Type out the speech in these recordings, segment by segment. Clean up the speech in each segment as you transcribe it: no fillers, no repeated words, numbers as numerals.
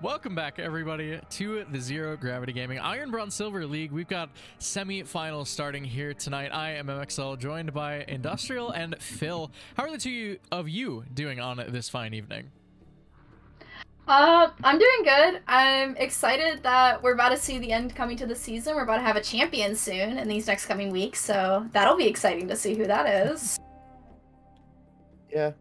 Welcome back, everybody, to the Zero Gravity Gaming Iron Bronze Silver League. We've got semi-finals starting here tonight. I am MXL, joined by Industrial and Phil. How are the two of you doing on this fine evening? I'm doing good. I'm excited that we're about to see the end coming to the season. We're about to have a champion soon in these next coming weeks, so that'll be exciting to see who that is. Yeah,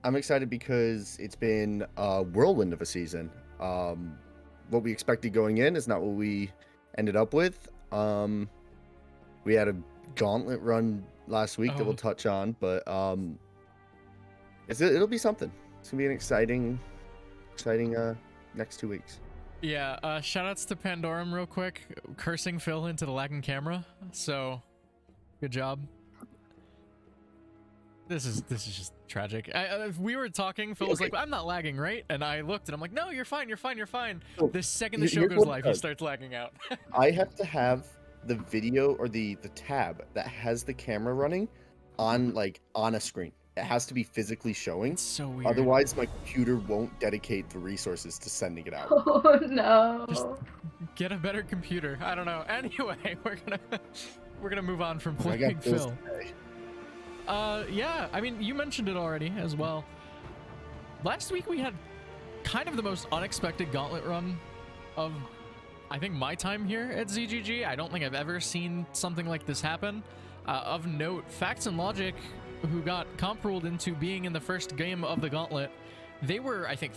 I'm excited because it's been a whirlwind of a season. What we expected going in is not what we ended up with. We had a gauntlet run last week that we'll touch on, but it'll be something. It's gonna be an exciting next 2 weeks. Yeah, shoutouts to Pandorum real quick, cursing Phil into the lagging camera. So, good job. This is just tragic. We were talking, Phil was like, I'm not lagging, right? And I looked and I'm like, no, you're fine. So, The second the show goes live, he starts lagging out. I have to have the video or the tab that has the camera running on a screen. It has to be physically showing. It's so weird. Otherwise, my computer won't dedicate the resources to sending it out. Oh no. Just get a better computer. I don't know. Anyway, we're gonna move on from playing Phil. Yeah, I mean, you mentioned it already as well. Last week we had kind of the most unexpected gauntlet run of, I think, my time here at ZGG. I don't think I've ever seen something like this happen. Of note, Facts and Logic, who got comp ruled into being in the first game of the gauntlet, they were, I think,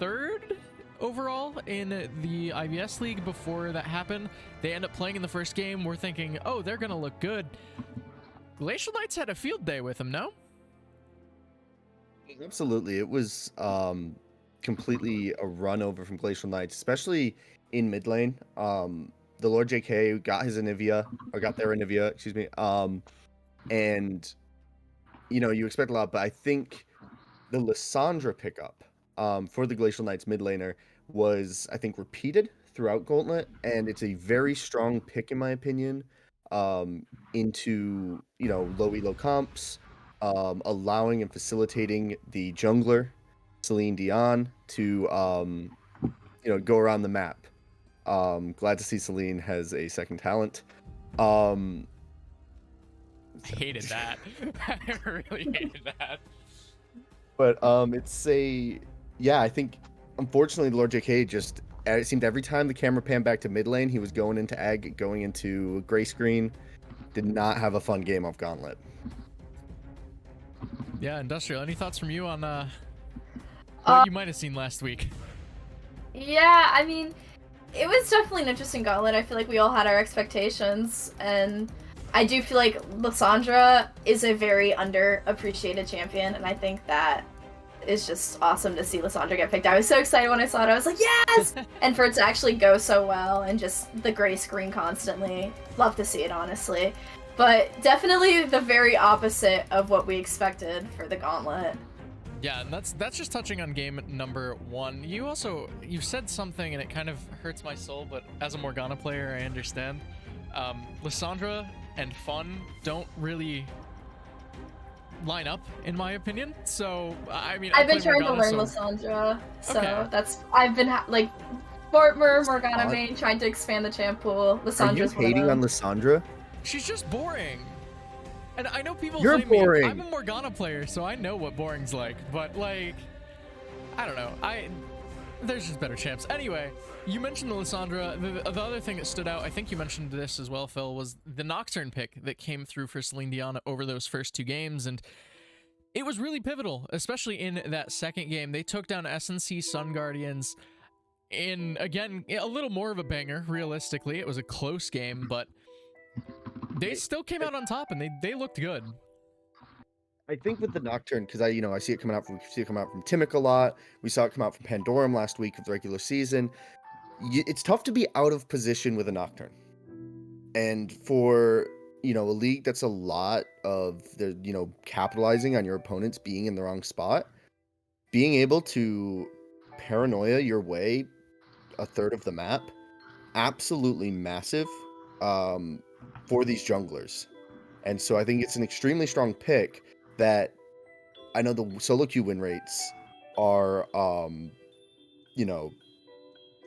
third overall in the IBS league before that happened. They end up playing in the first game. We're thinking, oh, they're gonna look good. Glacial Knights had a field day with him, no? Absolutely. It was completely a run over from Glacial Knights, especially in mid lane. The Lord JK got their Anivia, excuse me. And you expect a lot, but I think the Lissandra pickup for the Glacial Knights mid laner was, I think, repeated throughout Gauntlet, and it's a very strong pick in my opinion. Into low elo comps, allowing and facilitating the jungler Celine Dion to go around the map. Glad to see Celine has a second talent. I hated that. I really hated that. But I think unfortunately Lord JK just, it seemed every time the camera panned back to mid lane, he was going into Ag, going into gray screen. Did not have a fun game off Gauntlet. Yeah, Industrial, any thoughts from you on what you might have seen last week? Yeah, I mean, it was definitely an interesting gauntlet. I feel like we all had our expectations, and I do feel like Lissandra is a very underappreciated champion, and I think that is just awesome to see Lissandra get picked. I was so excited when I saw it. I was like, yes! And for it to actually go so well, and just the gray screen constantly. Love to see it, honestly. But definitely the very opposite of what we expected for the gauntlet. Yeah, and that's just touching on game number 1. You said something and it kind of hurts my soul, but as a Morgana player, I understand. Lissandra and Fun don't really line up, in my opinion. So I mean, I've been trying to learn Lissandra, so okay. I've been former Morgana main, trying to expand the champ pool. Lissandra's Are you hating on Lissandra? She's just boring. And I know people You're boring. I'm a Morgana player, so I know what boring's like, but I don't know. There's just better champs. Anyway, you mentioned the Lissandra. The other thing that stood out, I think you mentioned this as well, Phil, was the Nocturne pick that came through for Celine Dion over those first 2 games, and it was really pivotal, especially in that second game. They took down SNC Sun Guardians in, again, a little more of a banger, realistically. It was a close game, but they still came out on top, and they looked good. I think with the Nocturne, because I see it coming out from Timic a lot. We saw it come out from Pandorum last week of the regular season. It's tough to be out of position with a Nocturne, and for a league that's a lot of the capitalizing on your opponents being in the wrong spot, being able to paranoia your way a third of the map, absolutely massive for these junglers. And so I think it's an extremely strong pick that I know the solo queue win rates are you know,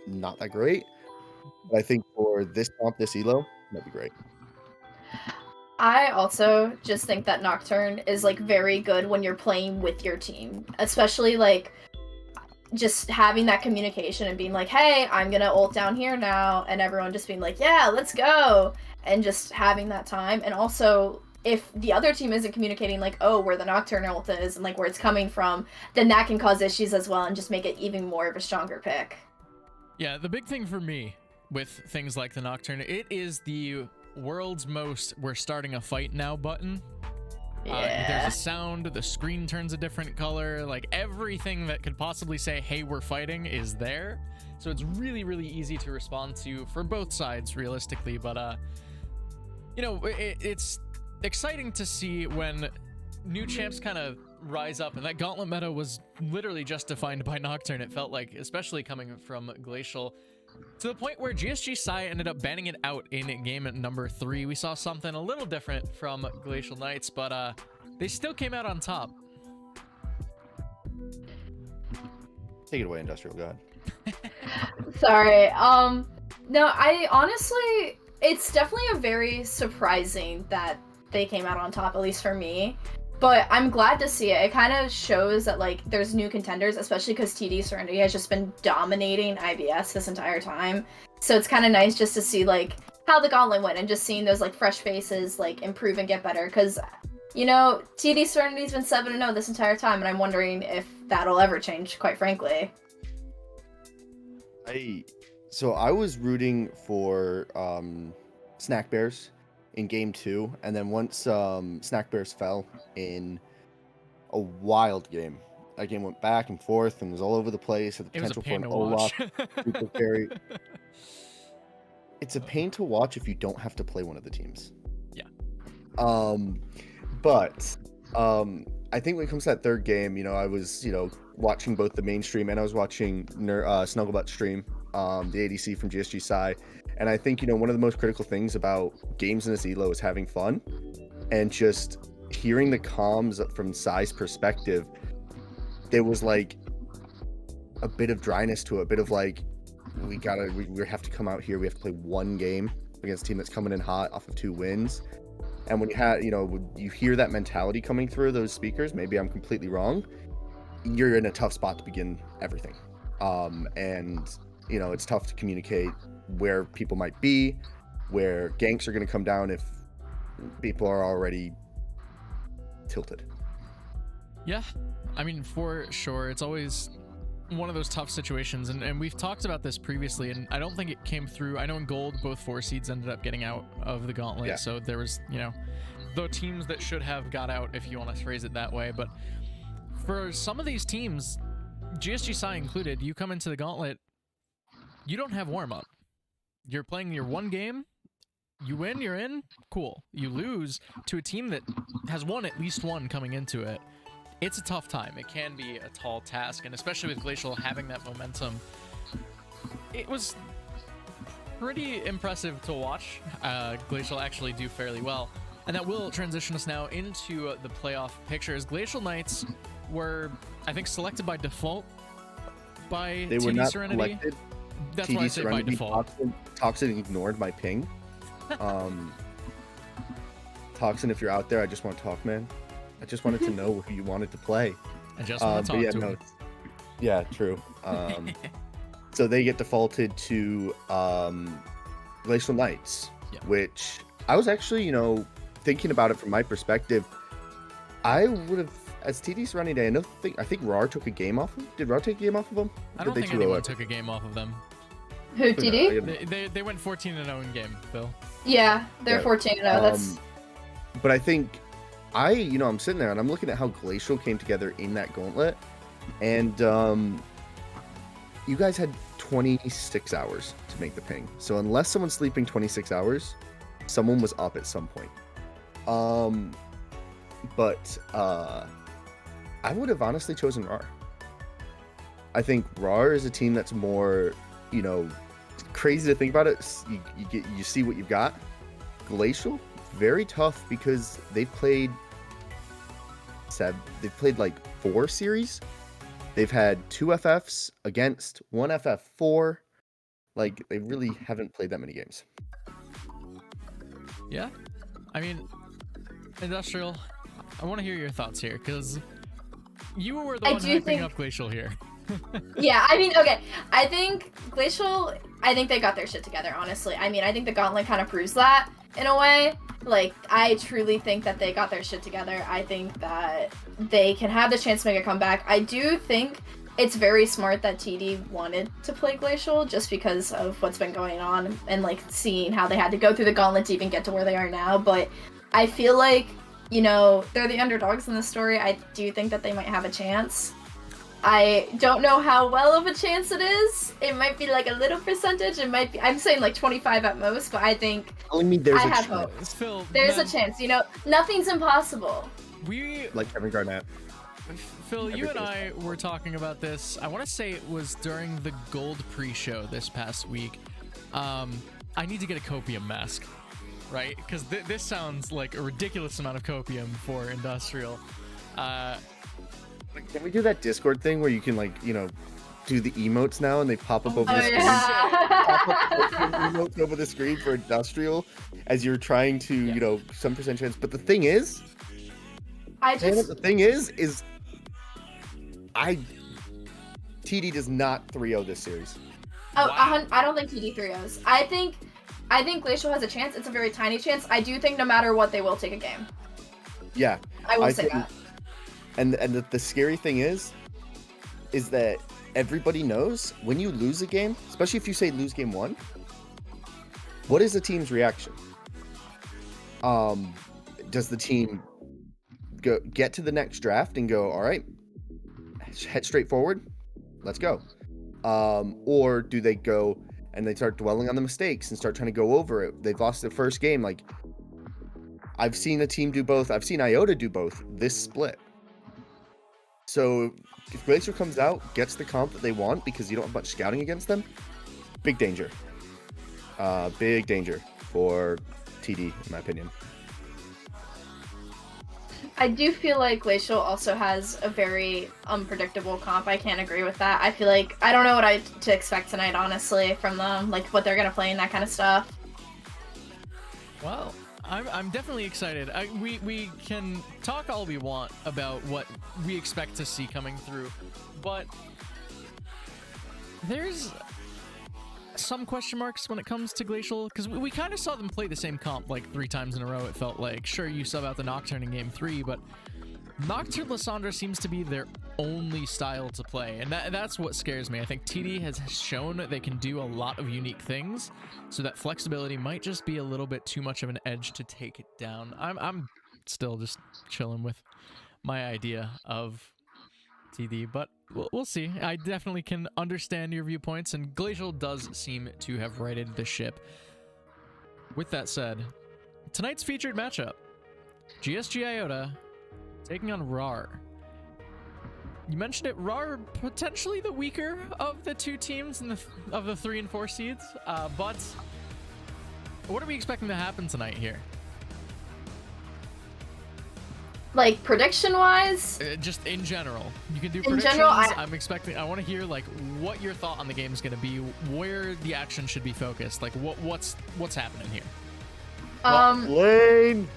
not that great. But I think for this comp, this elo, that'd be great. I also just think that Nocturne is like very good when you're playing with your team, especially like just having that communication and being like, hey, I'm gonna ult down here now, and everyone just being like, yeah, let's go, and just having that time. And also, if the other team isn't communicating like, oh, where the Nocturne ult is and like where it's coming from, then that can cause issues as well and just make it even more of a stronger pick. Yeah, the big thing for me with things like the Nocturne, it is the world's most "we're starting a fight now" button. There's a sound, the screen turns a different color, like everything that could possibly say, hey, we're fighting is there. So it's really, really easy to respond to for both sides, realistically. But, you know, it's exciting to see when new champs kind of rise up, and that gauntlet meta was literally just defined by Nocturne, it felt like, especially coming from Glacial. To the point where GSG Psy ended up banning it out in game number 3. We saw something a little different from Glacial Knights, but they still came out on top. Take it away, Industrial God. Sorry. No, I honestly, it's definitely a very surprising that they came out on top, at least for me. But I'm glad to see it. It kind of shows that like there's new contenders, especially because TD Serenity has just been dominating IBS this entire time. So it's kind of nice just to see like how the gauntlet went and just seeing those like fresh faces like improve and get better. Because, you know, TD Serenity's been 7-0 this entire time, and I'm wondering if that'll ever change, quite frankly. So I was rooting for Snack Bears in game 2, and then once Snack Bears fell in a wild game, that game went back and forth and was all over the place. Had the potential for an Olaf super carry. It's a pain to watch if you don't have to play one of the teams. Yeah. But I think when it comes to that third game, you know, I was, you know, watching both the mainstream and I was watching Snugglebutt stream, the ADC from GSG Psy. And I think, you know, one of the most critical things about games in this elo is having fun and just hearing the comms from Psy's perspective. There was like a bit of dryness to it, a bit of like, we have to come out here. We have to play one game against a team that's coming in hot off of 2 wins. And when you have, you know, when you hear that mentality coming through those speakers, maybe I'm completely wrong, you're in a tough spot to begin everything. And, you know, it's tough to communicate where people might be, where ganks are going to come down if people are already tilted. Yeah, I mean, for sure, it's always one of those tough situations, and we've talked about this previously, and I don't think it came through. I know in gold, both 4 seeds ended up getting out of the gauntlet, yeah. So there was, you know, the teams that should have got out, if you want to phrase it that way. But for some of these teams, GSG Psy included, you come into the gauntlet, you don't have warm-up. You're playing your one game, you win, you're in, cool. You lose to a team that has won at least one coming into it. It's a tough time. It can be a tall task, and especially with Glacial having that momentum, it was pretty impressive to watch Glacial actually do fairly well. And that will transition us now into the playoff picture, as Glacial Knights were, I think, selected by default by They were TD not Serenity. selected. That's TD why I say by Serenity default. Toxin ignored my ping. Toxin, if you're out there, I just want to talk, man. I just wanted to know who you wanted to play. I just want to talk to him. Yeah, true. So they get defaulted to Glacial Knights, Yeah. which I was actually, you know, thinking about it from my perspective. I would have, as TD Serenity, I think rawr took a game off of him. Did rawr take a game off of him? I don't think anyone took a game off of them. Who, TD? They went 14-0 in game, Bill. Yeah, they're 14-0. That's. But I think I'm sitting there and I'm looking at how Glacial came together in that gauntlet, and you guys had 26 hours to make the ping. So unless someone's sleeping 26 hours, someone was up at some point. But I would have honestly chosen rawr. I think rawr is a team that's more, you know, crazy to think about it. You see what you've got. Glacial, very tough because they've played like 4 series They've had 2 FFs against, 1 FF4. Like, they really haven't played that many games. Yeah, I mean, Industrial, I want to hear your thoughts here, because you were the one hyping up Glacial here. Yeah, I mean, okay, I think Glacial, I think they got their shit together, honestly. I mean, I think the Gauntlet kind of proves that, in a way. Like, I truly think that they got their shit together. I think that they can have the chance to make a comeback. I do think it's very smart that TD wanted to play Glacial, just because of what's been going on, and, like, seeing how they had to go through the Gauntlet to even get to where they are now, but I feel like, you know, they're the underdogs in this story. I do think that they might have a chance. I don't know how well of a chance it is. It might be like a little percentage. It might be, I'm saying like 25 at most, but I think I have hope. Phil, there's a chance, you know, nothing's impossible. We like Kevin Garnett. Phil, you and I were talking about this. I want to say it was during the Gold pre-show this past week. I need to get a copium mask, right? Because this sounds like a ridiculous amount of copium for Industrial. Can we do that Discord thing where you can, like, you know, do the emotes now and they pop up over the screen? Pop up emotes over the screen for Industrial as you're trying to, you know, some percent chance. But the thing is, TD does not 3-0 this series. Oh, wow. I don't think TD 3-0s. I think Glacial has a chance. It's a very tiny chance. I do think no matter what, they will take a game. Yeah. I will say that. And the scary thing is that everybody knows when you lose a game, especially if you say lose game 1, what is the team's reaction? Does the team get to the next draft and go, all right, head straight forward, let's go? Or do they go and they start dwelling on the mistakes and start trying to go over it? They've lost their first game. Like, I've seen a team do both. I've seen Iota do both this split. So if Glacier comes out, gets the comp that they want because you don't have much scouting against them, big danger. Big danger for TD, in my opinion. I do feel like Glacial also has a very unpredictable comp. I can't agree with that. I feel like I don't know what to expect tonight, honestly, from them, like what they're gonna play and that kind of stuff. Well, I'm definitely excited. We can talk all we want about what we expect to see coming through, but there's some question marks when it comes to Glacial, because we kind of saw them play the same comp like 3 times in a row, it felt like. Sure, you sub out the Nocturne in game 3, but Nocturne Lissandra seems to be their only style to play, and that's what scares me. I think TD has shown that they can do a lot of unique things, so that flexibility might just be a little bit too much of an edge to take it down. I'm still just chilling with my idea of TD, but we'll see. I definitely can understand your viewpoints, and Glacial does seem to have righted the ship. With that said, tonight's featured matchup, GSG Iota taking on rawr. You mentioned it, rawr potentially the weaker of the 2 teams of the 3 and 4 seeds, but what are we expecting to happen tonight here? Like prediction-wise? Just in general. You can do in predictions. General, I want to hear like what your thought on the game is going to be, where the action should be focused, like what's happening here. Lane.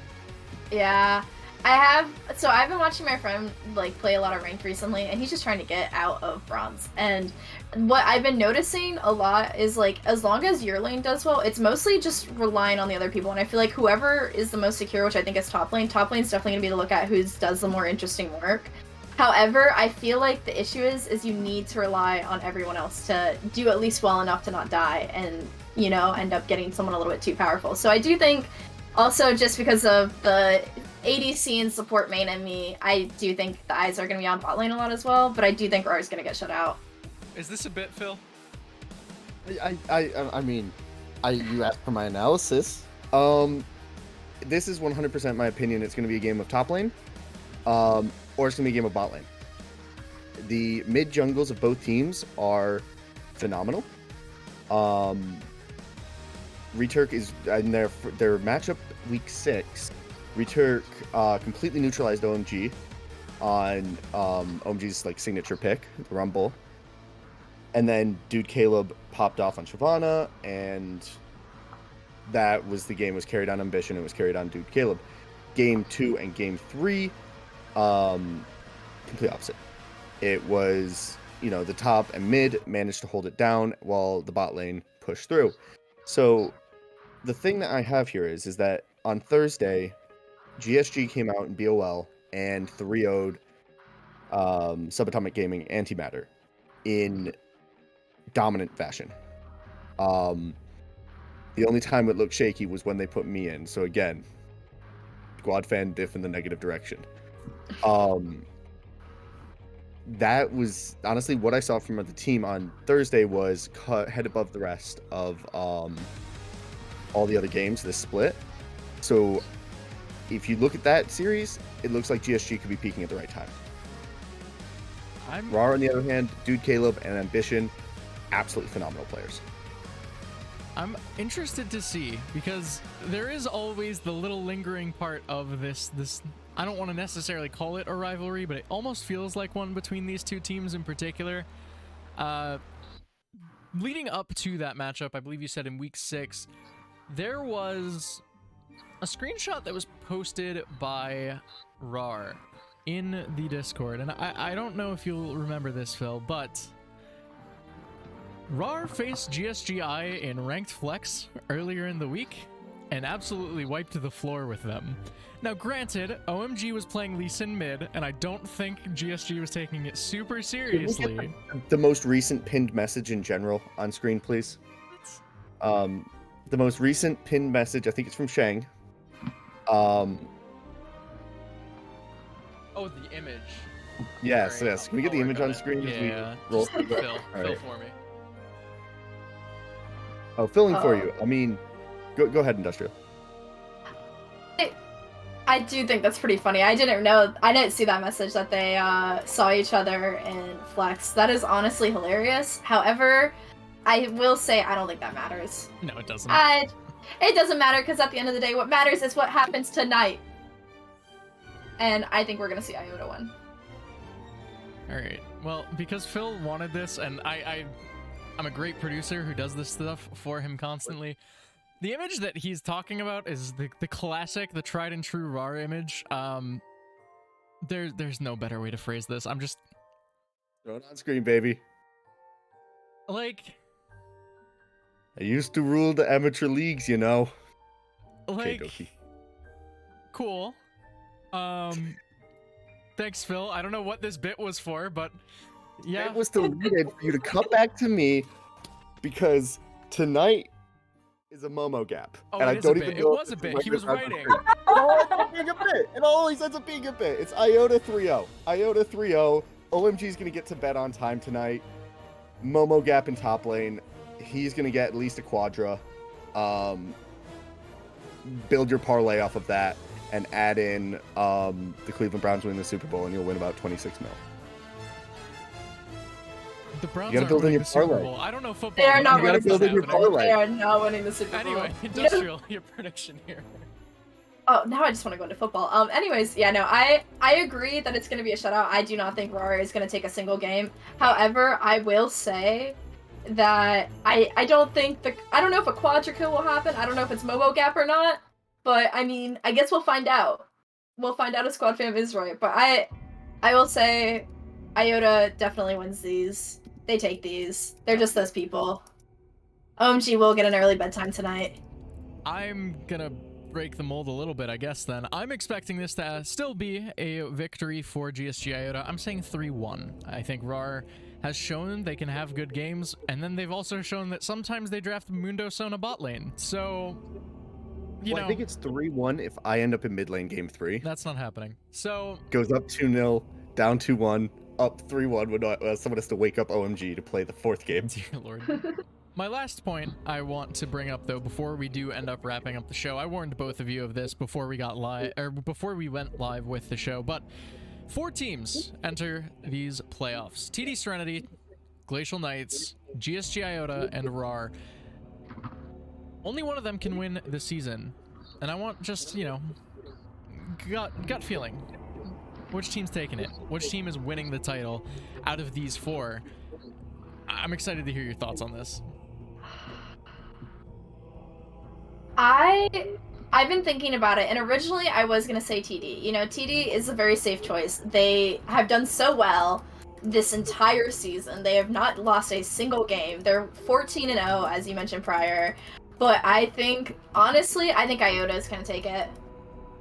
Yeah. I've been watching my friend like play a lot of ranked recently, and he's just trying to get out of bronze. And what I've been noticing a lot is like, as long as your lane does well, it's mostly just relying on the other people. And I feel like whoever is the most secure, which I think is top lane's definitely gonna be to look at who does the more interesting work. However, I feel like the issue is you need to rely on everyone else to do at least well enough to not die and, you know, end up getting someone a little bit too powerful. So I do think also, just because of the ADC and support main in me, I do think the eyes are going to be on bot lane a lot as well, but I do think rawr is going to get shut out. Is this a bit, Phil? I mean, you asked for my analysis. This is 100% my opinion. It's going to be a game of top lane, or it's going to be a game of bot lane. The mid jungles of both teams are phenomenal. Returk is in their matchup week 6. Returk completely neutralized OMG. on OMG's like signature pick, the Rumble. And then Dude Caleb popped off on Shyvana, and that was the game was carried on Ambition. It was carried on Dude Caleb. Game 2 and Game 3, complete opposite. It was, you know, the top and mid managed to hold it down while the bot lane pushed through. So the thing that I have here is that on Thursday, GSG came out in BOL and 3-0'd Subatomic Gaming Antimatter in dominant fashion. The only time it looked shaky was when they put me in. So again, squad fan diff in the negative direction. That was honestly what I saw from the team on Thursday was head above the rest of all the other games this split. So if you look at that series, it looks like GSG could be peaking at the right time. rawr, on the other hand, Dude Caleb and Ambition, absolutely phenomenal players. I'm interested to see, because there is always the little lingering part of this I don't want to necessarily call it a rivalry, but it almost feels like one between these two teams in particular. Leading up to that matchup, I believe you said in week 6, there was a screenshot that was posted by rawr in the Discord, and I don't know if you'll remember this, Phil, but rawr faced GSGI in ranked flex earlier in the week and absolutely wiped the floor with them. Now granted, OMG was playing Lee Sin mid, and I don't think GSG was taking it super seriously. The most recent pinned message in general on screen, please. The most recent pinned message, I think it's from Shang. Oh, the image. Yes, Sorry, yes. Can we get the image on screen? Yeah, Roll Phil right. for me. Oh, filling for you. I mean, go ahead, Industrial. I do think that's pretty funny. I didn't see that message that they saw each other in Flex. That is honestly hilarious. However, I will say I don't think that matters. No, it doesn't. It doesn't matter, because at the end of the day, what matters is what happens tonight. And I think we're going to see Iota win. Alright, well, because Phil wanted this, and I'm a great producer who does this stuff for him constantly. The image that he's talking about is the classic, the tried and true rawr image. There's no better way to phrase this. I'm just... Throw it on screen, baby. Like... I used to rule the amateur leagues, you know. Like... Okay, cool. Thanks, Phil. I don't know what this bit was for, but... Yeah. It was to lead it for you to come back to me, because tonight is a Momo gap. Oh, and I don't even know it was a bit. He was writing. It always ends up being a bit. It's Iota 3-0. Iota 3-0. OMG's going to get to bed on time tonight. Momo gap in top lane. He's going to get at least a quadra. Build your parlay off of that and add in the Cleveland Browns winning the Super Bowl, and you'll win about 26 mil. The Browns you gotta build in your the Super parlay. Bowl. I don't know football. They are not winning the Super Bowl. They are not winning the Super Bowl. Anyway, Industrial, your prediction here. Oh, now I just want to go into football. Anyways, yeah, no, I agree that it's going to be a shutout. I do not think rawr is going to take a single game. However, I will say that I don't know if a quadra kill will happen. I don't know if it's Momo gap or not. But, I mean, I guess we'll find out. We'll find out if Squad Fam is right. But I will say Iota definitely wins these. They take these. They're just those people. OMG will get an early bedtime tonight. I'm gonna break the mold a little bit, I guess, then. I'm expecting this to still be a victory for GSG Iota. I'm saying 3-1. I think rawr has shown they can have good games, and then they've also shown that sometimes they draft Mundo Sona bot lane. So... I think it's 3-1 if I end up in mid lane game 3. That's not happening. So... Goes up 2-0, down 2-1, up 3-1 when someone has to wake up OMG to play the 4th game. Dear Lord. My last point I want to bring up, though, before we do end up wrapping up the show, I warned both of you of this before we got live, or before we went live with the show, but 4 teams enter these playoffs. TD Serenity, Glacial Knights, GSG Iota, and rawr. Only one of them can win this season, and I want just, you know, gut feeling. Which team's taking it? Which team is winning the title out of these four? I'm excited to hear your thoughts on this. I've been thinking about it, and originally I was gonna say TD. You know, TD is a very safe choice. They have done so well this entire season. They have not lost a single game. They're 14-0, as you mentioned prior. But I think, honestly, I think Iota is gonna take it.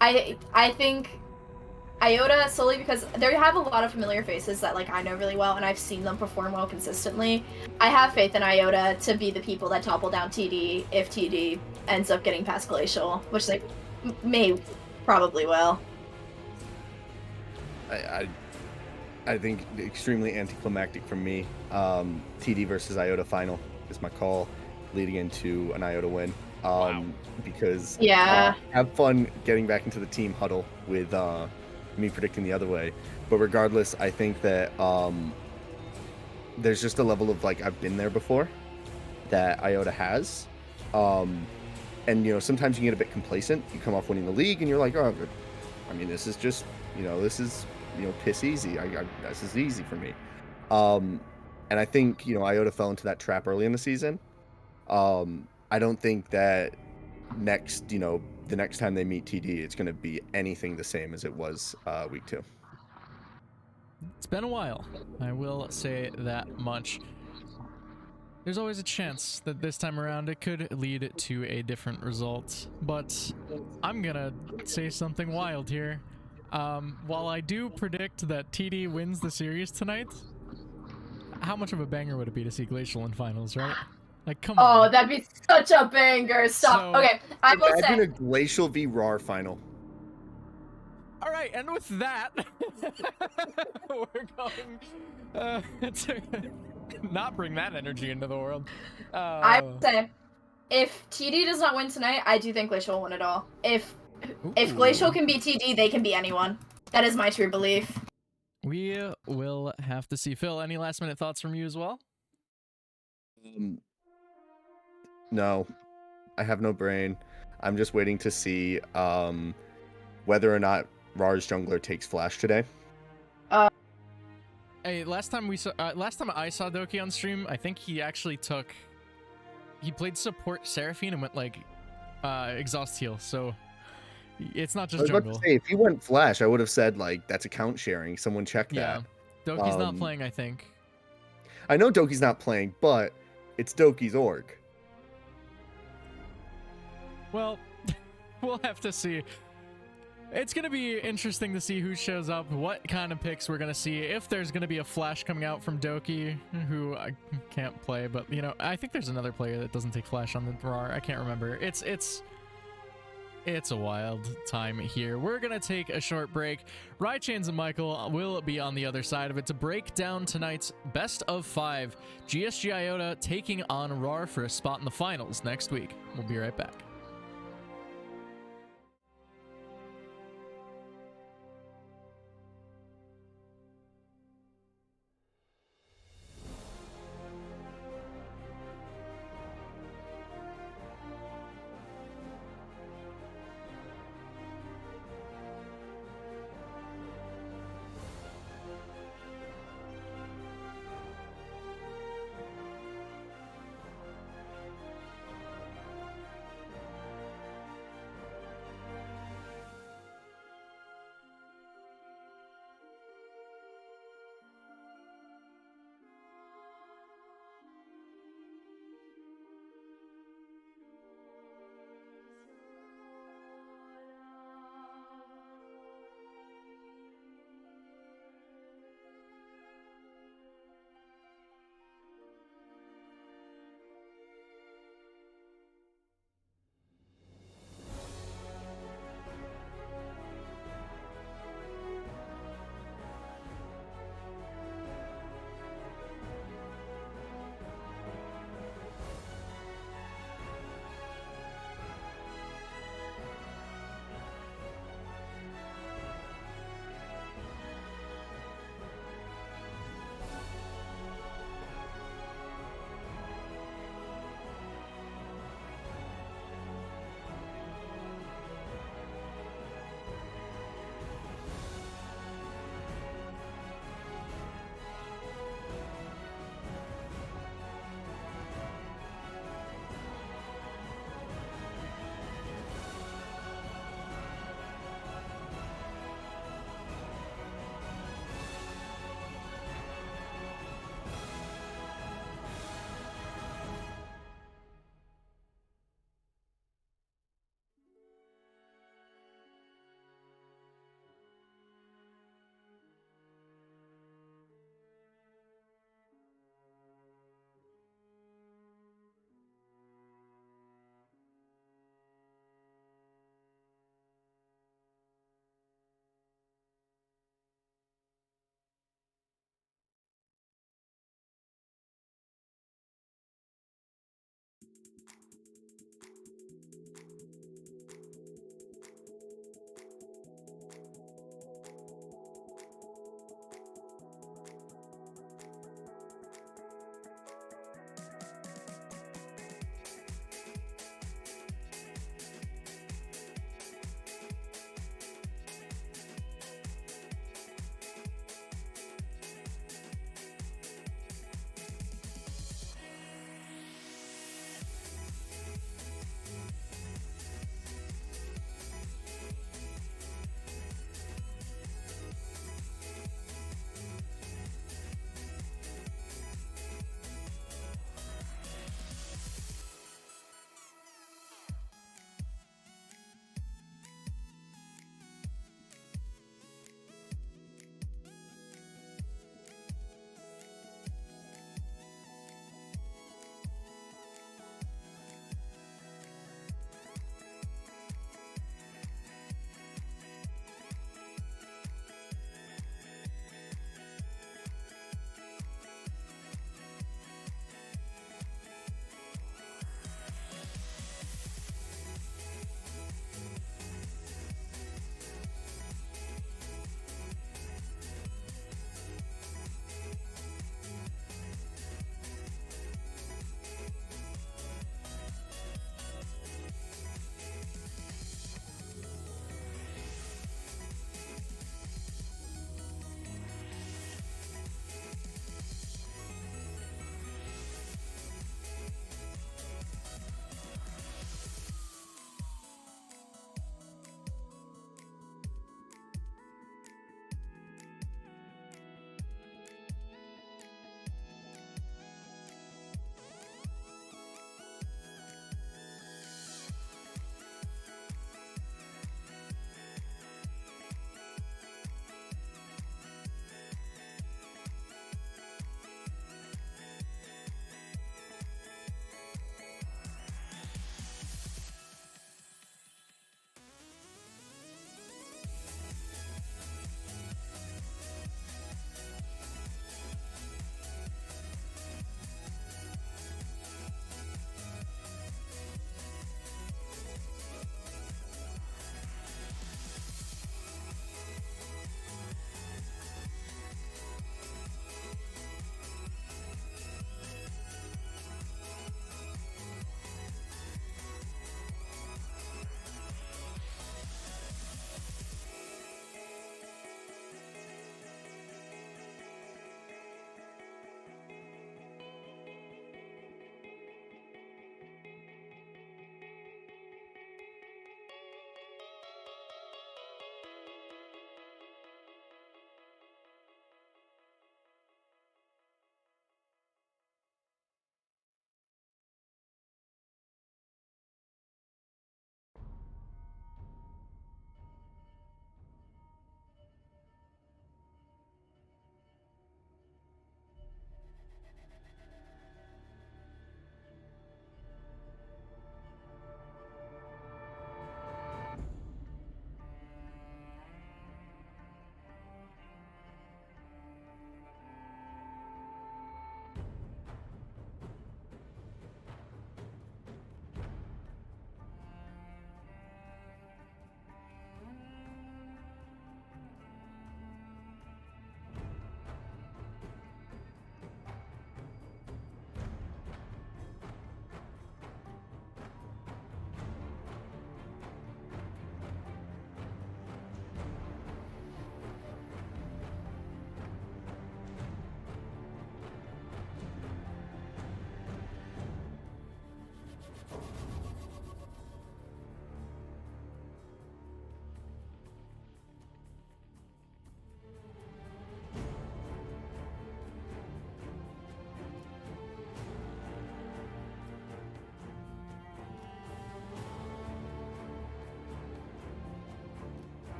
I think Iota, solely because they have a lot of familiar faces that like I know really well, and I've seen them perform well consistently. I have faith in Iota to be the people that topple down TD if TD ends up getting past Glacial, which they probably will. I think extremely anticlimactic from me. TD versus Iota final is my call, leading into an Iota win. Wow. Because Yeah, have fun getting back into the team huddle with me predicting the other way. But regardless, I think that there's just a level of like I've been there before that Iota has. And you know, sometimes you get a bit complacent. You come off winning the league and you're like, oh, I mean, this is just, you know, this is, you know, piss easy. This is easy for me. And I think, you know, Iota fell into that trap early in the season. I don't think that next, you know, the next time they meet TD, it's going to be anything the same as it was week 2. It's been a while. I will say that much. There's always a chance that this time around it could lead to a different result, but I'm gonna say something wild here. While I do predict that TD wins the series tonight, how much of a banger would it be to see Glacial in finals, right? Like, come on. Oh, that'd be such a banger. Stop. So, okay, I will Imagine say. a Glacial v rawr final. All right, and with that, we're going to not bring that energy into the world. I would say, if TD does not win tonight, I do think Glacial will win it all. If Glacial can beat TD, they can beat anyone. That is my true belief. We will have to see. Phil, any last minute thoughts from you as well? No, I have no brain. I'm just waiting to see whether or not rawr's jungler takes Flash today. Hey, last time I saw Doki on stream, I think he actually he played support Seraphine and went like exhaust heal. So it's not just I was about jungle. to say, if he went Flash, I would have said like that's account sharing. Someone check Yeah, that. Doki's not playing, I think. I know Doki's not playing, but it's Doki's org. Well, we'll have to see. It's going to be interesting to see who shows up, what kind of picks we're going to see, if there's going to be a Flash coming out from Doki, who I can't play, but, you know, I think there's another player that doesn't take Flash on the rawr. I can't remember. It's a wild time here. We're going to take a short break. Rychains and Michael will be on the other side of it to break down tonight's best of 5. GSG Iota taking on rawr for a spot in the finals next week. We'll be right back.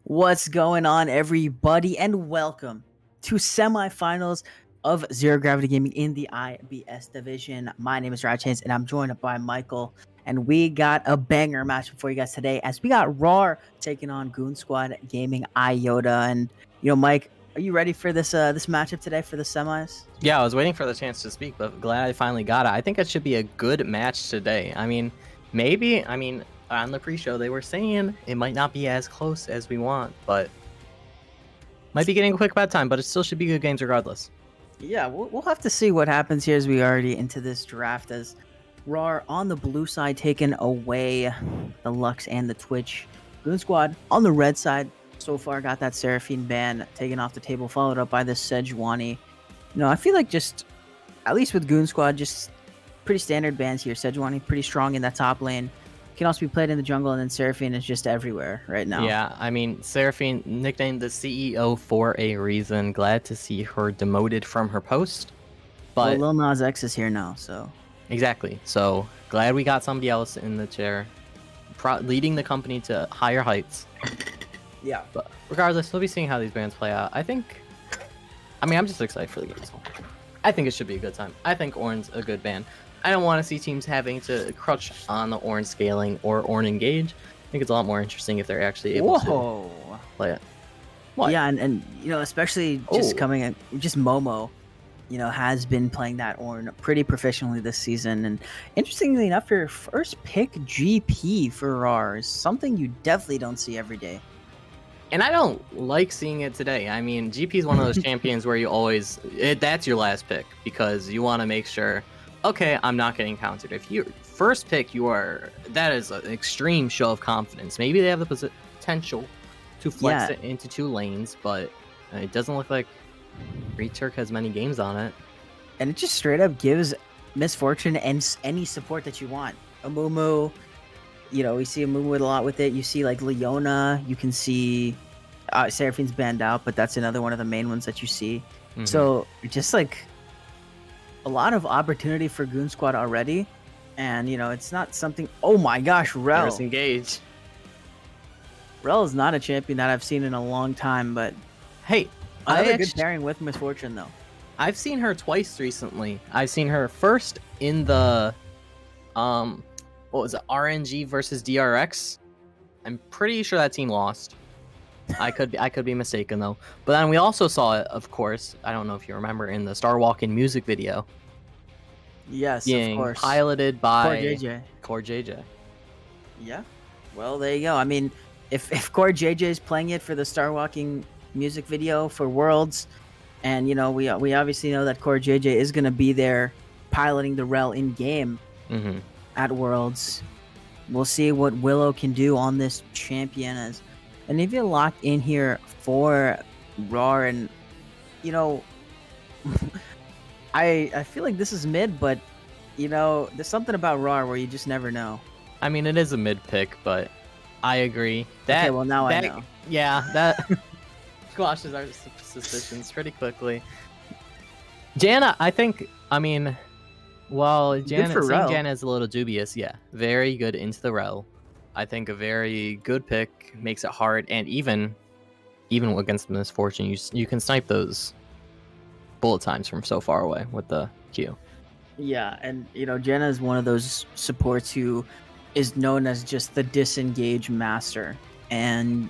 What's going on, everybody, and welcome to semifinals of Zero Gravity Gaming in the IBS division. My name is Rachance, and I'm joined by Michael, and we got a banger match for you guys today, as we got rawr taking on Goon Squad Gaming Iota. And Mike, are you ready for this this matchup today for the semis? Yeah, I was waiting for the chance to speak, but glad I finally got it. I think it should be a good match today. Maybe on the pre-show they were saying it might not be as close as we want, but might be getting a quick bad time, but it still should be good games regardless. Yeah, we'll have to see what happens here as we already into this draft, as rawr on the blue side taking away the Lux and the Twitch. Goon Squad on the red side so far got that Seraphine ban taken off the table, followed up by the Sejuani. I feel like just, at least with Goon Squad, just pretty standard bans here. Sejuani pretty strong in that top lane. Can also be played in the jungle, and then Seraphine is just everywhere right now. Yeah, Seraphine, nicknamed the CEO for a reason. Glad to see her demoted from her post. But Lil Nas X is here now, so. Exactly. So glad we got somebody else in the chair, leading the company to higher heights. Yeah. But regardless, we'll be seeing how these bans play out. I'm just excited for the games. I think it should be a good time. I think Ornn's a good ban. I don't want to see teams having to crutch on the Ornn scaling or Ornn engage. I think it's a lot more interesting if they're actually able to play it. What? Yeah, and especially just coming in, just Momo, has been playing that Ornn pretty proficiently this season. And interestingly enough, your first pick GP for rawr is something you definitely don't see every day. And I don't like seeing it today. GP is one of those champions where you always, that's your last pick, because you want to make sure, okay, I'm not getting countered. If you first pick, that is an extreme show of confidence. Maybe they have the potential to flex it into two lanes, but it doesn't look like Returk has many games on it. And it just straight up gives Misfortune and any support that you want. Amumu, we see Amumu a lot with it. You see like Leona, you can see Seraphine's banned out, but that's another one of the main ones that you see. Mm-hmm. So just like a lot of opportunity for Goon Squad already, and it's not something. Oh my gosh, Rel! There's engage. Rel is not a champion that I've seen in a long time, but hey, another good pairing with Misfortune though. I've seen her twice recently. I've seen her first in the what was it, RNG versus DRX. I'm pretty sure that team lost. I could be mistaken though. But then we also saw it, of course. I don't know if you remember, in the Star Walking music video. Yes, being of course. Piloted by Core JJ. Yeah. Well, there you go. If Core JJ is playing it for the Star Walking music video for Worlds, and we obviously know that Core JJ is gonna be there piloting the Rel in game at Worlds. We'll see what Willow can do on this champion, as and if you lock in here for rawr, and I feel like this is mid, but there's something about rawr where you just never know. It is a mid pick, but I agree. Okay, well now I know. Yeah, that squashes our suspicions pretty quickly. Janna, I think, Janna is a little dubious, yeah. Very good into the rel. I think a very good pick, makes it hard, and even against Misfortune, you can snipe those bullet times from so far away with the Q. Yeah, and Janna is one of those supports who is known as just the disengage master, and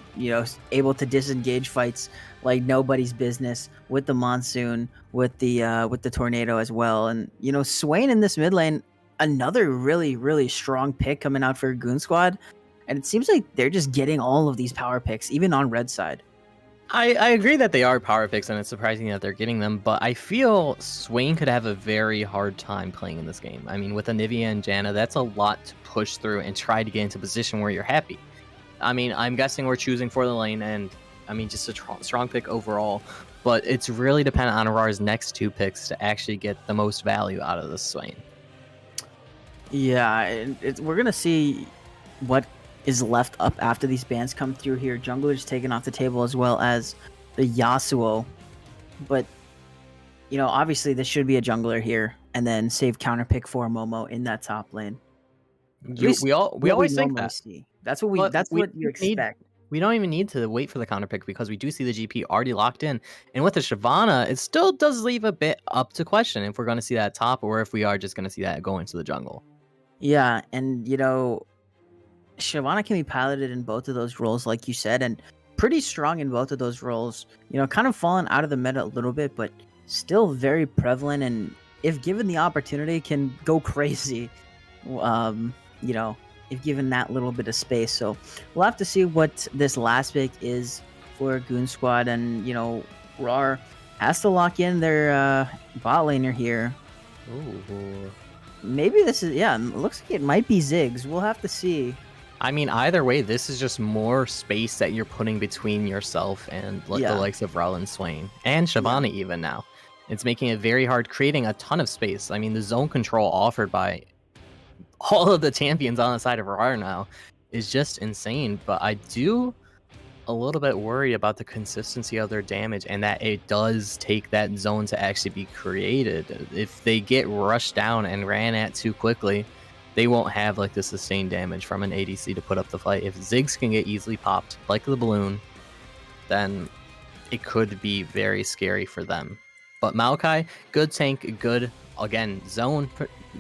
able to disengage fights like nobody's business, with the monsoon, with the tornado as well. And Swain in this mid lane, another really, really strong pick coming out for Goon Squad. And it seems like they're just getting all of these power picks, even on red side. I agree that they are power picks, and it's surprising that they're getting them, but I feel Swain could have a very hard time playing in this game. With Anivia and Janna, that's a lot to push through and try to get into a position where you're happy. I'm guessing we're choosing for the lane, and just a strong pick overall, but it's really dependent on rawr's next two picks to actually get the most value out of this Swain. Yeah, we're going to see what is left up after these bans come through here. Jungler is taken off the table, as well as the Yasuo. But, obviously this should be a jungler here, and then save counter pick for Momo in that top lane. We always think that. See. That's what you expect. We don't even need to wait for the counter pick because we do see the GP already locked in. And with the Shyvana, it still does leave a bit up to question if we're going to see that top or if we are just going to see that go into the jungle. Yeah, and Shyvana can be piloted in both of those roles, like you said, and pretty strong in both of those roles. Kind of fallen out of the meta a little bit, but still very prevalent, and if given the opportunity, can go crazy. If given that little bit of space. So we'll have to see what this last pick is for Goon Squad, and rawr has to lock in their bot laner here. Ooh. Maybe this is, it looks like it might be Ziggs. We'll have to see. I mean, either way, this is just more space that you're putting between yourself and the likes of rawr and Swain. And Shyvana even now. It's making it very hard, creating a ton of space. I mean, the zone control offered by all of the champions on the side of rawr now is just insane. But I do a little bit worried about the consistency of their damage and that it does take that zone to actually be created. If they get rushed down and ran at too quickly, they won't have like the sustained damage from an ADC to put up the fight. If Ziggs can get easily popped like the balloon, then it could be very scary for them. But Maokai, good tank, good, again, zone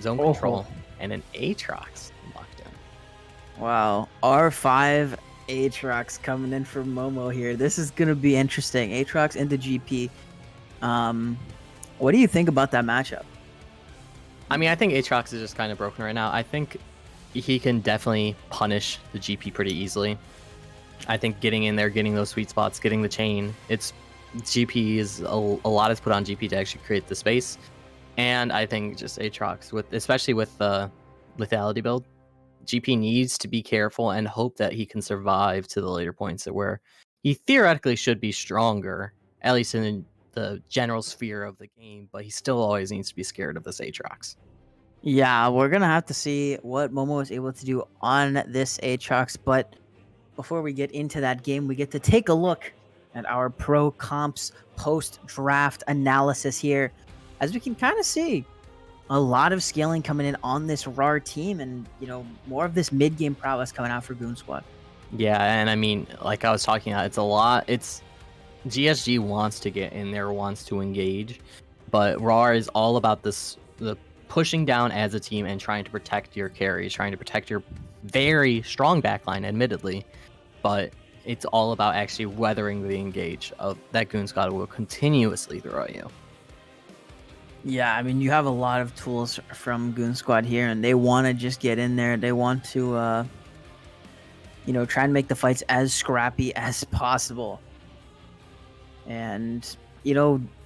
control, and an Aatrox locked in. Wow, R5 Aatrox coming in for Momo here. This is going to be interesting. Aatrox into GP. What do you think about that matchup? I mean, I think Aatrox is just kind of broken right now. I think he can definitely punish the GP pretty easily. I think getting in there, getting those sweet spots, getting the chain, GP is a lot is put on GP to actually create the space. And I think just Aatrox, especially with the lethality build, GP needs to be careful and hope that he can survive to the later points where he theoretically should be stronger, at least in the general sphere of the game, but he still always needs to be scared of this Aatrox. Yeah, we're going to have to see what Momo is able to do on this Aatrox, but before we get into that game, we get to take a look at our pro comps post-draft analysis here. As we can kind of see, a lot of scaling coming in on this rawr team, and more of this mid-game prowess coming out for Goon Squad. Yeah, and I mean, like I was talking about, it's a lot. It's GSG wants to get in there, wants to engage, but rawr is all about the pushing down as a team and trying to protect your carries, trying to protect your very strong backline, admittedly, but it's all about actually weathering the engage of that Goon Squad will continuously throw at you. Yeah, I mean, you have a lot of tools from Goon Squad here, and they want to just get in there. They want to, try and make the fights as scrappy as possible. And,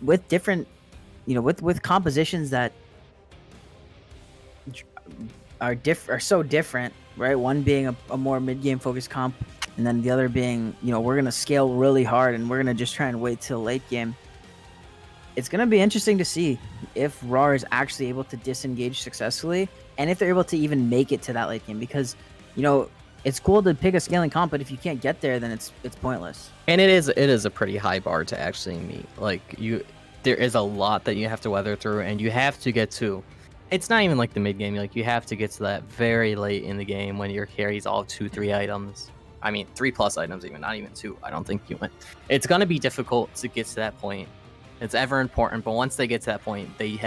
with different, with compositions that are so different, right? One being a more mid-game focused comp, and then the other being, we're going to scale really hard, and we're going to just try and wait till late game. It's going to be interesting to see if rawr is actually able to disengage successfully, and if they're able to even make it to that late game, because, it's cool to pick a scaling comp, but if you can't get there, then it's pointless. And it is a pretty high bar to actually meet. Like, there is a lot that you have to weather through, and you have to get to. It's not even like the mid game. Like, you have to get to that very late in the game when your carries all 2-3 items. I mean, 3+ items even, not even 2. I don't think you went. It's gonna be difficult to get to that point. It's ever important, but once they get to that point, they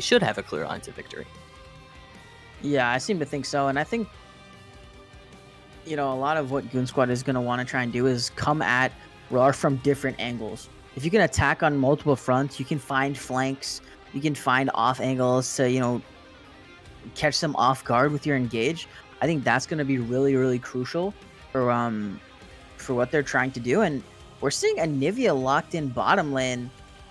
should have a clear line to victory. Yeah, I seem to think so, and I think a lot of what Goon Squad is going to want to try and do is come at rawr from different angles. If you can attack on multiple fronts, you can find flanks, you can find off angles to catch them off guard with your engage. I think that's going to be really, really crucial for what they're trying to do. And we're seeing Anivia locked in bottom lane,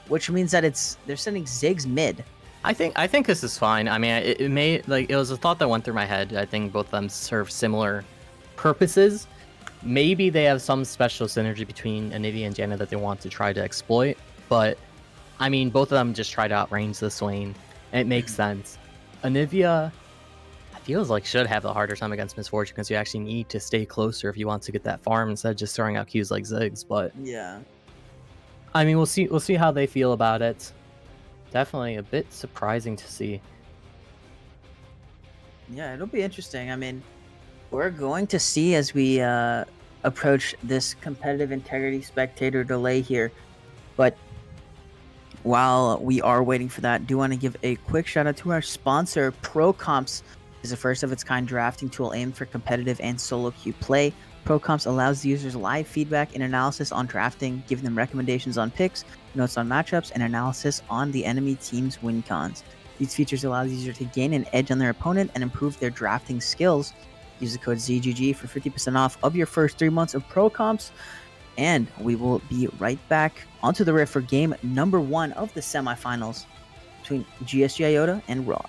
which means that they're sending Ziggs mid. I think this is fine. I mean, it was a thought that went through my head. I think both of them serve similar purposes. Maybe they have some special synergy between Anivia and Janna that they want to try to exploit, but I mean, both of them just try to outrange the Swain, and it makes sense. Anivia feels like should have a harder time against Misfortune because you actually need to stay closer if you want to get that farm instead of just throwing out Qs like Ziggs. But yeah, I mean, we'll see how they feel about it. Definitely a bit surprising to see. Yeah, it'll be interesting. I mean, we're going to see as we approach this competitive integrity spectator delay here. But while we are waiting for that, do want to give a quick shout out to our sponsor. ProComps is a first of its kind drafting tool aimed for competitive and solo queue play. ProComps allows the users live feedback and analysis on drafting, giving them recommendations on picks, notes on matchups, and analysis on the enemy team's win cons. These features allow the user to gain an edge on their opponent and improve their drafting skills. Use the code ZGG for 50% off of your first 3 months of ProComps. And we will be right back onto the rift for game number 1 of the semifinals between GSG Iota and rawr.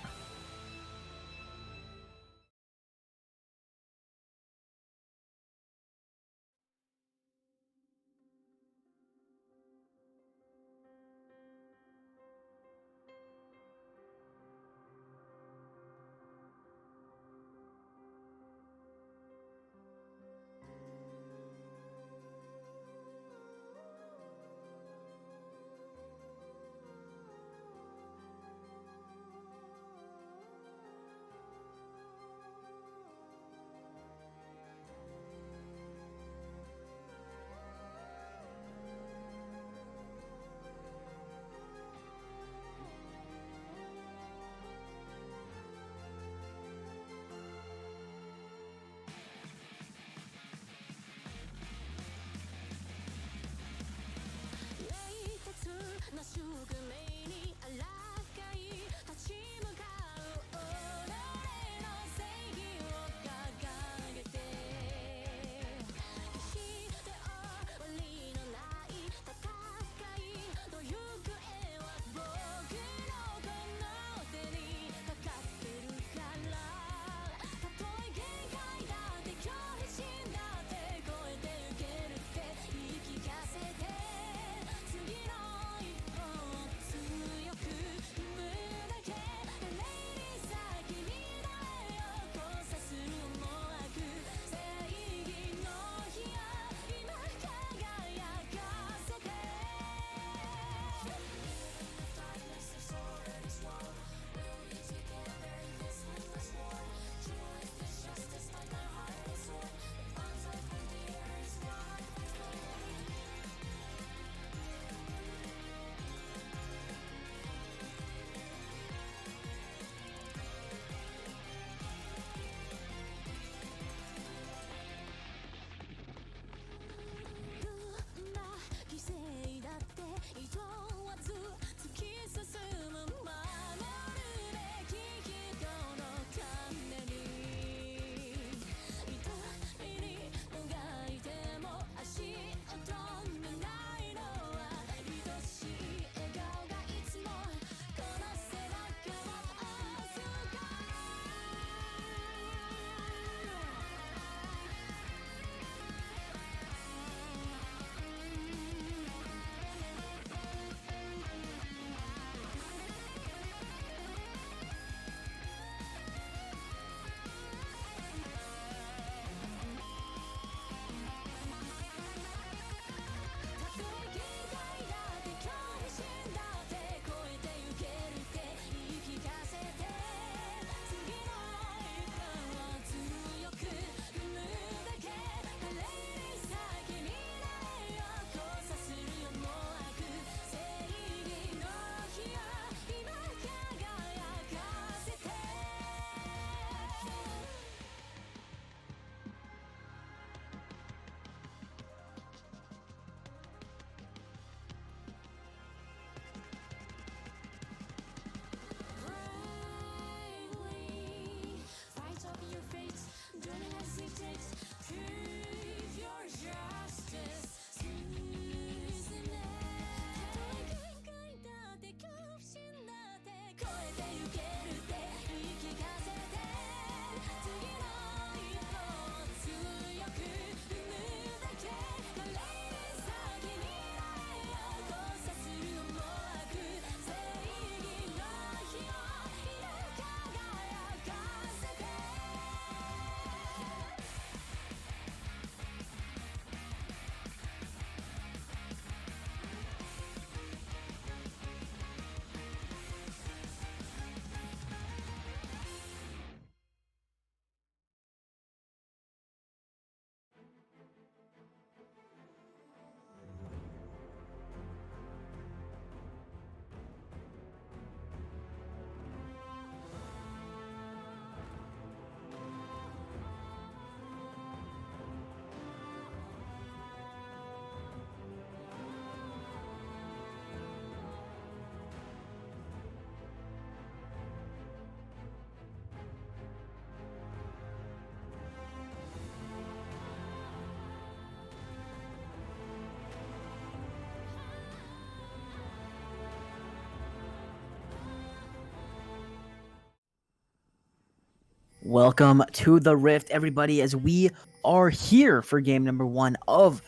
Welcome to the Rift, everybody, as we are here for game number 1 of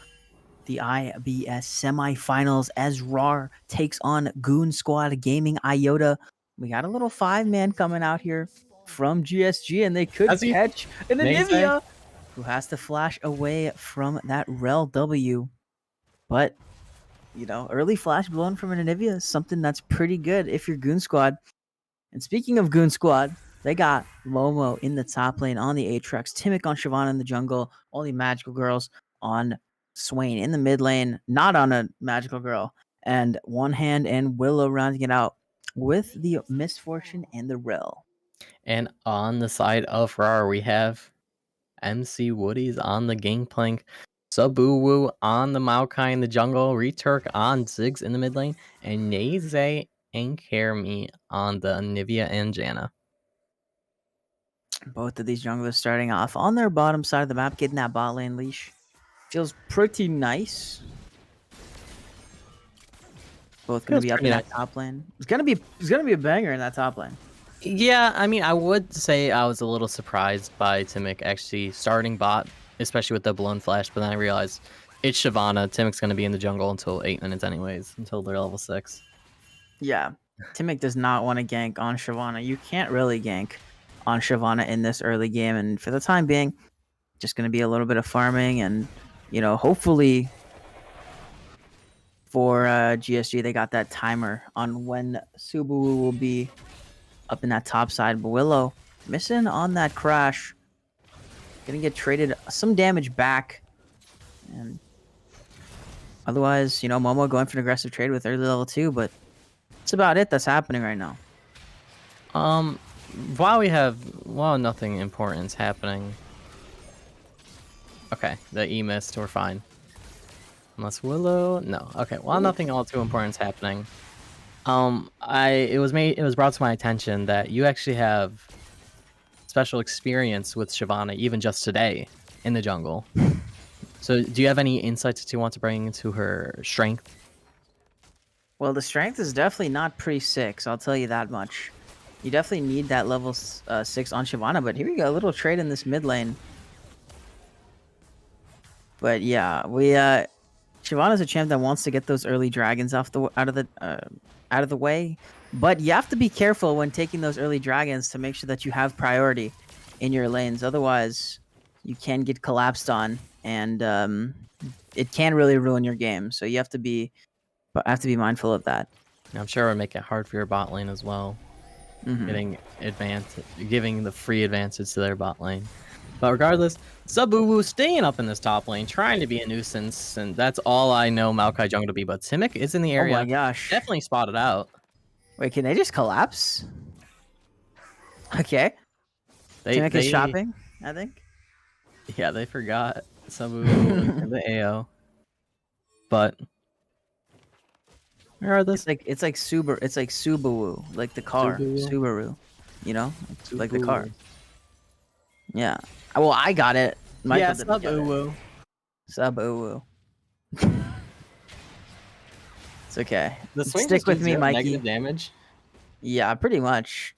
the IBS semifinals as rawr takes on Goon Squad Gaming Iota. We got a little 5-man coming out here from GSG, and they could catch an Anivia who has to flash away from that rel W. But, you know, early flash blown from an Anivia is something that's pretty good if you're Goon Squad. And speaking of Goon Squad, they got Momo in the top lane on the Aatrox, Timic on Shyvana in the jungle, only Magical Girls on Swain in the mid lane, not on a Magical Girl, and One Hand and Willow rounding it out with the Misfortune and the rel. And on the side of rawr, we have MC Woody's on the Gangplank, Subuwu on the Maokai in the jungle, Returk on Ziggs in the mid lane, and Naze and Kermi on the Anivia and Janna. Both of these junglers starting off on their bottom side of the map, getting that bot lane leash. Feels pretty nice. Both gonna be up in that top lane. It's gonna be a banger in that top lane. Yeah, I mean, I would say I was a little surprised by Timic actually starting bot, especially with the blown flash, but then I realized it's Shyvana. Timic's gonna be in the jungle until 8 minutes anyways, until they're level 6. Yeah, Timic does not want to gank on Shyvana. You can't really gank on Shyvana in this early game, and for the time being, just going to be a little bit of farming, and you know, hopefully for GSG they got that timer on when Subaru will be up in that top side. But Willow missing on that crash, gonna get traded some damage back, and otherwise, you know, Momo going for an aggressive trade with early level 2, but that's about it that's happening right now. While nothing important is happening. Okay, the E missed, we're fine. Unless Willow, no. Okay, while nothing all too important is happening, it was brought to my attention that you actually have special experience with Shyvana even just today in the jungle. So, do you have any insights that you want to bring into her strength? Well, the strength is definitely not pre-6, I'll tell you that much. You definitely need that level 6 on Shyvana, but here we go, a little trade in this mid lane. But yeah, Shyvana's a champ that wants to get those early dragons out of the way, but you have to be careful when taking those early dragons to make sure that you have priority in your lanes. Otherwise, you can get collapsed on, and it can really ruin your game. So you have to be mindful of that. I'm sure it would make it hard for your bot lane as well. Giving the free advances to their bot lane. But regardless, Subuwu staying up in this top lane, trying to be a nuisance, and that's all I know Maokai jungle to be. But Timic is in the area. Oh my gosh. Definitely spotted out. Wait, can they just collapse? Okay. Timic is shopping, I think. Yeah, they forgot Subuwu in the AO. But where are this? It's like Subaru, like the car, Subaru, you know, like the car. Yeah. Well, I got it. Yeah, Subaru. Subaru. It's okay. Stick with me, Mikey. Negative damage. Yeah, pretty much.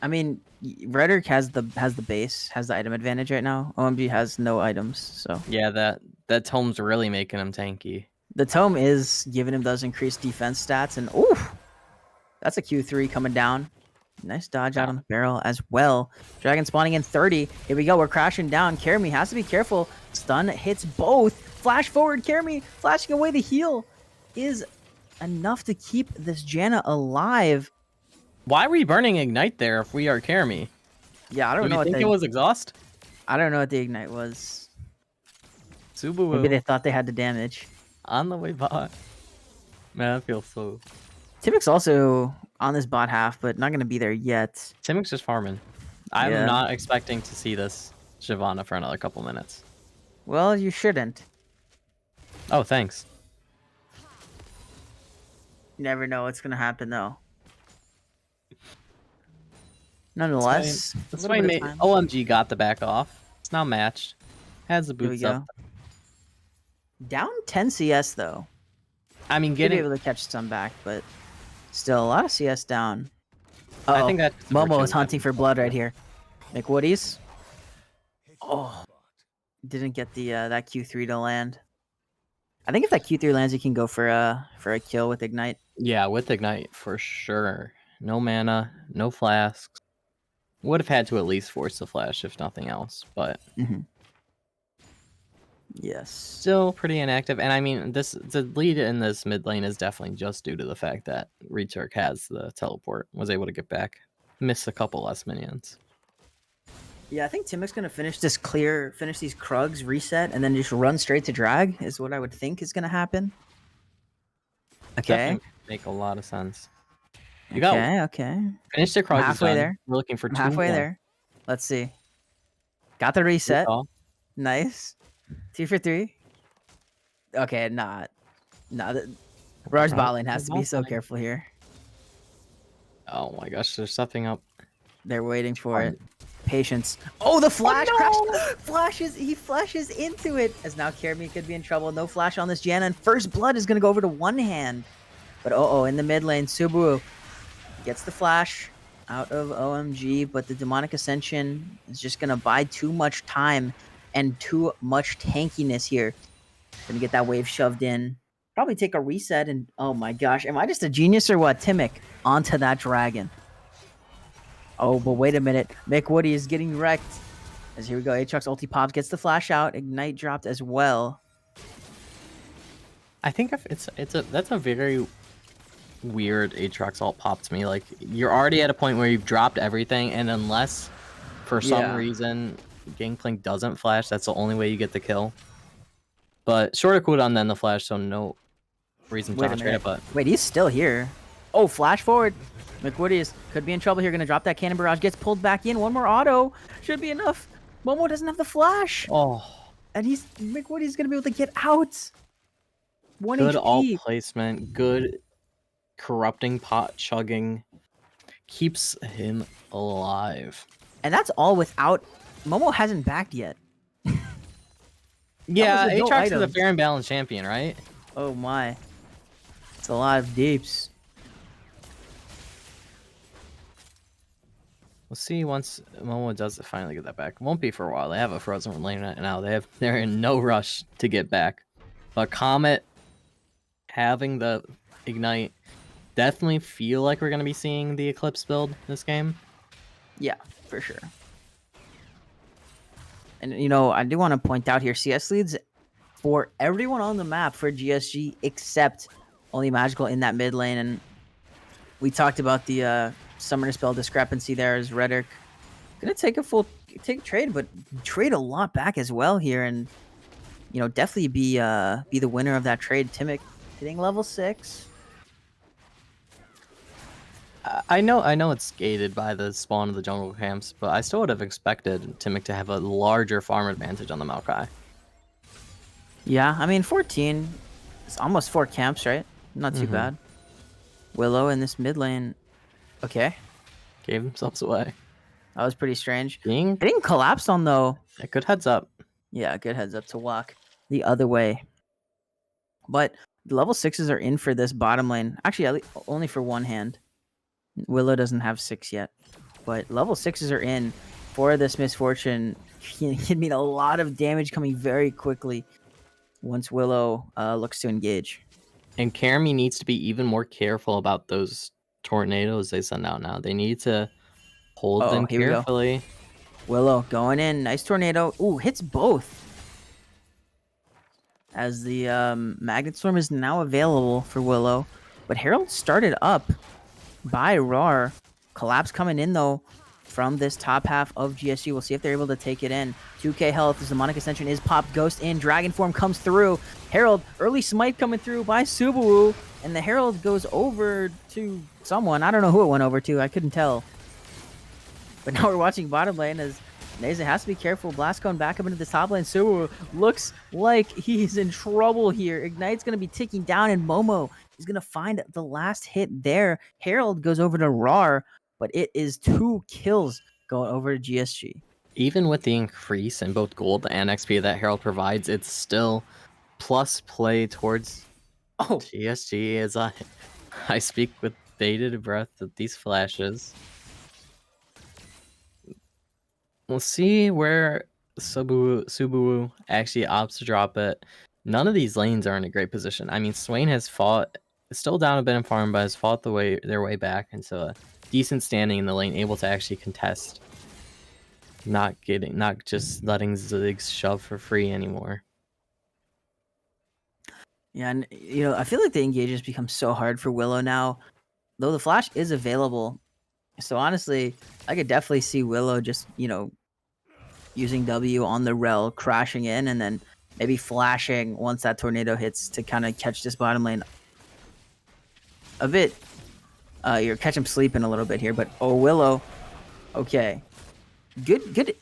I mean, Rhetoric has the base, has the item advantage right now. OMG has no items, so. Yeah, that tome's really making him tanky. The tome is giving him those increased defense stats, and oof, that's a Q3 coming down. Nice dodge out on the barrel as well. Dragon spawning in 30. Here we go. We're crashing down. Kermi has to be careful. Stun hits both. Flash forward. Kermi flashing away the heal is enough to keep this Janna alive. Why are we burning Ignite there if we are Kermi? Yeah, I don't know. Do you think it was exhaust? I don't know what the Ignite was. Subaru. Maybe they thought they had the damage. On the way bot. Man, I feel so. Timic's also on this bot half, but not going to be there yet. Timic's just farming. I'm not expecting to see this Shyvana for another couple minutes. Well, you shouldn't. Oh, thanks. You never know what's going to happen, though. Nonetheless, that's why OMG got the back off. It's now matched. Has the boots up. Down 10 CS, though. I mean, getting able to catch some back, but still a lot of CS down. I think that Momo is hunting for blood right here. McWoody's. Oh, didn't get the that Q3 to land. I think if that Q3 lands, you can go for a kill with Ignite. Yeah, with Ignite for sure. No mana, no flasks. Would have had to at least force the flash if nothing else, but Yes. still pretty inactive. And I mean, the lead in this mid lane is definitely just due to the fact that Returk has the teleport, was able to get back, miss a couple less minions. Yeah, I think Timic's gonna finish these Krugs, reset, and then just run straight to drag. Is what I would think is gonna happen. Okay. Definitely make a lot of sense. You got Okay. finish the Krugs. Halfway done. there. We're looking for I'm two halfway more. there. Let's see. Got the reset. Nice. 2 for 3. Okay, not. Raj's bot lane has to be so careful here. Oh my gosh, there's something up. They're waiting for it. Patience. Oh, the flash crashed. He flashes into it. As now Kermi could be in trouble. No flash on this Janna, and first blood is going to go over to one hand. But in the mid lane, Subaru gets the flash out of OMG, but the Demonic Ascension is just going to buy too much time and too much tankiness here. Gonna get that wave shoved in. Probably take a reset, and oh my gosh, am I just a genius or what? Timic onto that dragon. Oh, but wait a minute. McWoody is getting wrecked. As here we go, Aatrox ulti pops, gets the flash out. Ignite dropped as well. I think that's a very weird Aatrox ult pop to me. Like, you're already at a point where you've dropped everything, and unless for some reason Gangplank doesn't flash, that's the only way you get the kill. But shorter cooldown than the flash, so no reason to trade it. But wait, he's still here. Oh, flash forward. McWoody could be in trouble here. Going to drop that cannon barrage. Gets pulled back in. One more auto. Should be enough. Momo doesn't have the flash. Oh. And McWoody's going to be able to get out. Good HP. ult placement. Good corrupting pot chugging. Keeps him alive. And that's all without... Momo hasn't backed yet. Yeah, Aatrox is a fair and balanced champion, right? Oh my. It's a lot of deeps. We'll see once Momo does finally get that back. Won't be for a while. They have a frozen lane right now. They're in no rush to get back. But Comet having the Ignite definitely feel like we're gonna be seeing the Eclipse build this game. Yeah, for sure. And I do want to point out here, CS leads for everyone on the map for GSG except only Magical in that mid lane. And we talked about the summoner spell discrepancy there as Rhetoric gonna take a trade, but trade a lot back as well here, and definitely be the winner of that trade. Timic hitting level 6. I know it's gated by the spawn of the jungle camps, but I still would have expected Timic to have a larger farm advantage on the Maokai. Yeah, I mean 14, it's almost 4 camps, right? Not too bad. Willow in this mid lane. Okay. Gave themselves away. That was pretty strange. Getting collapsed on though. A good heads up. Yeah, good heads up to walk the other way. But the level 6s are in for this bottom lane. Actually, only for one hand. Willow doesn't have 6 yet. But level 6s are in for this misfortune. It mean a lot of damage coming very quickly once Willow looks to engage. And Kermi needs to be even more careful about those tornadoes they send out now. They need to hold them carefully. Willow going in. Nice tornado. Ooh, hits both. As the Magnet Storm is now available for Willow. But Herald started up by rawr. Collapse coming in, though, from this top half of GSG. We'll see if they're able to take it in. 2k health. This Demonic Ascension is popped. Ghost in. Dragon Form comes through. Herald, early smite coming through by Subaru. And the Herald goes over to someone. I don't know who it went over to. I couldn't tell. But now we're watching bottom lane as Neza has to be careful. Blast going back up into the top lane. Subaru looks like he's in trouble here. Ignite's going to be ticking down, and Momo is going to find the last hit there. Herald goes over to rawr, but it is 2 kills going over to GSG. Even with the increase in both gold and XP that Herald provides, it's still plus play towards GSG as I speak with bated breath of these flashes. We'll see where Subaru actually opts to drop it. None of these lanes are in a great position. I mean, Swain has fought, still down a bit in farm, but has fought their way back into a decent standing in the lane, able to actually contest. Not just letting Ziggs shove for free anymore. Yeah, and I feel like the engages become so hard for Willow now, though the flash is available. So honestly, I could definitely see Willow just, using W on the rel, crashing in, and then maybe flashing once that tornado hits to kind of catch this bottom lane a bit. You're catch him sleeping a little bit here, but Willow, okay, good,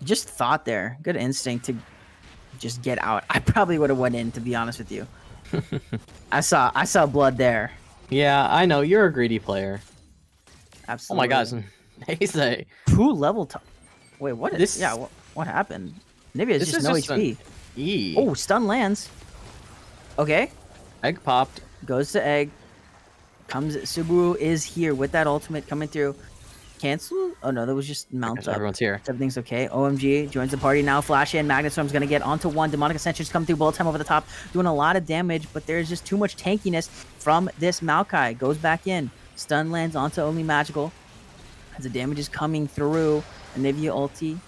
just thought there, good instinct to just get out. I probably would have went in, to be honest with you. I saw blood there. Yeah, I know you're a greedy player. Absolutely. Oh my gosh, he's a 2 level top. Wait, what is this? Yeah, what happened? Maybe it's just no HP. E. Oh, stun lands. Okay, Egg popped. goes to egg. Comes Subaru is here with that ultimate coming through. Cancel? Oh no, that was just mount up. Everyone's here. Everything's okay. OMG joins the party now. Flash in. Magnetstorm's gonna get onto one. Demonic Ascension's come through. Bullet time over the top, doing a lot of damage, but there's just too much tankiness from this Maokai. Goes back in. Stun lands onto only magical. As the damage is coming through, Anivia ulti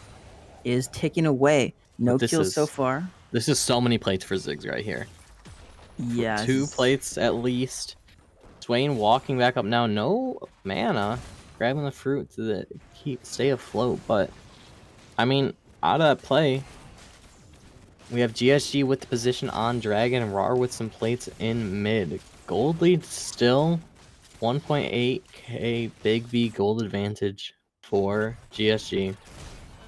is ticking away. No kills so far. This is so many plates for Ziggs right here. Yeah. 2 plates at least. Swain walking back up now. No mana. Grabbing the fruit to stay afloat. But, I mean, out of that play, we have GSG with the position on Dragon and rawr with some plates in mid. Gold lead still 1.8k big B gold advantage for GSG.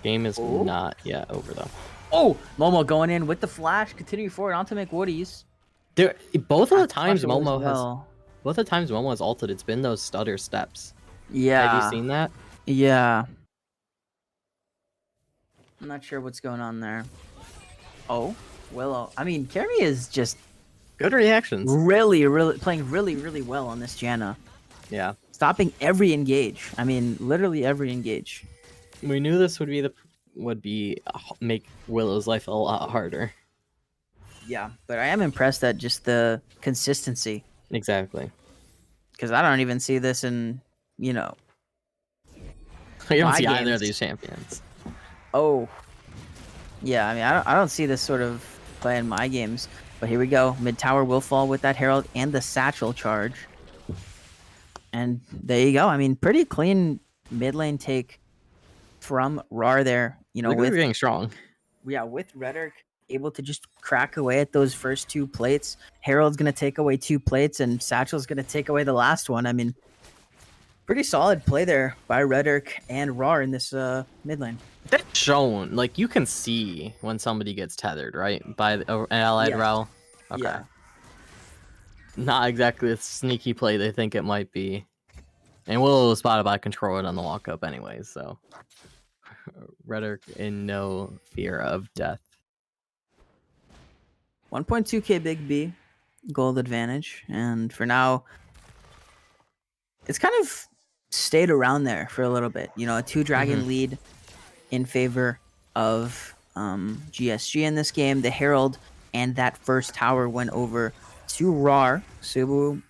Game is not yet over though. Oh, Momo going in with the flash, continuing forward onto McWoodies. Both of the times Momo has ulted, it's been those stutter steps. Yeah. Have you seen that? Yeah. I'm not sure what's going on there. Oh, Willow. I mean, Kerry is just good reactions. Really playing really well on this Janna. Yeah. Stopping every engage. I mean, literally every engage. We knew this would make Willow's life a lot harder. Yeah, but I am impressed at just the consistency. Exactly. Because I don't even see this in, You don't see either of these champions. Oh. Yeah, I mean, I don't see this sort of play in my games. But here we go. Mid tower will fall with that Herald and the Satchel charge. And there you go. I mean, pretty clean mid lane take from rawr there. With getting strong. Yeah, with Rhetoric able to just crack away at those first 2 plates. Herald's going to take away 2 plates, and Satchel's going to take away the last one. I mean, pretty solid play there by Rhetoric and rawr in this mid lane. That's shown. Like, you can see when somebody gets tethered, right? By an allied rel. Okay. Yeah. Not exactly the sneaky play they think it might be. And Willow was spotted by control it on the walk-up anyways, so... Rhetoric in no fear of death. 1.2k big B, gold advantage, and for now, it's kind of stayed around there for a little bit. A 2-dragon lead in favor of GSG in this game. The Herald and that first tower went over to rawr. Subaru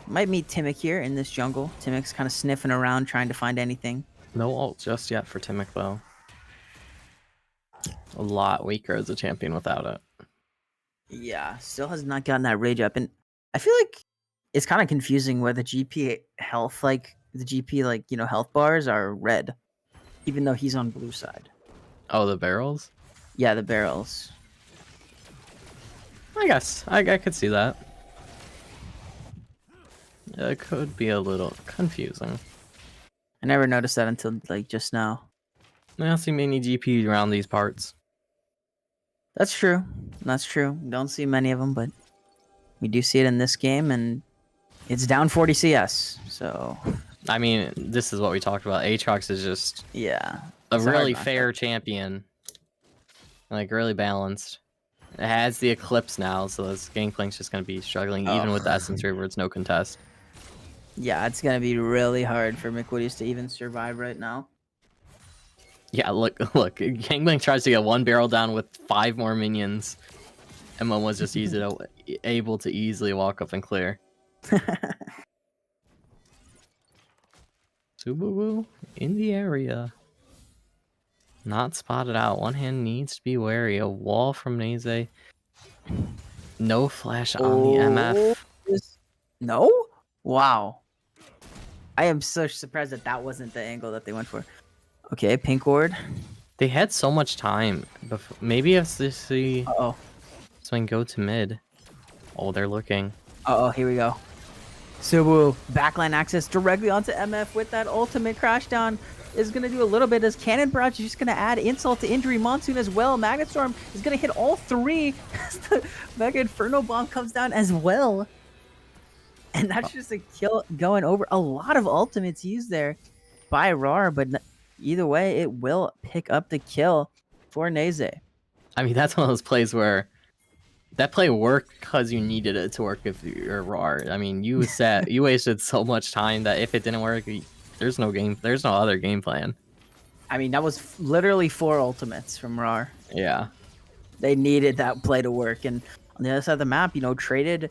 might meet Timic here in this jungle. Timic's kind of sniffing around, trying to find anything. No ult just yet for Timic, though. A lot weaker as a champion without it. Yeah, still has not gotten that rage up. And I feel like it's kind of confusing where the GP health, health bars are red, even though he's on blue side. Oh, the barrels? Yeah, the barrels. I guess. I could see that. It could be a little confusing. I never noticed that until just now. I don't see many GPs around these parts. That's true. That's true. Don't see many of them, but we do see it in this game, and it's down 40 CS. So, I mean, this is what we talked about. Aatrox is just a really fair champion, like really balanced. It has the Eclipse now, so this Gangplank's just going to be struggling, even with the Essence River. It's no contest. Yeah, it's going to be really hard for McWoodies to even survive right now. Yeah, look. Gangbang tries to get one barrel down with 5 more minions. And Momo's just able to easily walk up and clear. Subaru in the area. Not spotted out. One hand needs to be wary. A wall from Neze. No flash on the MF. No? Wow. I am so surprised that that wasn't the angle that they went for. Okay, pink ward. They had so much time. Before. Maybe if they see swing go to mid. Oh, they're looking. Uh-oh, here we go. Subaru, backline access directly onto MF with that ultimate crashdown is going to do a little bit as Cannon Barrage is just going to add insult to injury. Monsoon as well. Magnet Storm is going to hit all 3 as the Mega Inferno Bomb comes down as well. And that's just a kill going over. A lot of ultimates used there by rawr, but either way, it will pick up the kill for Neze. I mean, that's one of those plays where that play worked because you needed it to work if you're rawr. I mean, you wasted so much time that if it didn't work, there's no other game plan. I mean, that was literally 4 ultimates from rawr. Yeah. They needed that play to work. And on the other side of the map, traded...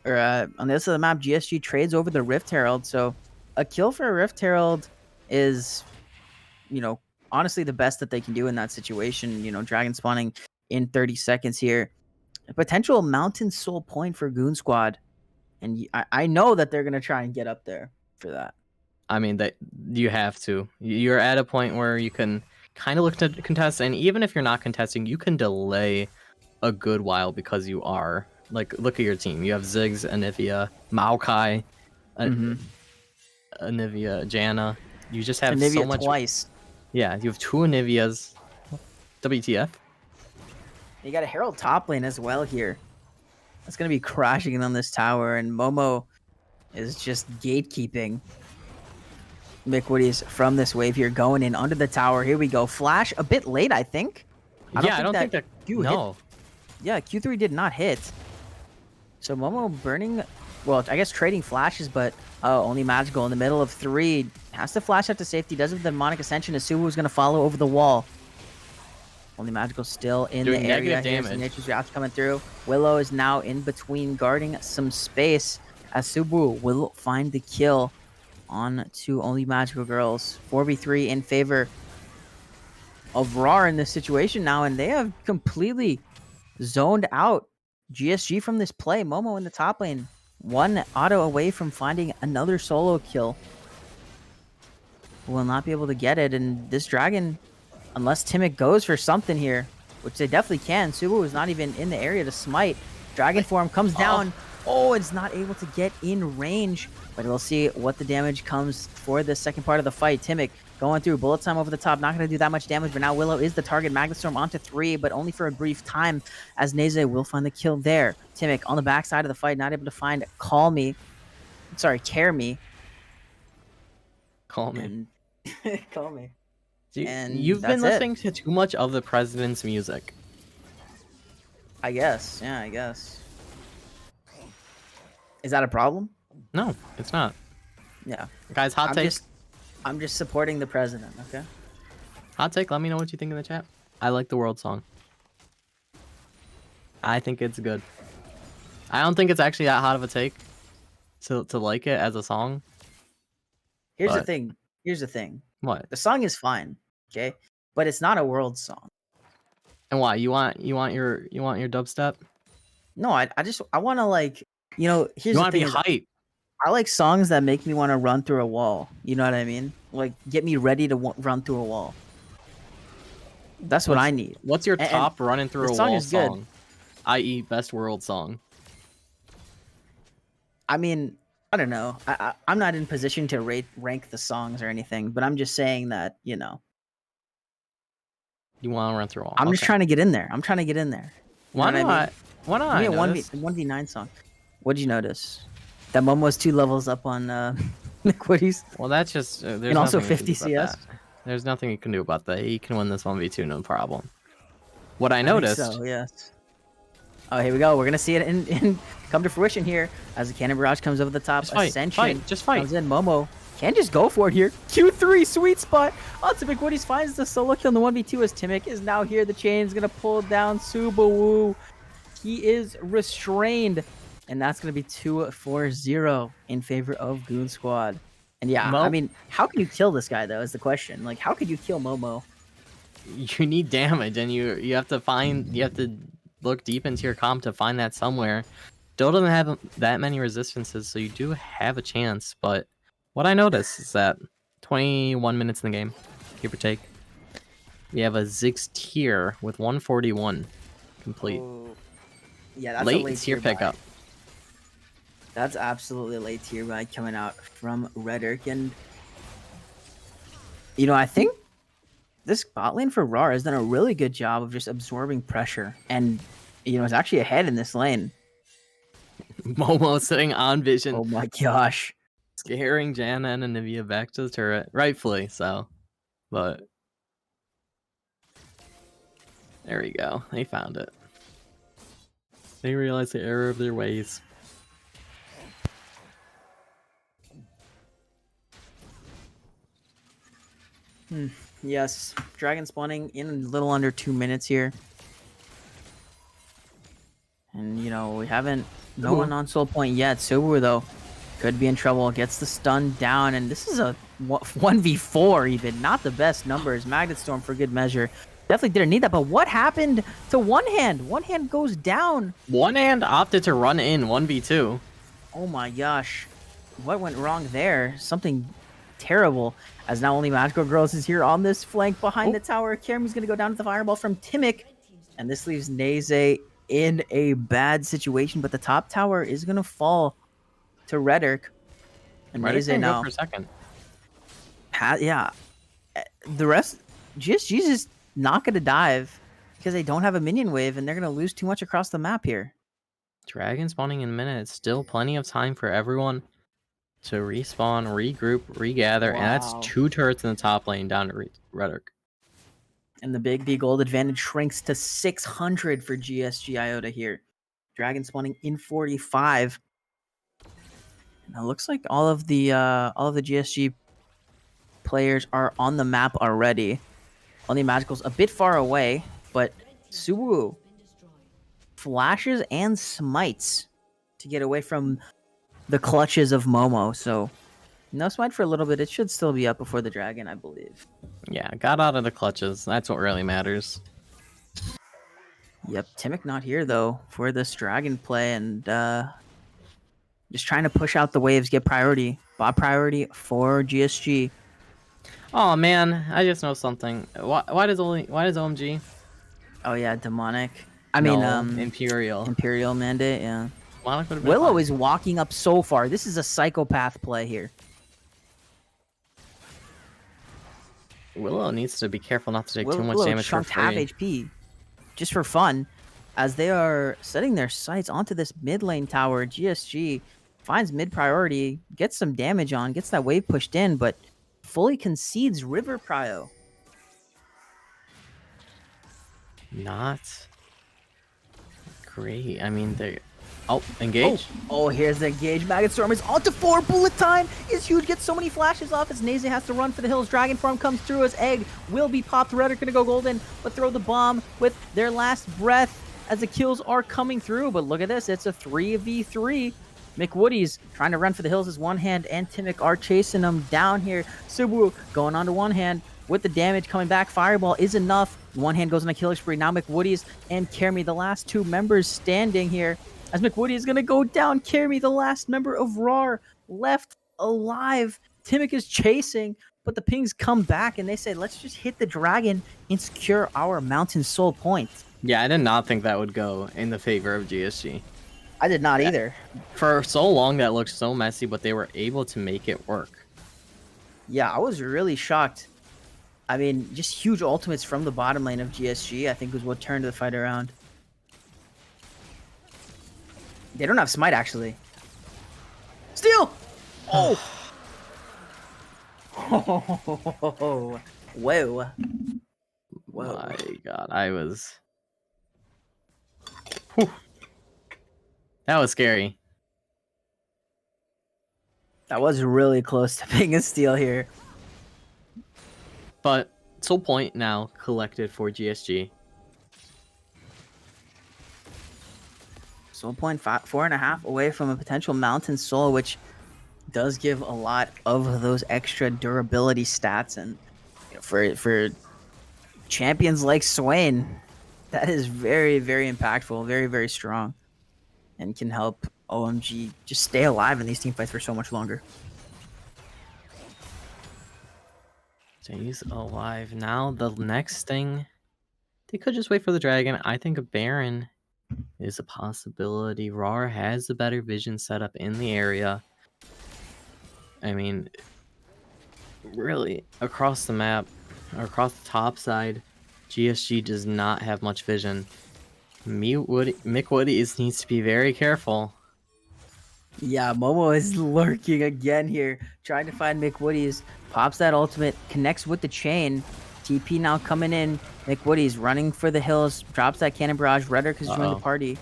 Or on the other side of the map, GSG trades over the Rift Herald. So a kill for a Rift Herald is, honestly the best that they can do in that situation. Dragon spawning in 30 seconds here. A potential Mountain Soul point for Goon Squad. And I know that they're going to try and get up there for that. I mean, that you have to. You're at a point where you can kind of look to contest. And even if you're not contesting, you can delay a good while because you are. Like, look at your team. You have Ziggs, Anivia, Maokai, Anivia, Janna. You just have Anivia so much. Twice. Yeah, you have 2 Anivias. WTF? You got a Herald top lane as well here. That's going to be crashing in on this tower, and Momo is just gatekeeping McWoody's from this wave here, going in under the tower. Here we go. Flash a bit late, I think. I don't think that. No. Yeah, Q3 did not hit. So Momo burning, well, I guess trading flashes, but only magical in the middle of 3. Has to flash out to safety. Does have the demonic ascension. Asubu is going to follow over the wall. Only magical still in doing the area. negative Here's damage. Nature's Wrath coming through. Willow is now in between, guarding some space. Asubu will find the kill on 2 only magical girls. 4v3 in favor of rawr in this situation now, and they have completely zoned out GSG from this play. Momo in the top lane, 1 auto away from finding another solo kill. Will not be able to get it, and this dragon, unless Timic goes for something here, which they definitely can. Subaru is not even in the area to smite. Dragon form comes down. Oh, it's not able to get in range, but we'll see what the damage comes for the second part of the fight. Timic going through, bullet time over the top, not going to do that much damage, but now Willow is the target. Magnet Storm onto 3, but only for a brief time, as Neze will find the kill there. Timic on the backside of the fight, not able to find Care Me. Call me. Call me. And you've been listening to too much of the president's music. I guess. Yeah, I guess. Is that a problem? No, it's not. Yeah. Guys, hot take. I'm just supporting the president, okay? Hot take, let me know what you think in the chat. I like the world song. I think it's good. I don't think it's actually that hot of a take to like it as a song. Here's the thing. What? The song is fine, okay? But it's not a world song. And why? You want your dubstep? No, I want to, like, here's the thing. You want to be hype. I like songs that make me want to run through a wall. You know what I mean? Like, get me ready to run through a wall. That's what I need. What's your top running through a wall song? I.e. best world song. I mean, I don't know. I'm not in position to rank the songs or anything, but I'm just saying that, You want to run through a wall. I'm just trying to get in there. Why not? Why not? Give me a 1v9 song. What'd you notice? That Momo's 2 levels up on McWoody's. Well, that's just... there's and also 50 CS. There's nothing you can do about that. He can win this 1v2, no problem. What I noticed... I think so, yes. Oh, here we go. We're going to see it in come to fruition here as the Cannon Barrage comes over the top. Just fight. Ascension Just fight. comes in. Momo can just go for it here. Q3, sweet spot. Onto McWoody's, finds the solo kill in the 1v2 as Timic is now here. The chain's going to pull down Subaru. He is restrained. And that's going to be 2-4-0 in favor of Goon Squad. And yeah, Well, I mean, how can you kill this guy, though, is the question. Like, how could you kill Momo? you need damage, and you have to look deep into your comp to find that somewhere. Still doesn't have that many resistances, so you do have a chance. But what I noticed is that 21 minutes in the game, give or take, we have a Ziggs tier with 141 complete. Oh. Yeah, that's a late late tier buy. pickup. That's absolutely a late tier buy coming out from Rhetoric. And, you know, I think this bot lane for rawr has done a really good job of just absorbing pressure. And, you know, it's actually ahead in this lane. Momo sitting on vision, Oh my gosh. scaring Janna and Anivia back to the turret, rightfully so. But there we go. They found it. They realized the error of their ways. Yes, dragon spawning in a little under 2 minutes here. And, you know, we haven't... No one on soul point yet. Subaru, though, could be in trouble. Gets the stun down. And this is a 1v4 even. Not the best numbers. Magnet Storm for good measure. Definitely didn't need that. But what happened to One Hand? One Hand goes down. One Hand opted to run in 1v2. Oh my gosh. What went wrong there? Something terrible. As now only Magical Girls is here on this flank behind the tower. Kermie's going to go down to the fireball from Timic. And this leaves Naze in a bad situation. But the top tower is going to fall to Rhetoric. And Naze now... for a second. Yeah. The rest... GSG's just not going to dive. Because they don't have a minion wave. And they're going to lose too much across the map here. Dragon Spawning in a minute. It's still plenty of time for everyone to respawn, regroup, regather, and that's 2 turrets in the top lane down to Rhetoric. And the big B gold advantage shrinks to 600 for GSG Iota here. Dragon spawning in 45. And it looks like all of the GSG players are on the map already. Only Magical's a bit far away, but Subaru flashes and smites to get away from the clutches of Momo. So no smite for a little bit. It should still be up before the dragon, I believe. Yeah, got out of the clutches. That's what really matters. Yep, Timic not here though for this dragon play, and just trying to push out the waves, get priority. Bot priority for GSG. Oh man, I just know something. Why does OMG? Oh yeah, demonic. I mean, Imperial mandate. Yeah. Willow Willow is walking up so far. This is a psychopath play here. Willow needs to be careful not to take too much damage for free. Half HP, just for fun, as they are setting their sights onto this mid lane tower. GSG finds mid priority, gets some damage on, gets that wave pushed in, but fully concedes river prio. Not great. I mean, they... Oh, engage. Oh, here's the engage. Maggot Storm is onto 4. Bullet time is huge. Gets so many flashes off as Naze has to run for the hills. Dragon Farm comes through as Egg will be popped. Rhetoric gonna go golden, but throw the bomb with their last breath as the kills are coming through. But look at this. It's a 3v3. McWoody's trying to run for the hills as One Hand and Timic are chasing them down here. Subaru going on to One Hand with the damage coming back. Fireball is enough. One Hand goes on a killing spree. Now McWoody's and Kermie, the last 2 members standing here. As McWoody is going to go down, Kermie, the last member of rawr, left alive. Timic is chasing, but the pings come back, and they say, let's just hit the dragon and secure our mountain soul point. Yeah, I did not think that would go in the favor of GSG. I did not either. For so long, that looked so messy, but they were able to make it work. Yeah, I was really shocked. I mean, just huge ultimates from the bottom lane of GSG, I think, was what turned the fight around. They don't have smite, actually. Steal! Oh! Oh! Whoa. Whoa. My God, I was... Whew. That was scary. That was really close to being a steal here. But soul point now collected for GSG. Soul point 4.5 away from a potential Mountain Soul, which does give a lot of those extra durability stats. And for champions like Swain, that is very, very impactful, very, very strong, and can help OMG just stay alive in these team fights for so much longer. Stays alive. Now the next thing, they could just wait for the dragon. I think a Baron is a possibility. rawr has the better vision setup in the area. I mean, really, across the map, or across the top side, GSG does not have much vision. Mick Woody needs to be very careful. Yeah, Momo is lurking again here, trying to find McWoody's. Pops that ultimate, connects with the chain. TP now coming in. McWoody's running for the hills, drops that cannon barrage. Rhetoric has joined the party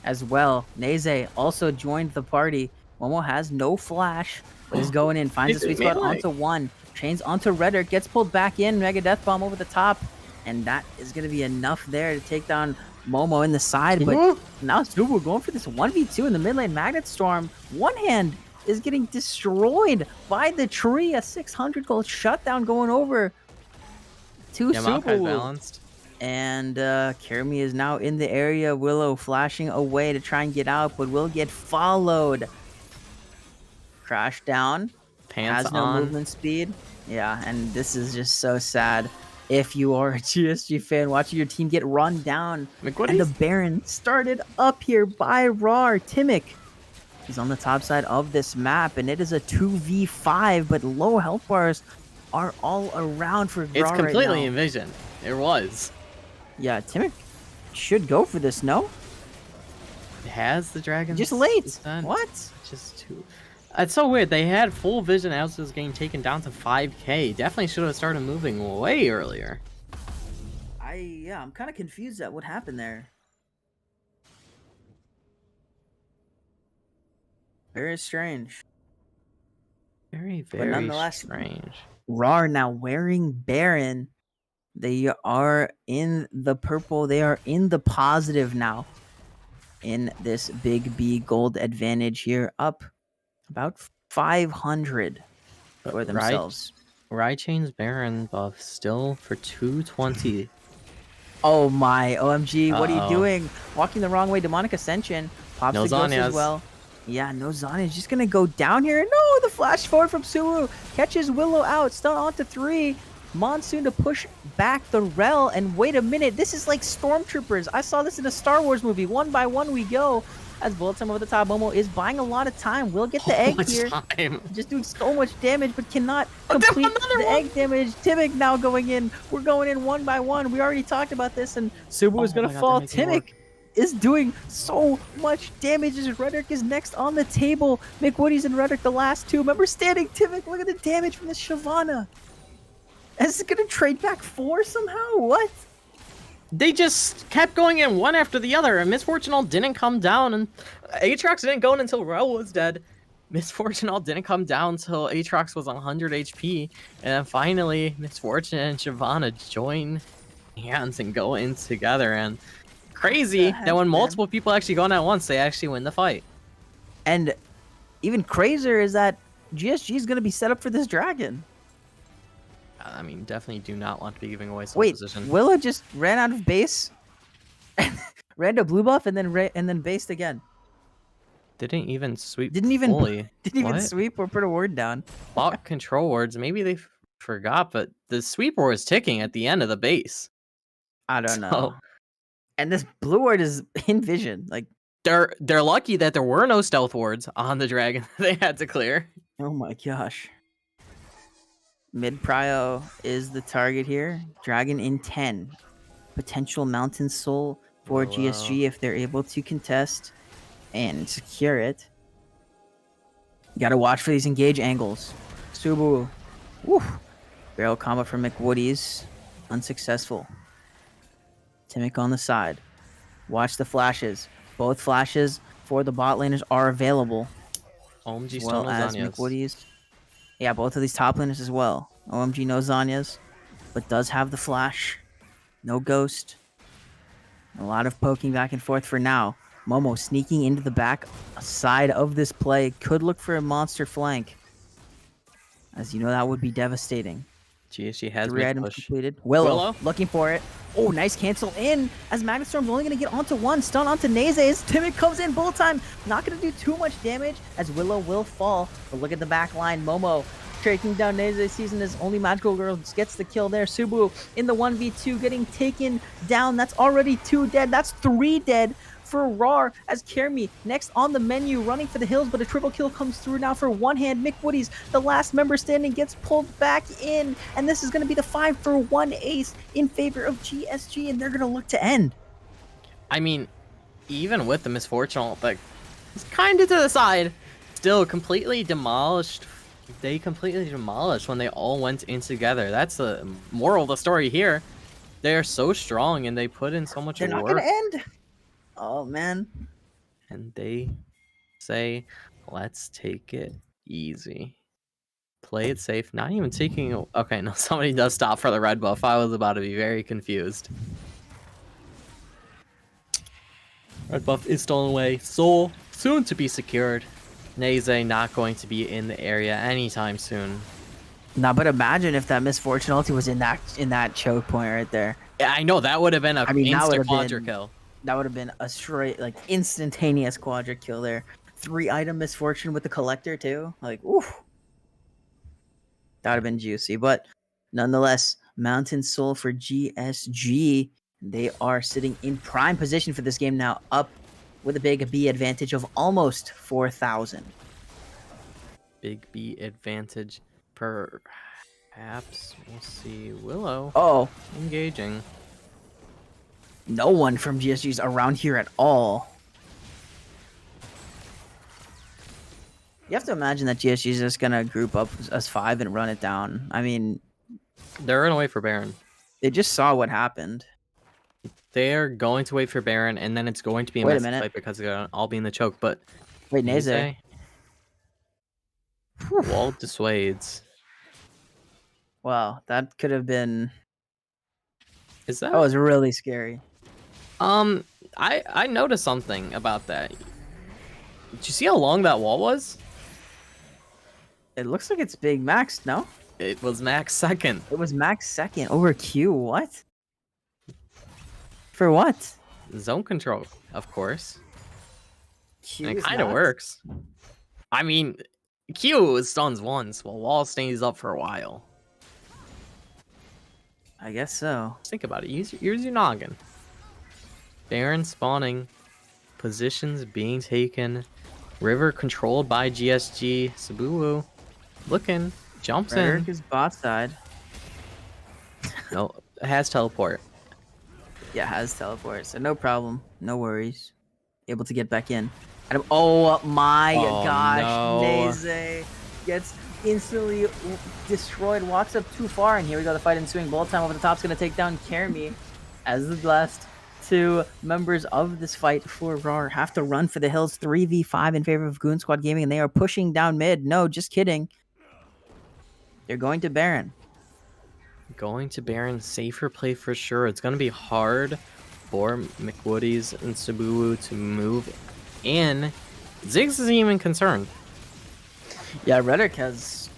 as well. Neze also joined the party. Momo has no flash, but is going in. Finds the sweet spot onto one. Chains onto Rhetoric, gets pulled back in. Mega Death Bomb over the top. And that is going to be enough there to take down Momo in the side. But now Subu going for this 1v2 in the mid lane. Magnet Storm. One hand is getting destroyed by the tree. A 600 gold shutdown going over to Subu. Balanced. And Kermi is now in the area. Willow flashing away to try and get out, but will get followed. Crash down. Pants has no on. movement speed. Yeah, and this is just so sad. If you are a GSG fan watching your team get run down, and the Baron started up here by rawr. Timic is on the top side of this map, and it is a 2v5, but low health bars are all around for rawr. It's completely right now. in vision. It was. Yeah, Timic should go for this, no? It has the dragon. Just late. Descent. What? Just too. It's so weird. They had full vision as it was getting taken down to 5k. Definitely should have started moving way earlier. I'm kind of confused at what happened there. Very strange. Very, But very nonetheless, strange. rawr now wearing Baron. They are in the purple. They are in the positive now. In this big B gold advantage here, up about 500 for themselves. Raichain's Baron buff still for 220. Oh my, OMG, what are you doing? Walking the wrong way, Demonic Ascension. Pops the ghost as well. Yeah, no Zanya. Just going to go down here. No, the flash forward from Suwu. Catches Willow out. Stun onto 3. Monsoon to push back the Rel. And wait a minute. This is like Stormtroopers. I saw this in a Star Wars movie. One by one we go. As bullet time over the top, Momo is buying a lot of time. We'll get the egg here. Just doing so much damage, but cannot complete the egg damage. Timic now going in. We're going in one by one. We already talked about this, and Subu is going to fall. Timic is doing so much damage as Rhetoric is next on the table. McWoody's and Rhetoric, the last two. Remember standing Timic. Look at the damage from this Shyvana. Is it going to trade back 4 somehow? What? They just kept going in one after the other, and Misfortunal didn't come down, and Aatrox didn't go in until Rel was dead. Misfortunal didn't come down until Aatrox was on 100 HP, and then finally Misfortune and Shyvana join hands and go in together, and crazy that when multiple people actually go in at once, they actually win the fight. And even crazier is that GSG is going to be set up for this dragon. I mean, definitely do not want to be giving away some position. Willow just ran out of base, ran to blue buff, and then based again. Didn't even sweep. Didn't even What? sweep or put a ward down. Bought control wards. Maybe they forgot, but the sweep ward is ticking at the end of the base. I don't know. And this blue ward is in vision. Like they're lucky that there were no stealth wards on the dragon they had to clear. Oh my gosh. Mid prio is the target here. Dragon in 10. Potential Mountain Soul for GSG if they're able to contest and secure it. You gotta watch for these engage angles. Subu. Woo. Barrel combo from McWoody's. Unsuccessful. Timic on the side. Watch the flashes. Both flashes for the bot laners are available. OMG as still well as lasagnas. McWoody's. Yeah, both of these top laners as well. OMG no Zanyas, but does have the flash. No ghost. A lot of poking back and forth for now. Momo sneaking into the back side of this play. Could look for a monster flank. As you know, that would be devastating. GSG has 3 mid items push. completed. Willow, Willow? looking for it. Oh, nice cancel in. As Magnetstorm's only going to get onto 1. Stun onto Naze. Timid comes in bullet time. Not going to do too much damage as Willow will fall. But look at the back line. Momo taking down Naze. Season as only Magical Girl gets the kill there. Subu in the 1v2 getting taken down. That's already 2 dead. That's 3 dead for rawr as Kermi next on the menu running for the hills, but a triple kill comes through now for one hand. McWoody's the last member standing gets pulled back in, and this is going to be the 5-for-1 ace in favor of GSG, and they're going to look to end. I mean, even with the misfortune, like, it's kind of to the side, still completely demolished. They completely demolished when they all went in together. That's the moral of the story here. They are so strong, and they put in so much They're not work. going to end. Oh, man. And they say, let's take it easy. Play it safe. Not even taking... Okay, no, somebody does stop for the red buff. I was about to be very confused. Red buff is stolen away. Soul, soon to be secured. Naze not going to be in the area anytime soon. Nah, but imagine if that misfortune ulti was in that choke point right there. Yeah, I know. That would have been a instant quadra kill. That would have been a straight, like, instantaneous quadra kill there. 3-item misfortune with the collector, too. Like, oof. That would have been juicy. But nonetheless, Mountain Soul for GSG. They are sitting in prime position for this game now, up with a big B advantage of almost 4,000. Big B advantage, perhaps. We'll see. Willow. Oh. Engaging. No one from GSG's around here at all. You have to imagine that GSG is just going to group up as 5 and run it down. I mean... They're going to wait for Baron. They just saw what happened. They're going to wait for Baron, and then it's going to be a messy fight because they're going to all be in the choke, but... Wait, Naze. Wall dissuades. Wow, that could have been... Is that... That was really scary. I noticed something about that. Did you see how long that wall was? It looks like it's big max, no? It was max second. It was max second over Q. What? For what? Zone control, of course. Q and it kind of works. I mean, Q stuns once, while wall stays up for a while. I guess so. Just think about it. Use your noggin. Baron spawning. Positions being taken. River controlled by GSG. Subuwu looking. Jumps Rhetoric in. is bot side. No, has teleport. Yeah, has teleport, so no problem. No worries. Able to get back in. Oh my gosh. No. Naze gets instantly destroyed. Walks up too far, and here we go. The fight ensuing. Bullet time over the top's going to take down Kermi as the last 2 members of this fight for rawr have to run for the hills. 3v5 in favor of Goon Squad Gaming, and they are pushing down mid. No, just kidding. They're going to Baron. Going to Baron, safer play for sure. It's going to be hard for McWoody's and Subuwu to move in. Ziggs isn't even concerned. Yeah, Rhetoric has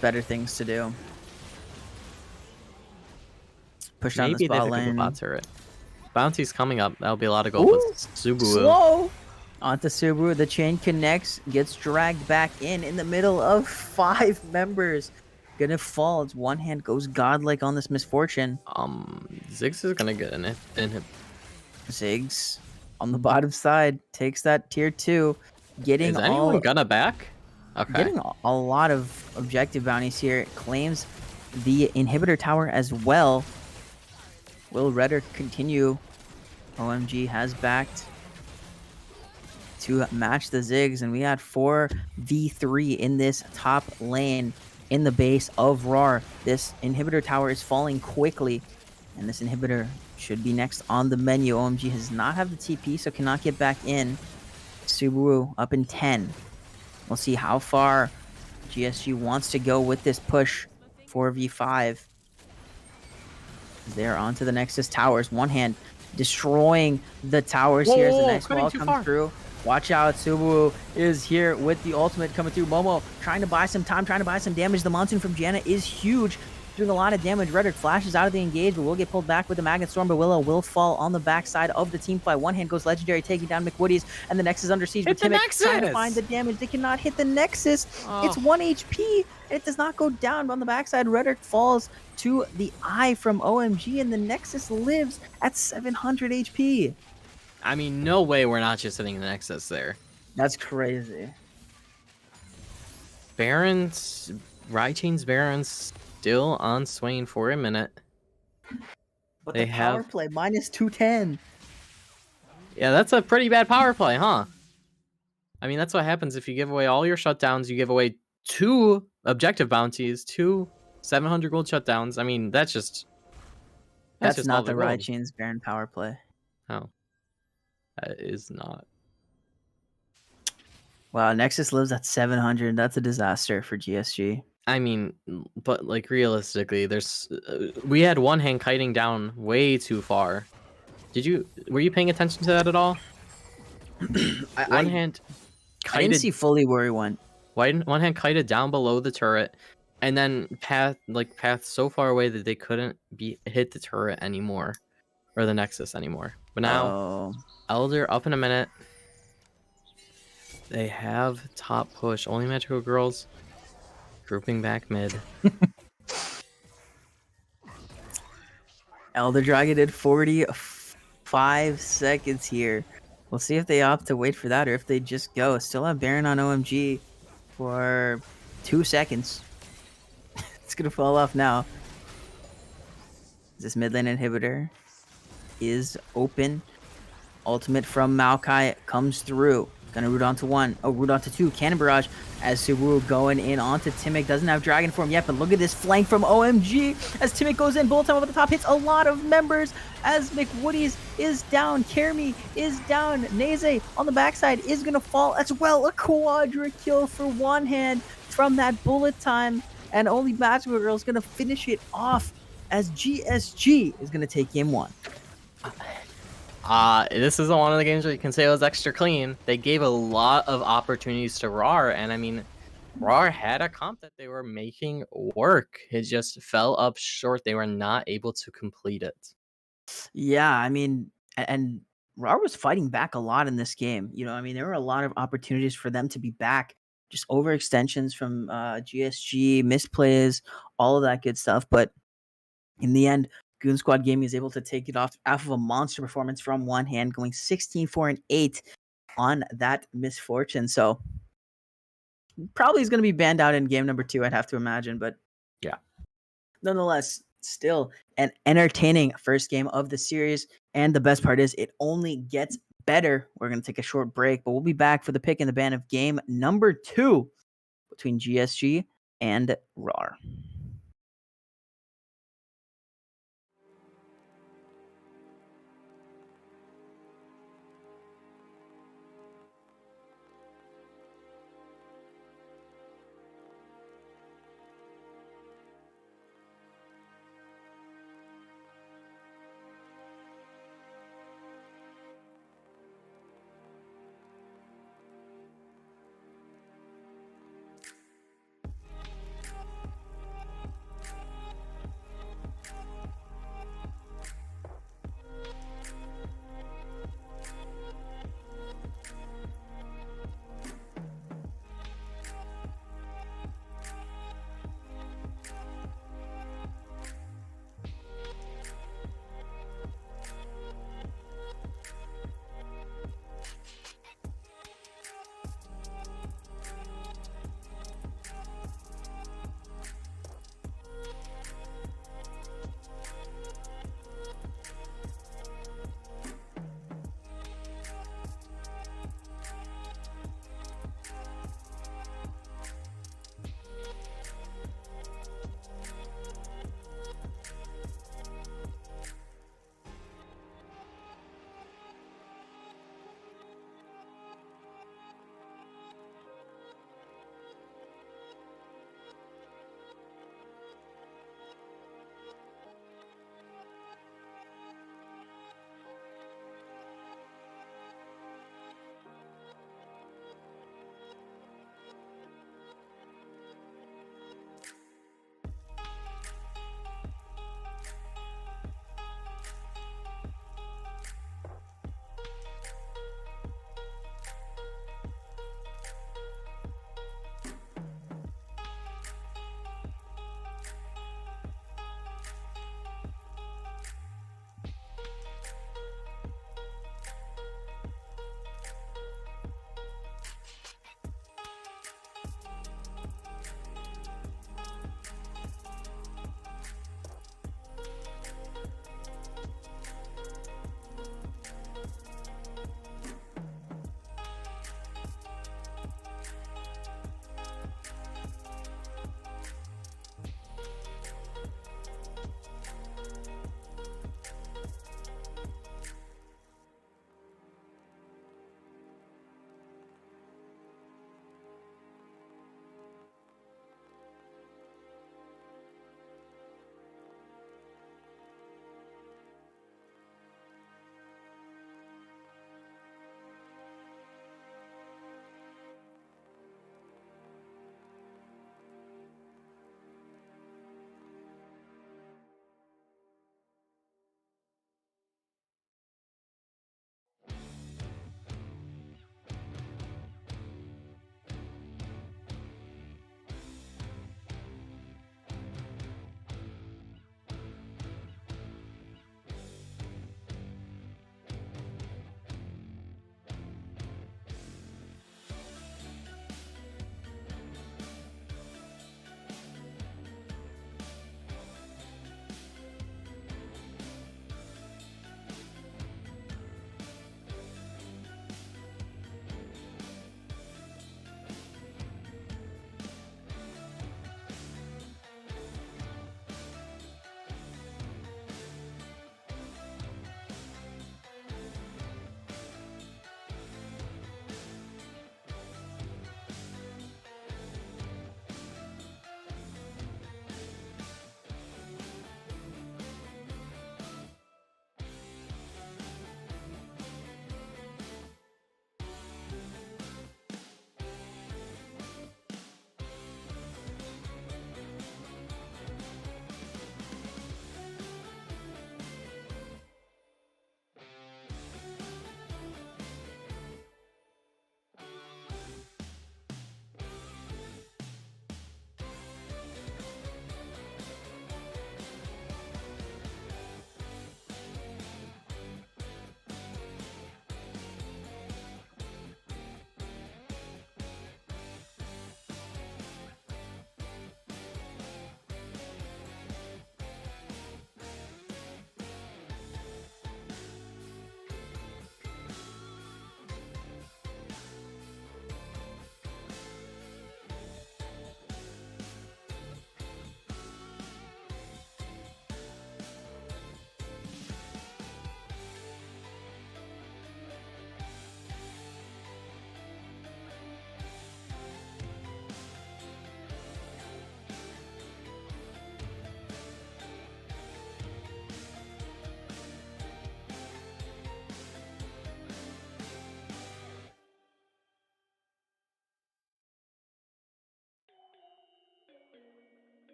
better things to do. Push down the spot lane. Bot turret. Bounty's coming up. That'll be a lot of gold. But Subuwu. Slow! Onto Subaru. The chain connects. Gets dragged back in the middle of 5 members. Gonna fall as one hand goes godlike on this misfortune. Ziggs is gonna get in it. Ziggs on the bottom side takes that tier 2. Getting Is anyone gonna back? Okay. Getting a lot of objective bounties here. Claims the inhibitor tower as well. Will Rhetoric continue? OMG has backed to match the Ziggs, and we had 4v3 in this top lane in the base of rawr. This inhibitor tower is falling quickly, and this inhibitor should be next on the menu. OMG does not have the TP, so cannot get back in. Subaru up in 10. We'll see how far GSG wants to go with this push 4v5. They're onto the Nexus towers. One hand destroying the towers here as the next wall comes through. Watch out, Subaru is here with the ultimate coming through. Momo trying to buy some time, trying to buy some damage. The Monsoon from Janna is huge, doing a lot of damage. Rhetoric flashes out of the engage, but will get pulled back with the Magnet Storm, but Willow will fall on the backside of the team fight. One hand goes Legendary, taking down McWoody's, and the Nexus under siege. But Timmy trying to find the damage. They cannot hit the Nexus. It's 1 HP. It does not go down, but on the backside, Rhetoric falls to the eye from OMG, and the Nexus lives at 700 HP. I mean, no way we're not just hitting the Nexus there. That's crazy. Barons, Rychain's Barons still on Swain for a minute. But they the power play, minus 210. Yeah, that's a pretty bad power play, huh? I mean, that's what happens if you give away all your shutdowns. You give away 2 objective bounties, 2 700 gold shutdowns. I mean, that's just... That's just not the Rychain's Baron power play. Oh. That is not. Wow, Nexus lives at 700. That's a disaster for GSG. I mean, but like realistically, there's we had one hand kiting down way too far. Were you paying attention to that at all? One hand kited, I didn't see fully where he went. One hand kited down below the turret, and then path so far away that they couldn't hit the turret anymore, or the Nexus anymore. But now, Elder up in a minute. They have top push. Only Magical Girls grouping back mid. Elder Dragon did 45 seconds here. We'll see if they opt to wait for that or if they just go. Still have Baron on OMG for 2 seconds. It's going to fall off now. This mid lane inhibitor is open. Ultimate from Maokai comes through. Gonna root onto 1. Oh, root onto 2. Cannon Barrage as Subaru going in onto Timic. Doesn't have Dragon form yet, but look at this flank from OMG as Timic goes in. Bullet time over the top. Hits a lot of members as McWoody's is down. Kermi is down. Naze on the backside is gonna fall as well. A quadra kill for one hand from that bullet time. And only Magical Girl is gonna finish it off as GSG is gonna take game 1. This isn't one of the games where you can say it was extra clean. They gave a lot of opportunities to rawr, and I mean, rawr had a comp that they were making work. It just fell up short. They were not able to complete it. Yeah, I mean, and rawr was fighting back a lot in this game. You know, I mean, there were a lot of opportunities for them to be back. Just overextensions from GSG, misplays, all of that good stuff. But in the end, Goon Squad Gaming is able to take it off of a monster performance from one hand, going 16-4-8 on that misfortune. So probably is going to be banned out in game number 2, I'd have to imagine. But yeah, nonetheless, still an entertaining first game of the series. And the best part is it only gets better. We're going to take a short break, but we'll be back for the pick and the ban of game number 2 between GSG and rawr.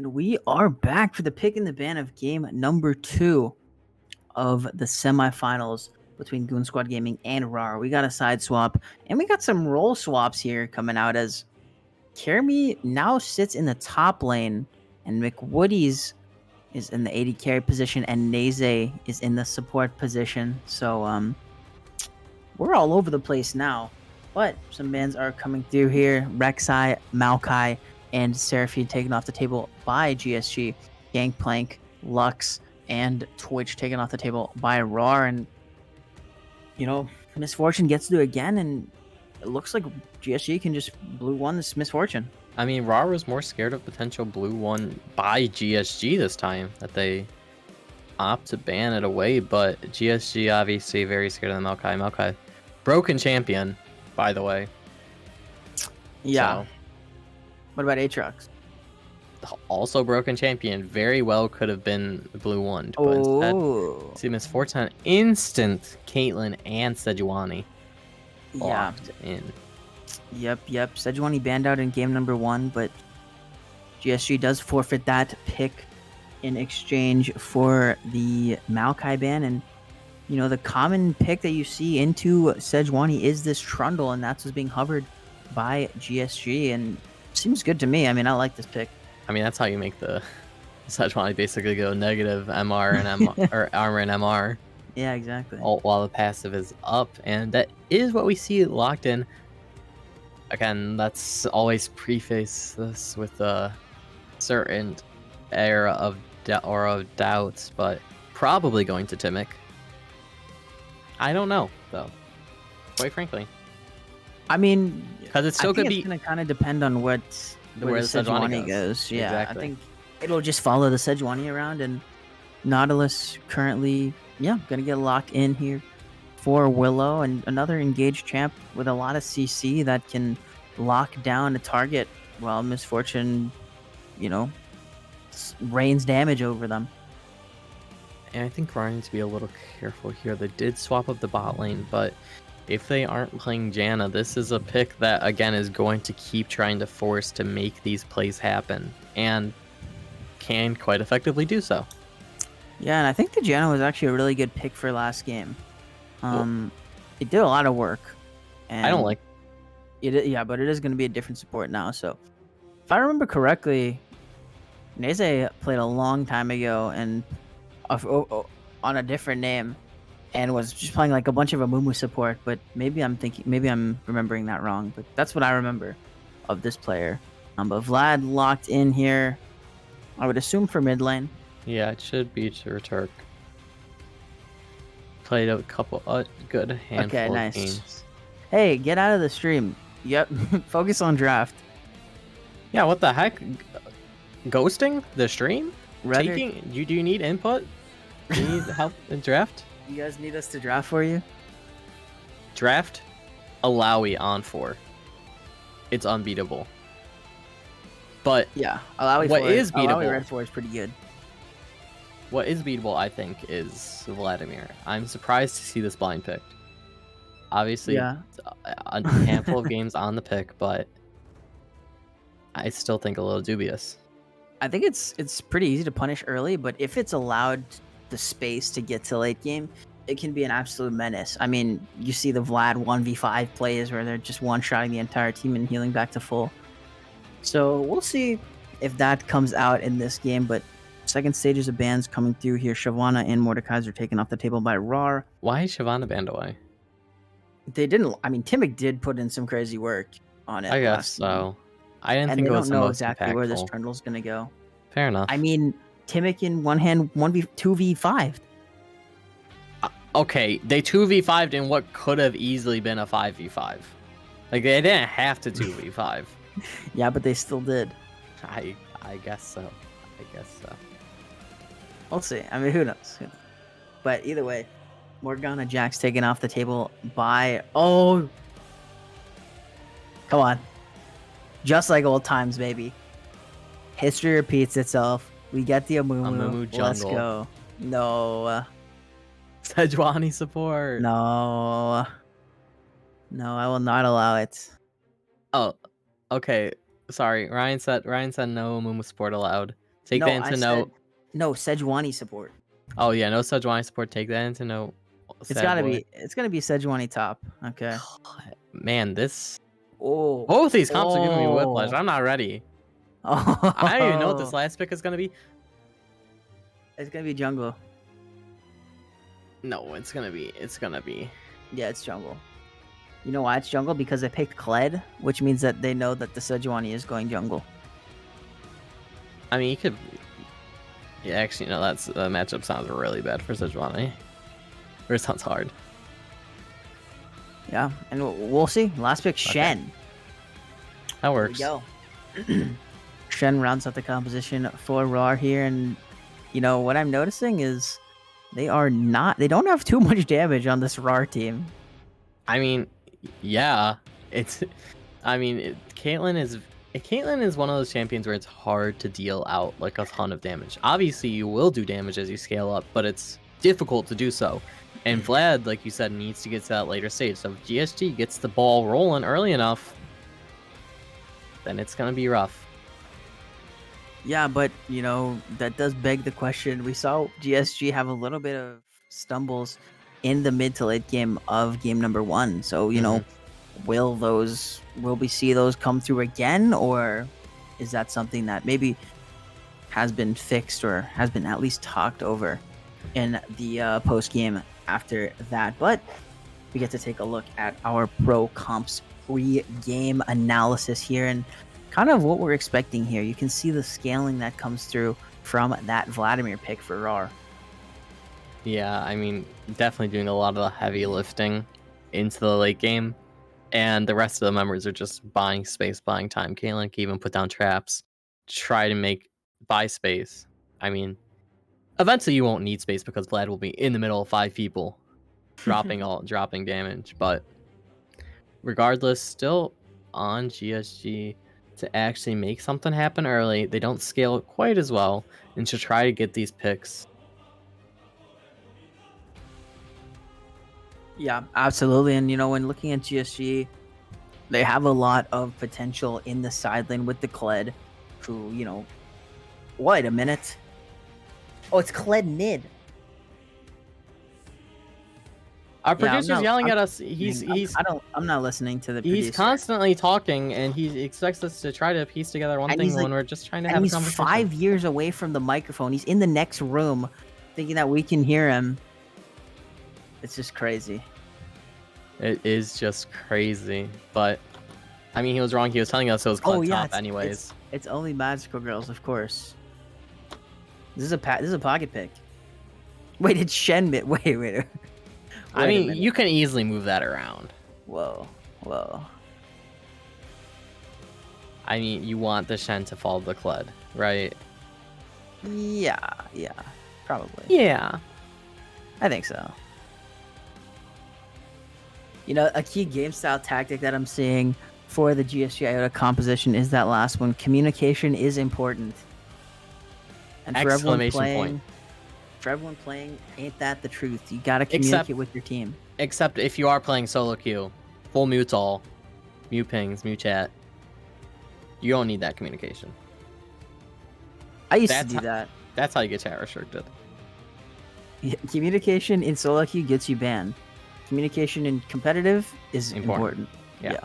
And we are back for the pick and the ban of game number 2 of the semifinals between Goon Squad Gaming and rawr. We got a side swap, and we got some role swaps here coming out as Kermie now sits in the top lane, and McWoody's is in the AD carry position, and Naze is in the support position. So we're all over the place now. But some bans are coming through here. Rek'Sai, Maokai, and Seraphine taken off the table by GSG. Gangplank, Lux, and Twitch taken off the table by rawr. And, you know, Misfortune gets to do it again, and it looks like GSG can just blue one this Misfortune. I mean, rawr was more scared of potential blue one by GSG this time, that they opt to ban it away, but GSG obviously very scared of the Maokai. Maokai, broken champion, by the way. Yeah. So, What about Aatrox? also broken champion, very well could have been blue one, but instead, Oh. see Misfortune, instant Caitlyn and Sejuani Yeah. locked in. Yep. Sejuani banned out in game number 1, but GSG does forfeit that pick in exchange for the Maokai ban. And, you know, the common pick that you see into Sejuani is this Trundle, and that's what's being hovered by GSG, and seems good to me. I mean, I like this pick. I mean, that's how you make the Sejuani basically go negative MR and MR, or armor and MR. Yeah, exactly. While the passive is up, and that is what we see locked in. Again, let's always preface this with a certain era of doubts, but probably going to Timic. I don't know, though, quite frankly. I mean, Because it still I think could be it's going to kind of depend on where the Sejuani goes. Yeah, Exactly. I think it'll just follow the Sejuani around, and Nautilus currently, going to get locked in here for Willow, and another engaged champ with a lot of CC that can lock down a target while Misfortune, rains damage over them. And I think Ryan needs to be a little careful here. They did swap up the bot lane, but if they aren't playing Janna, this is a pick that, again, is going to keep trying to force to make these plays happen, and can quite effectively do so. Yeah, and I think the Janna was actually a really good pick for last game. It did a lot of work. And I don't like it. Yeah, but it is going to be a different support now. So, if I remember correctly, Naze played a long time ago and on a different name, and was just playing like a bunch of Amumu support. But maybe I'm remembering that wrong. But that's what I remember of this player. But Vlad locked in here, I would assume for mid lane. Yeah, it should be to Turk. Played a couple good handful nice. of games. Hey, get out of the stream. Yep, focus on draft. Yeah, what the heck? Ghosting the stream? Redder, Do you need input? Do you need help in draft? you guys need us to draft for you? Draft Alawi on 4. It's unbeatable. But Yeah, Alawi What 4 is beatable? Alawi Red 4 is pretty good. what is beatable, I think, is Vladimir. I'm surprised to see this blind picked. Obviously, Yeah. a handful of games on the pick, but I still think a little dubious. I think it's pretty easy to punish early, but if it's allowed the space to get to late game, it can be an absolute menace. I mean, you see the Vlad 1v5 plays where they're just one-shotting the entire team and healing back to full. So we'll see if that comes out in this game, but second stages of bans coming through here. Shyvana and Mordekaiser taken off the table by rawr. Why is Shyvana banned away? They didn't. I mean, Timic did put in some crazy work on it. I guess last so. I didn't and think they it don't was the know most exactly where this impactful. Trundle's gonna go. Fair enough. I mean, Timic in one hand 2v5. Okay, they 2v5'd in what could have easily been a 5v5. Like, they didn't have to 2v5. Yeah, but they still did. I guess so. We'll see. I mean, who knows? But either way, Morgana Jack's taken off the table by... Oh! Come on. Just like old times, baby. History repeats itself. We get the Amumu. Amumu Let's jungle. go. No. Sejuani support. No. No, I will not allow it. Oh, okay. Sorry. Ryan said no Mumu support allowed. Take No, that into note. No, Sejuani support. Oh yeah, no Sejuani support. Take that into note. It's gonna be Sejuani top. Okay. Man, this Oh. both these comps are giving me whiplash. I'm not ready. Oh. I don't even know what this last pick is gonna be. It's gonna be jungle. No, it's gonna be. Yeah, it's jungle. You know why it's jungle? Because they picked Kled, which means that they know that the Sejuani is going jungle. I mean, you could. Yeah, actually, no. That's the matchup sounds really bad for Sejuani. Or it sounds hard. Yeah, and we'll see. Last pick, Shen. That works. There we go. Shen rounds out the composition for rawr here, and you know what I'm noticing is they don't have too much damage on this rawr team. I mean, yeah, Caitlyn is one of those champions where it's hard to deal out like a ton of damage. Obviously, you will do damage as you scale up, but it's difficult to do so. And Vlad, like you said, needs to get to that later stage. So if GSG gets the ball rolling early enough, then it's gonna be rough. Yeah, but you know that does beg the question. We saw GSG have a little bit of stumbles in the mid to late game of game number 1. So you know, will we see those come through again, or is that something that maybe has been fixed or has been at least talked over in the post game after that? But we get to take a look at our pro comps pre-game analysis here and kind of what we're expecting here. You can see the scaling that comes through from that Vladimir pick for rawr. Yeah, I mean, definitely doing a lot of the heavy lifting into the late game, and the rest of the members are just buying space, buying time. Caitlyn can even put down traps, try to buy space. I mean, eventually you won't need space because Vlad will be in the middle of 5 people, dropping damage. But regardless, still on GSG to actually make something happen early. They don't scale quite as well, and to try to get these picks. Yeah, absolutely. And you know, when looking at GSG, they have a lot of potential in the side lane with the Kled, who, you know, wait a minute. Oh, it's Kled mid. Our producer's yelling at us. I'm not listening to the He's producer. constantly talking, and he expects us to try to piece together one thing when we're just trying to have a conversation. He's 5 years away from the microphone. He's in the next room, thinking that we can hear him. It's just crazy. It is just crazy, but I mean, he was wrong. He was telling us it was Kled top, anyways. It's only magical girls, of course. This is a pocket pick. Wait, it's Shen mid. Wait. I mean, you can easily move that around. Whoa. I mean, you want the Shen to follow the Kled, right? Yeah, probably. Yeah. I think so. You know, a key game style tactic that I'm seeing for the GSG Iota composition is that last one. Communication is important. And for everyone playing, ain't that the truth? You gotta communicate with your team. Except if you are playing solo queue, full mute all, mute pings, mute chat. You don't need that communication. I used to do that. That's how you get chat restricted. Yeah, communication in solo queue gets you banned. Communication in competitive is important. Yeah.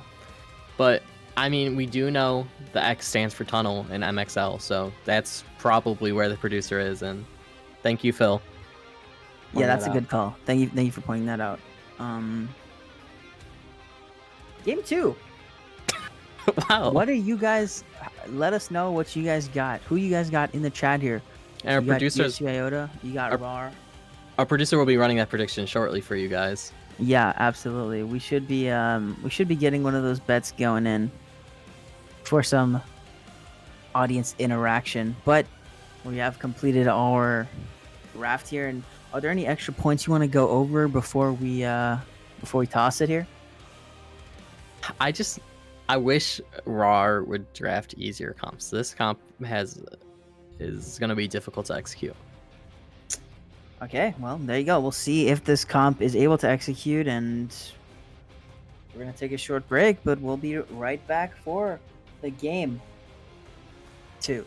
But I mean, we do know the X stands for tunnel in MXL, so that's probably where the producer is. And thank you, Phil. Yeah, that's a good call. Thank you for pointing that out. Game 2. Wow. What are you guys? Let us know what you guys got. Who you guys got in the chat here? And our producers, Iota. You got rawr. Our producer will be running that prediction shortly for you guys. Yeah, absolutely. We should be getting one of those bets going in for some audience interaction. But we have completed our draft here. And are there any extra points you want to go over before we toss it here? I wish rawr would draft easier comps. This comp is going to be difficult to execute. Okay, well, there you go. We'll see if this comp is able to execute, and we're going to take a short break, but we'll be right back for the game 2.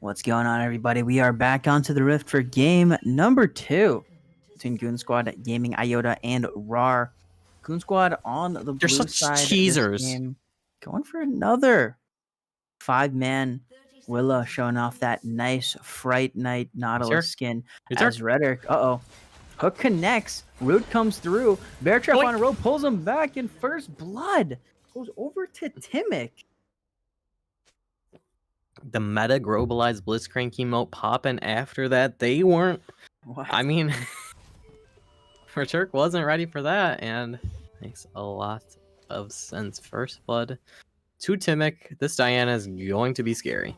What's going on, everybody? We are back onto the Rift for game number 2 between Goon Squad Gaming, Iota, and rawr. Goon Squad on the They're blue such side of teasers. this game, going for another 5-man. Willa showing off that nice Fright Night Nautilus skin as Rhetoric. Hook connects. Root comes through. Bear Trap on a rope, pulls him back, and first blood goes over to Timic. The meta globalized Blitzcrank emote popping after that. They weren't. What? I mean, Turk wasn't ready for that, and makes a lot of sense. First blood to Timic. This Diana is going to be scary.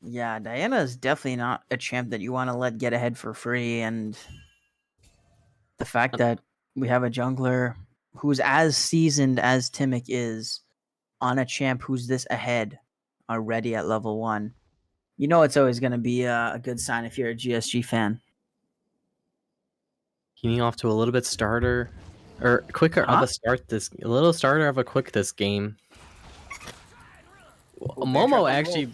Yeah, Diana is definitely not a champ that you want to let get ahead for free, and the fact that we have a jungler who's as seasoned as Timic is on a champ who's this ahead already at level 1, you know it's always going to be a good sign if you're a GSG fan. Heating off to a little bit starter, or quicker of a start this, a little starter of a quick this game. Momo actually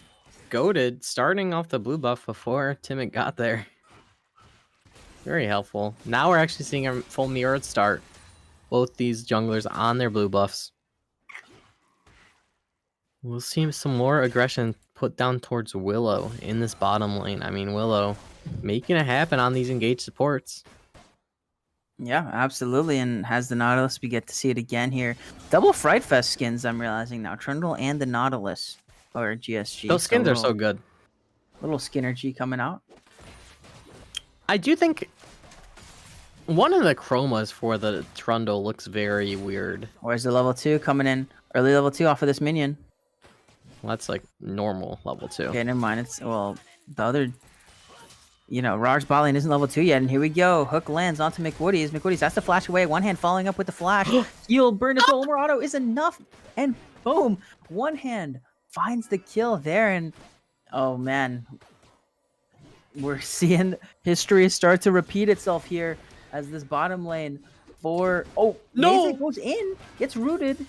goated, starting off the blue buff before Timic got there. Very helpful. Now we're actually seeing a full mirrored start. Both these junglers on their blue buffs. We'll see some more aggression put down towards Willow in this bottom lane. I mean, Willow making it happen on these engaged supports. Yeah, absolutely. And has the Nautilus. We get to see it again here. Double Fright Fest skins, I'm realizing now. Trundle and the Nautilus, or GSG. Those skins are so good. Little Skinnergy coming out. I do think one of the chromas for the Trundle looks very weird. Where's the level 2 coming in? Early level 2 off of this minion. Well, that's like normal level 2. Okay, never mind. It's, well, the other, you know, rawr's bot lane isn't level 2 yet. And here we go. Hook lands onto McWoody's. McWoody's has to flash away. One hand following up with the flash. Heal, burn his whole auto is enough. And boom. One hand finds the kill there. And oh, man. We're seeing history start to repeat itself here as this bottom lane for... Oh, no! It goes in. Gets rooted.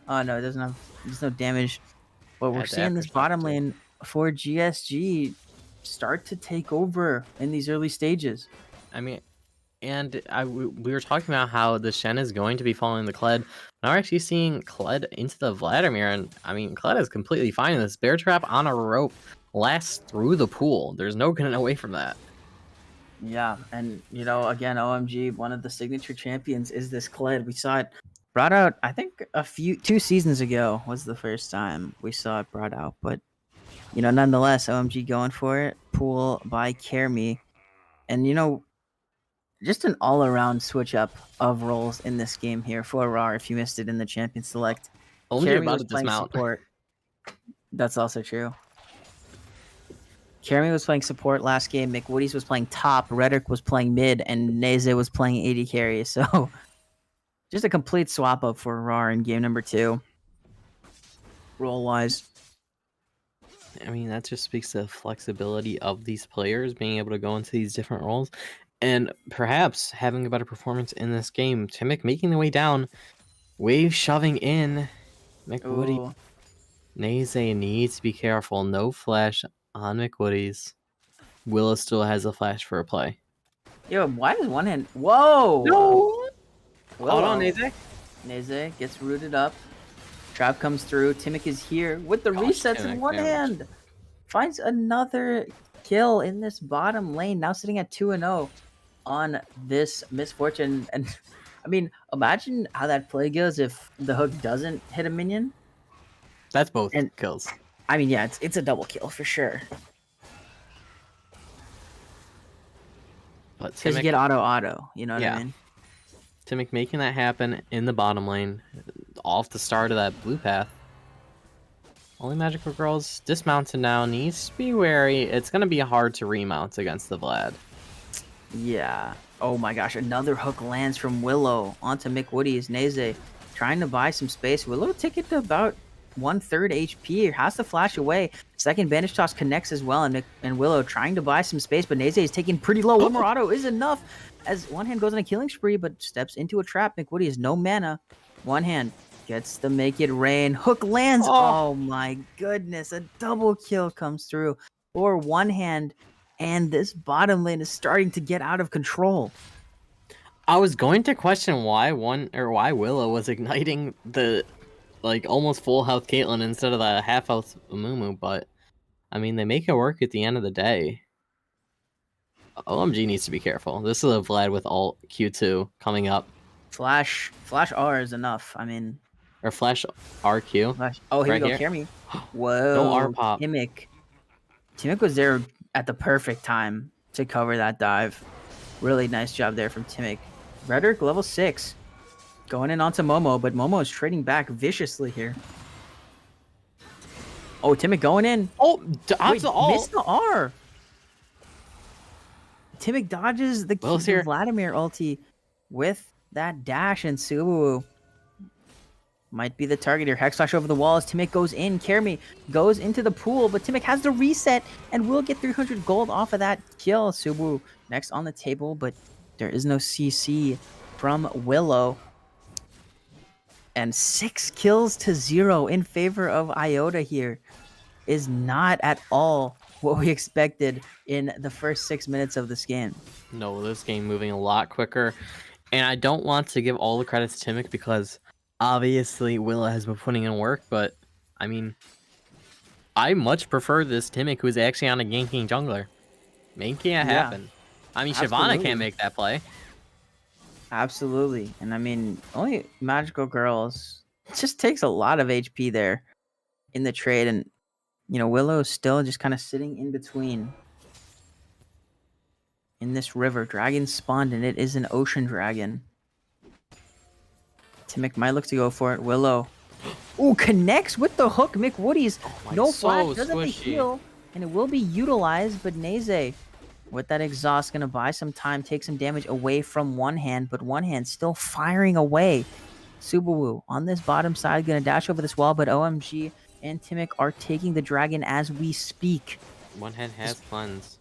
Oh, no, it doesn't have... There's no damage. But we're seeing this bottom lane for GSG start to take over in these early stages. I mean, And we were talking about how the Shen is going to be following the Kled. Now we're actually seeing Kled into the Vladimir, and I mean, Kled is completely fine in this. Bear Trap on a rope lasts through the pool. There's no getting away from that. Yeah, and again, OMG, one of the signature champions is this Kled. We saw it brought out, I think, 2 seasons ago was the first time we saw it brought out. But nonetheless, OMG going for it. Pool by Kermi, and just an all-around switch up of roles in this game here for rawr. If you missed it in the Champion Select, Only Kermi about was to playing dismount. support. That's also true. Kermi was playing support last game. McWoody's was playing top. Rhetoric was playing mid, and Neze was playing AD carry. So, just a complete swap up for rawr in game number 2. Role-wise. I mean, that just speaks to the flexibility of these players being able to go into these different roles. And perhaps having a better performance in this game. Timic making the way down. Wave shoving in. McWoody. Ooh. Neze needs to be careful. No flash on McWoody's. Willow still has a flash for a play. Yo, why does one hand... Whoa! No! Willow. Hold on, Neze. Neze gets rooted up. Trap comes through. Timic is here with the resets in one hand. Finds another kill in this bottom lane. Now sitting at 2-0 on this misfortune. And I mean, imagine how that play goes if the hook doesn't hit a minion. That's both kills. I mean, yeah, it's a double kill for sure. But Because you get auto, you know what I mean? Timic making that happen in the bottom lane, off the start of that blue path. Only Magical Girls dismounted now, needs to be wary. It's going to be hard to remount against the Vlad. Yeah. Oh my gosh, another hook lands from Willow onto McWoody's. Neze trying to buy some space. Willow take it to about 1/3 HP. Has to flash away. Second bandage toss connects as well, and Willow trying to buy some space, but Neze is taking pretty low. One more auto is enough as one hand goes on a killing spree, but steps into a trap. McWoody has no mana. One hand gets to make it rain. Hook lands. Oh my goodness. A double kill comes through for one hand, and this bottom lane is starting to get out of control. I was going to question why Willow was igniting the almost full health Caitlyn instead of the half health Amumu, but I mean they make it work at the end of the day. OMG needs to be careful. This is a Vlad with alt Q2 coming up. Flash R is enough. I mean, or flash RQ. Flash. Oh, here right we go. here. Kermi. Whoa. No R pop. Timic was there at the perfect time to cover that dive. Really nice job there from Timic. Rhetoric level 6. Going in onto Momo, but Momo is trading back viciously here. Oh, Timic going in. Oh, wait, missed the R. Timic dodges the Vladimir ulti with that dash, and Subaru might be the target here. Hex flash over the wall as Timic goes in. Kermi goes into the pool, but Timic has the reset and will get 300 gold off of that kill. Subaru next on the table, but there is no CC from Willow. And 6 kills to 0 in favor of Iota here is not at all what we expected in the first 6 minutes of this game. No, this game moving a lot quicker. And I don't want to give all the credit to Timic because obviously Willow has been putting in work, but I mean, I much prefer this Timic who's actually on a ganking jungler. Making it happen. I mean, Shyvana can't make that play. Absolutely. And I mean, only Magical Girls just takes a lot of HP there in the trade. And, Willow is still just kind of sitting in between in this river. Dragon spawned, and it is an ocean dragon. Timic might look to go for it. Willow. Ooh, connects with the hook. McWoody's no flash, doesn't heal, and it will be utilized, but Neze with that exhaust gonna buy some time, take some damage away from one hand, but one hand still firing away. Subaru on this bottom side gonna dash over this wall, but OMG and Timic are taking the dragon as we speak. One hand has cleanse.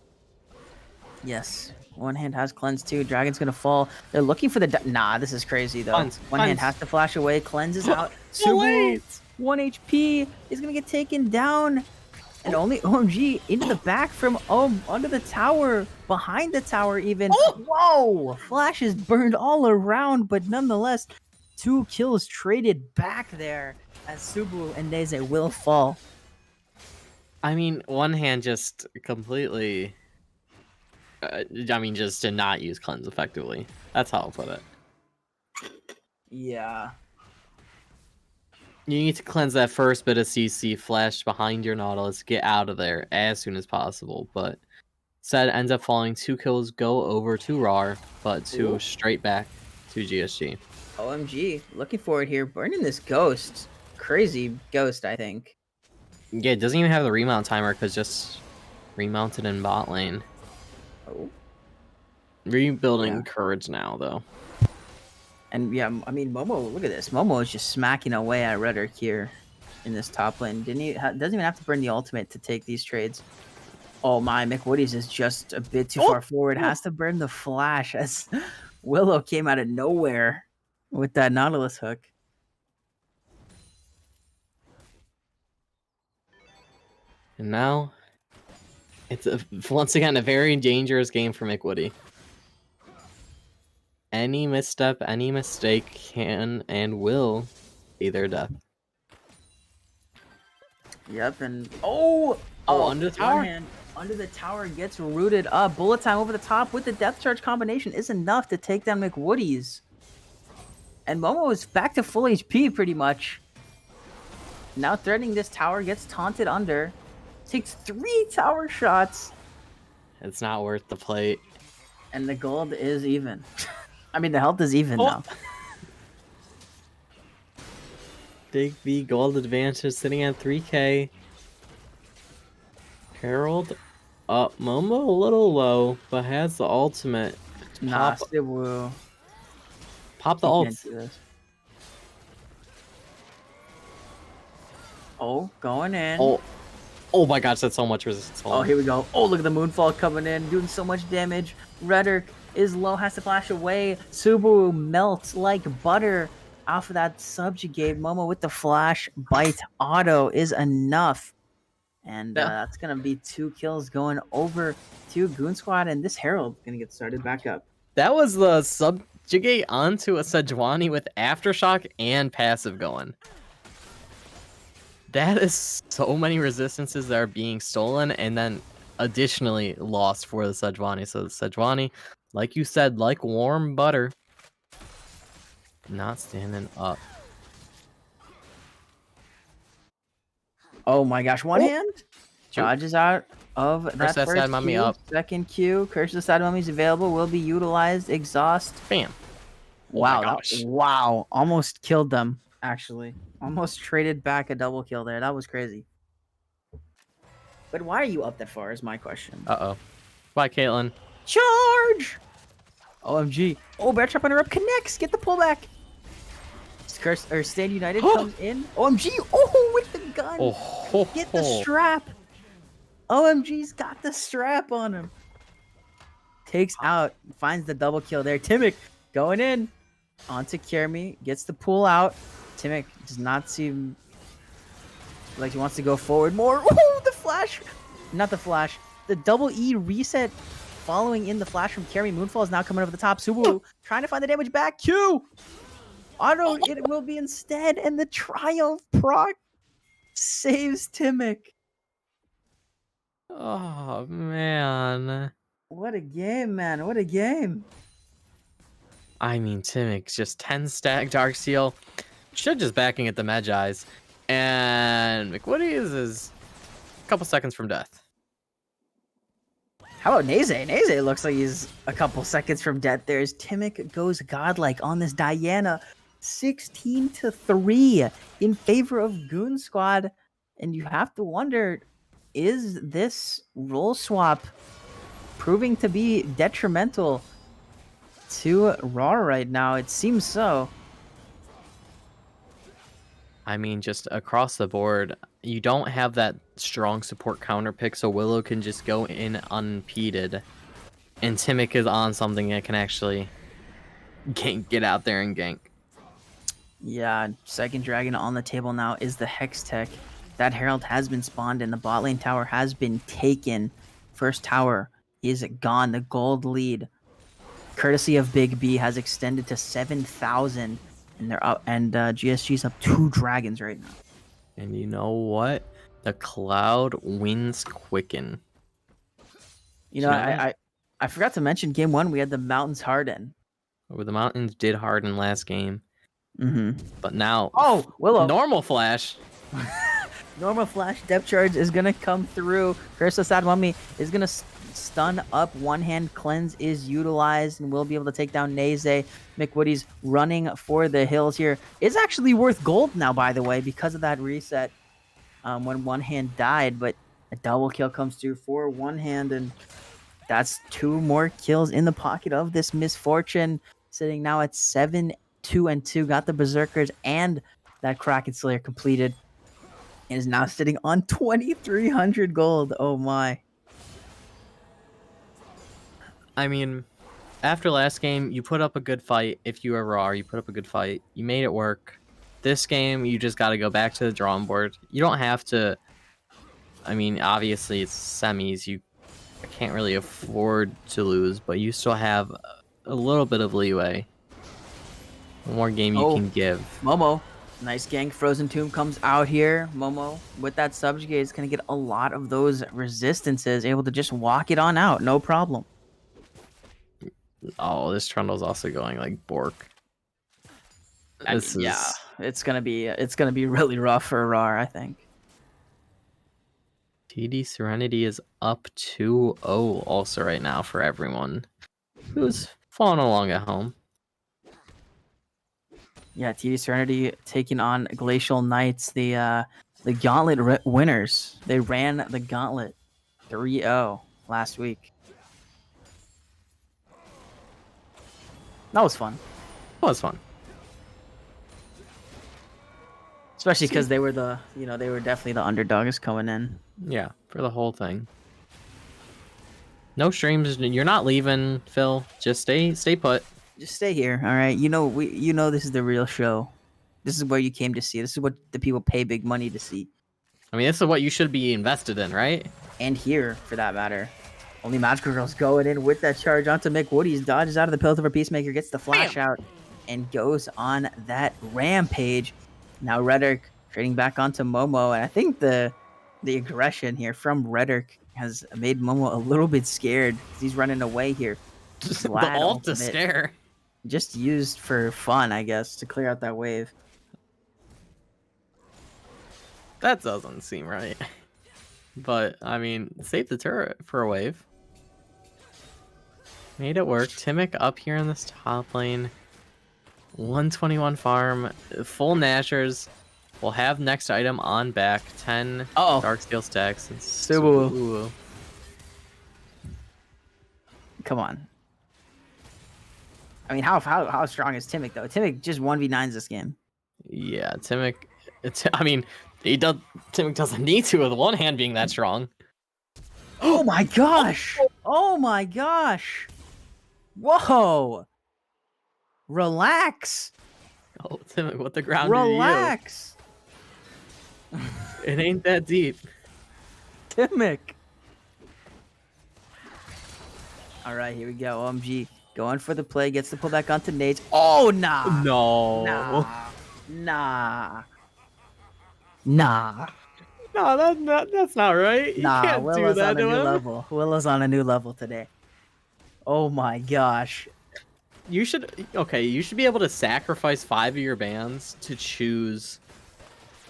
Yes, one hand has cleanse too. Dragon's gonna fall. They're looking for the nah, this is crazy though. One hand has to flash away. Cleanse is out. Subaru 1 HP is gonna get taken down. And only OMG into the back from under the tower, behind the tower even. Whoa! Flash is burned all around, but nonetheless, 2 kills traded back there as Subaru and Neze will fall. I mean, one hand just completely. Just to not use cleanse effectively. That's how I'll put it. Yeah. You need to cleanse that first bit of CC, flash behind your Nautilus, get out of there as soon as possible. But Said ends up falling. 2 kills go over to rawr, but 2 straight back to GSG. OMG, looking forward here. Burning this ghost. Crazy ghost, I think. Yeah, it doesn't even have the remount timer because just remounted in bot lane. Oh. Rebuilding courage now, though. And yeah, I mean, Momo, look at this. Momo is just smacking away at Rhetoric here in this top lane. Doesn't even have to burn the ultimate to take these trades. Oh my, McWoody's is just a bit too far forward. Has to burn the flash as Willow came out of nowhere with that Nautilus hook. And now, it's once again a very dangerous game for McWoody. Any misstep, any mistake can and will be their death. Yep, and under the tower. Under the tower gets rooted up. Bullet time over the top with the death charge combination is enough to take down McWoody's. And Momo is back to full HP pretty much. Now threatening this tower, gets taunted under. Takes 3 tower shots. It's not worth the plate. And the gold is even. I mean, the health is even now. Big V gold advantage sitting at 3k. Herald up. Momo a little low, but has the ultimate. Nah, Pop the ult. Oh, going in. Oh my gosh, that's so much resistance. Oh, here we go. Oh, look at the Moonfall coming in, doing so much damage. Rhetoric is low, has to flash away. Subaru melts like butter off of that subjugate. Momo with the flash bite auto is enough. And that's going to be 2 kills going over to Goon Squad. And this Herald going to get started back up. That was the subjugate onto a Sejuani with Aftershock and passive going. That is so many resistances that are being stolen and then additionally lost for the Sejuani. So the Sejuani, like you said, like warm butter, not standing up. Oh my gosh, one hand? Dodges out of that first sad mummy Q. up. Second Q, Curse of the Sad Mummies available, will be utilized. Exhaust. Bam. Wow, wow. Almost killed them, actually. Almost traded back a double kill there. That was crazy. But why are you up that far is my question. Uh-oh. Bye, Caitlyn. Charge! OMG. Oh, Bear Trap Runner up connects. Get the pullback. Curse or Stand United comes in. OMG. Oh, with the gun. Get the strap. OMG's got the strap on him. Takes out. Finds the double kill there. Timic going in. Onto Kermi. Gets the pull out. Timic does not seem like he wants to go forward more. Oh, the flash. Not the flash. The double E reset following in the flash from Kermi. Moonfall is now coming over the top. Subaru trying to find the damage back. Q. Auto, it will be instead. And the Triumph proc saves Timic. Oh, man. What a game, man. What a game. I mean, Timic's just 10 stack Darksteel. Should just backing at the Magi's. And McWoody is a couple seconds from death. How about Neze? Neze looks like he's a couple seconds from death. There's Timic goes godlike on this Diana. 16-3 in favor of Goon Squad. And you have to wonder, is this role swap proving to be detrimental to rawr right now? It seems so. I mean, just across the board, you don't have that strong support counter pick, so Willow can just go in unimpeded. And Timic is on something that can actually get out there and gank. Yeah, second dragon on the table now is the Hex Tech. That Herald has been spawned and the bot lane tower has been taken. First tower is gone. The gold lead, courtesy of Big B, has extended to 7,000, and they're up. And GSG's up 2 dragons right now. And you know what? The Cloud winds quicken. You know, I forgot to mention game 1 we had the Mountains harden. Where the Mountains did harden last game. But now, Willow, normal flash. normal flash depth charge is gonna come through. Curse of Sad Mummy is gonna stun up. One hand cleanse is utilized, and we'll be able to take down Naze. McWoody's running for the hills here. It's actually worth gold now, by the way, because of that reset. When one hand died, but a double kill comes through for one hand, and that's 2 more kills in the pocket of this Misfortune, sitting now at 7-2-2. Got the Berserkers and that Kraken Slayer completed, and is now sitting on 2,300 gold. Oh my. I mean, after last game, you put up a good fight. If you were rawr, you put up a good fight. You made it work. This game, you just got to go back to the drawing board. You don't have to. I mean, obviously, it's semis. You can't really afford to lose, but you still have a little bit of leeway. One more game you can give. Momo. Nice gank. Frozen Tomb comes out here. Momo, with that subjugate, is going to get a lot of those resistances, able to just walk it on out. No problem. Oh, this Trundle's also going like Bork. Yeah, it's gonna be really rough for rawr, I think. TD Serenity is up 2-0 also right now for everyone who's following along at home. Yeah, TD Serenity taking on Glacial Knights, the Gauntlet winners. They ran the Gauntlet 3-0 last week. That was fun. That was fun. Especially because they were they were definitely the underdogs coming in. Yeah, for the whole thing. No streams. You're not leaving, Phil. Just stay put. Just stay here, all right? You know this is the real show. This is where you came to see. This is what the people pay big money to see. I mean, this is what you should be invested in, right? And here, for that matter. Only Magical Girl's going in with that charge onto McWoody's. Dodges out of the Pillar of Peacemaker, gets the flash out, and goes on that rampage. Now Rhetoric trading back onto Momo, and I think the aggression here from Rhetoric has made Momo a little bit scared. He's running away here. The ult to scare. Just used for fun, I guess, to clear out that wave. That doesn't seem right. But, I mean, save the turret for a wave. Made it work. Timic up here in this top lane. 121 farm. Full Nashers. We'll have next item on back. 10 Darksteel stacks. Subaru. Come on. I mean, how strong is Timic, though? Timic just 1v9s this game. Yeah, Timic... I mean, Timic doesn't need to with one hand being that strong. Oh my gosh! Oh my gosh! Whoa! Relax! Oh, Timic, what the ground Relax! It ain't that deep. Timic! Alright, here we go. OMG. Going for the play. Gets the pull back onto nades. Oh, nah! No. Nah. No, that's not right. You can't Willow's do that on a to new him. level. Willow's on a new level today. Oh my gosh. You should be able to sacrifice 5 of your bans to choose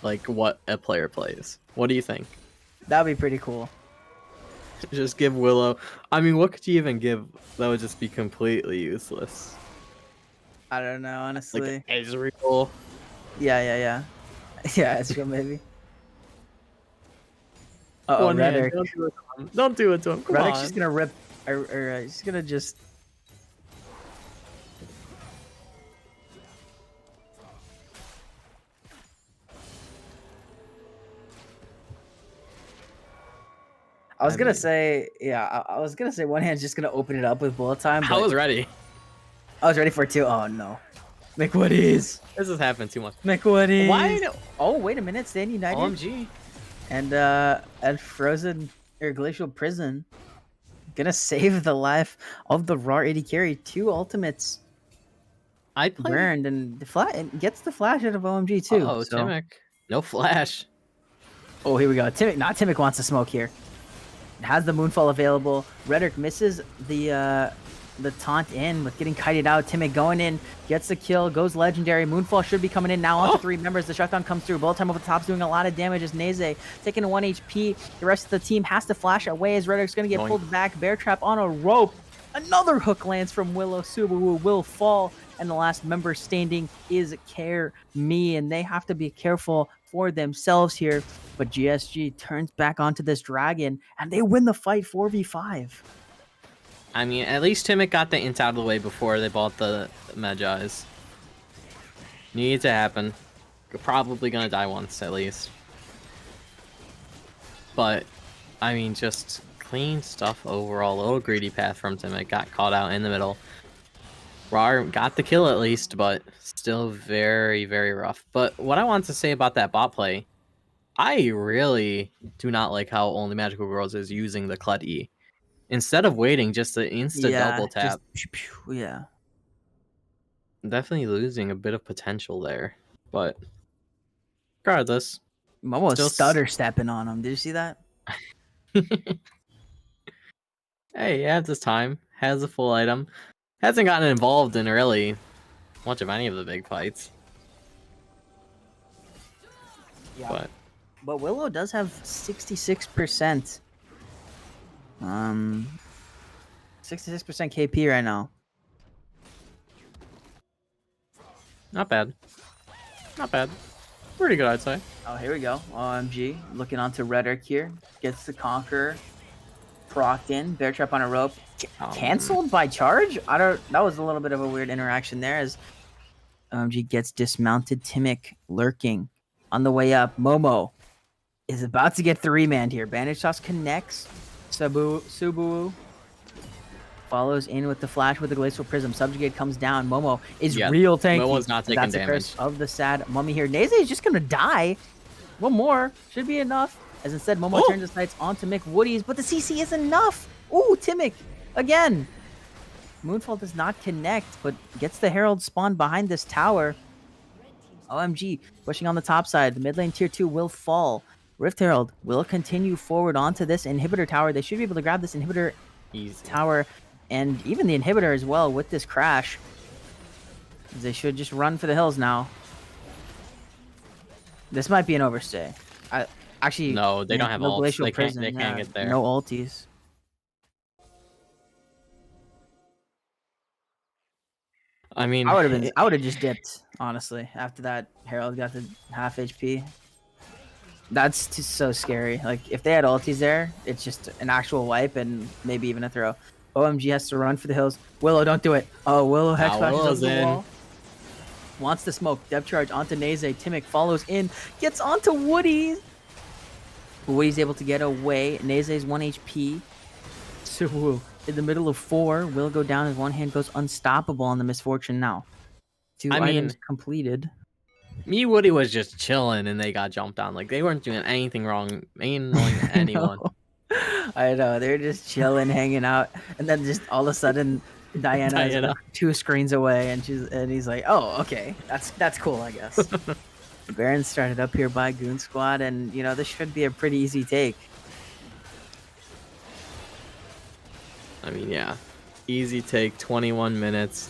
like what a player plays. What do you think? That'd be pretty cool. Just give Willow. I mean, what could you even give that would just be completely useless? I don't know, honestly. Like Ezreal. Yeah. Yeah, Ezreal maybe. Uh-oh, Rhetoric. Don't do it to him. Come Rhetoric's on. just gonna rip, or he's gonna just... I was gonna say one hand's just gonna open it up with bullet time. I was ready. I was ready for it too. Oh no. McWoody's. This has happened too much. McWoody's. Why? Oh, wait a minute. Stand United. OMG. And Frozen or Glacial Prison gonna save the life of the rawr AD carry. 2 ultimates I play. burned, and and gets the flash out of OMG too. Oh, So. Timic. No flash. Oh, here we go. Timic wants to smoke here. Has the Moonfall available. Rhetoric misses the taunt in with getting kited out. Timic going in, gets the kill, goes legendary. Moonfall should be coming in now onto 3 members. The shutdown comes through. Bullet time over the top's doing a lot of damage as Neze taking a 1 HP. The rest of the team has to flash away as Rhetoric's going to get pulled back. Bear trap on a rope. Another hook lands from Willow. Subaru will fall. And the last member standing is Care Me, and they have to be careful for themselves here. But GSG turns back onto this dragon, and they win the fight 4v5. I mean, at least Timic got the int out of the way before they bought the Magi's. Needs to happen. You're probably gonna die once, at least. But, I mean, just clean stuff overall. A little greedy path from Timic. Got caught out in the middle. rawr got the kill at least, but still very, very rough. But what I want to say about that bot play, I really do not like how only Magical Girls is using the Clut E. Instead of waiting, just the insta double tap. Yeah. Definitely losing a bit of potential there. But regardless. Momo was stutter stepping on him. Did you see that? Hey, he has this time. Has a full item. Hasn't gotten involved in really much of any of the big fights. Yeah. But Willow does have 66%. 66% KP right now. Not bad. Not bad. Pretty good, I'd say. Oh, here we go. OMG. Looking onto Rhetoric here. Gets the Conqueror. Procced in. Bear trap on a rope. Cancelled by charge? That was a little bit of a weird interaction there as OMG gets dismounted. Timic lurking on the way up. Momo is about to get 3-manned here. Bandage toss connects. Subaru follows in with the flash with the Glacial Prism. Subjugate comes down. Momo is real tanky. Momo's not taking damage. That's the curse of the sad mummy here. Neze is just going to die. One more. Should be enough. As instead, Momo turns his sights onto McWoody's, but the CC is enough. Ooh, Timic again. Moonfall does not connect, but gets the Herald spawned behind this tower. OMG pushing on the top side. The mid lane tier 2 will fall. Rift Herald will continue forward onto this inhibitor tower. They should be able to grab this inhibitor tower and even the inhibitor as well with this crash. They should just run for the hills now. This might be an overstay. Actually, no, they don't have ults. They can't get there. No ulties. I mean, I would have just dipped, honestly, after that Herald got the half HP. That's just so scary. Like, if they had ultis there, it's just an actual wipe and maybe even a throw. OMG has to run for the hills. Willow, don't do it. Oh, Willow hex flashes on the wall. Wants to smoke. Depth charge onto Neze. Timic follows in. Gets onto Woody. Woody's able to get away. Neze's 1 HP. Subaru in the middle of 4 will go down as one hand goes unstoppable on the Misfortune now. 2 items completed. Woody was just chilling and they got jumped on. Like, they weren't doing anything wrong. Ain't annoying anyone. I know. They're just chilling, hanging out. And then just all of a sudden, Diana is 2 screens away and he's like, oh, okay. That's cool, I guess. Baron started up here by Goon Squad, and you know this should be a pretty easy take. I mean, yeah, easy take. 21 minutes.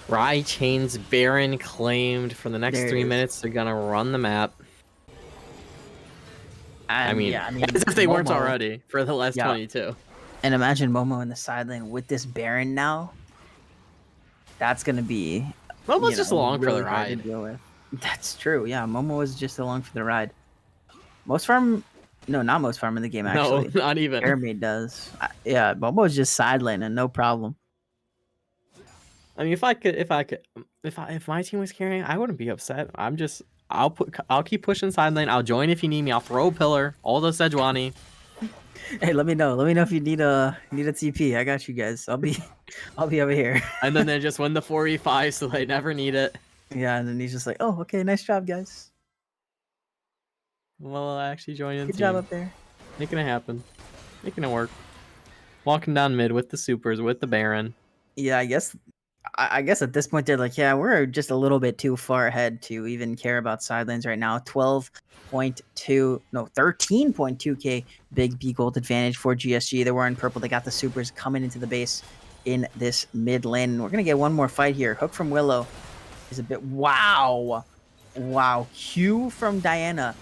Rai Chain's Baron claimed for the next 3 minutes. They're gonna run the map. I mean, as if they weren't already for the last 22. And imagine Momo in the side lane with this Baron now. That's gonna be. Momo's just along really for the ride. To deal with. That's true. Yeah, Momo was just along for the ride. Most farm, no, not most farm in the game actually. No, not even. Airmaid does. Yeah, Momo's just side laning, no problem. I mean, if my team was carrying, I wouldn't be upset. I'll keep pushing side lane. I'll join if you need me. I'll throw a pillar. All the Sejuani. Hey, let me know. Let me know if you need a TP. I got you guys. I'll be over here. And then they just win the 4v5, so they never need it. Yeah, and then he's just like, oh, okay, nice job, guys. Well, actually joining the Good job team. up there. Making it happen. Making it work. Walking down mid with the supers, with the Baron. Yeah, I guess at this point they're like, yeah, we're just a little bit too far ahead to even care about sidelines right now. 13.2k big B gold advantage for GSG. They were in purple. They got the supers coming into the base in this mid lane. We're gonna get one more fight here. Hook from Willow is a bit wow. Q from Diana.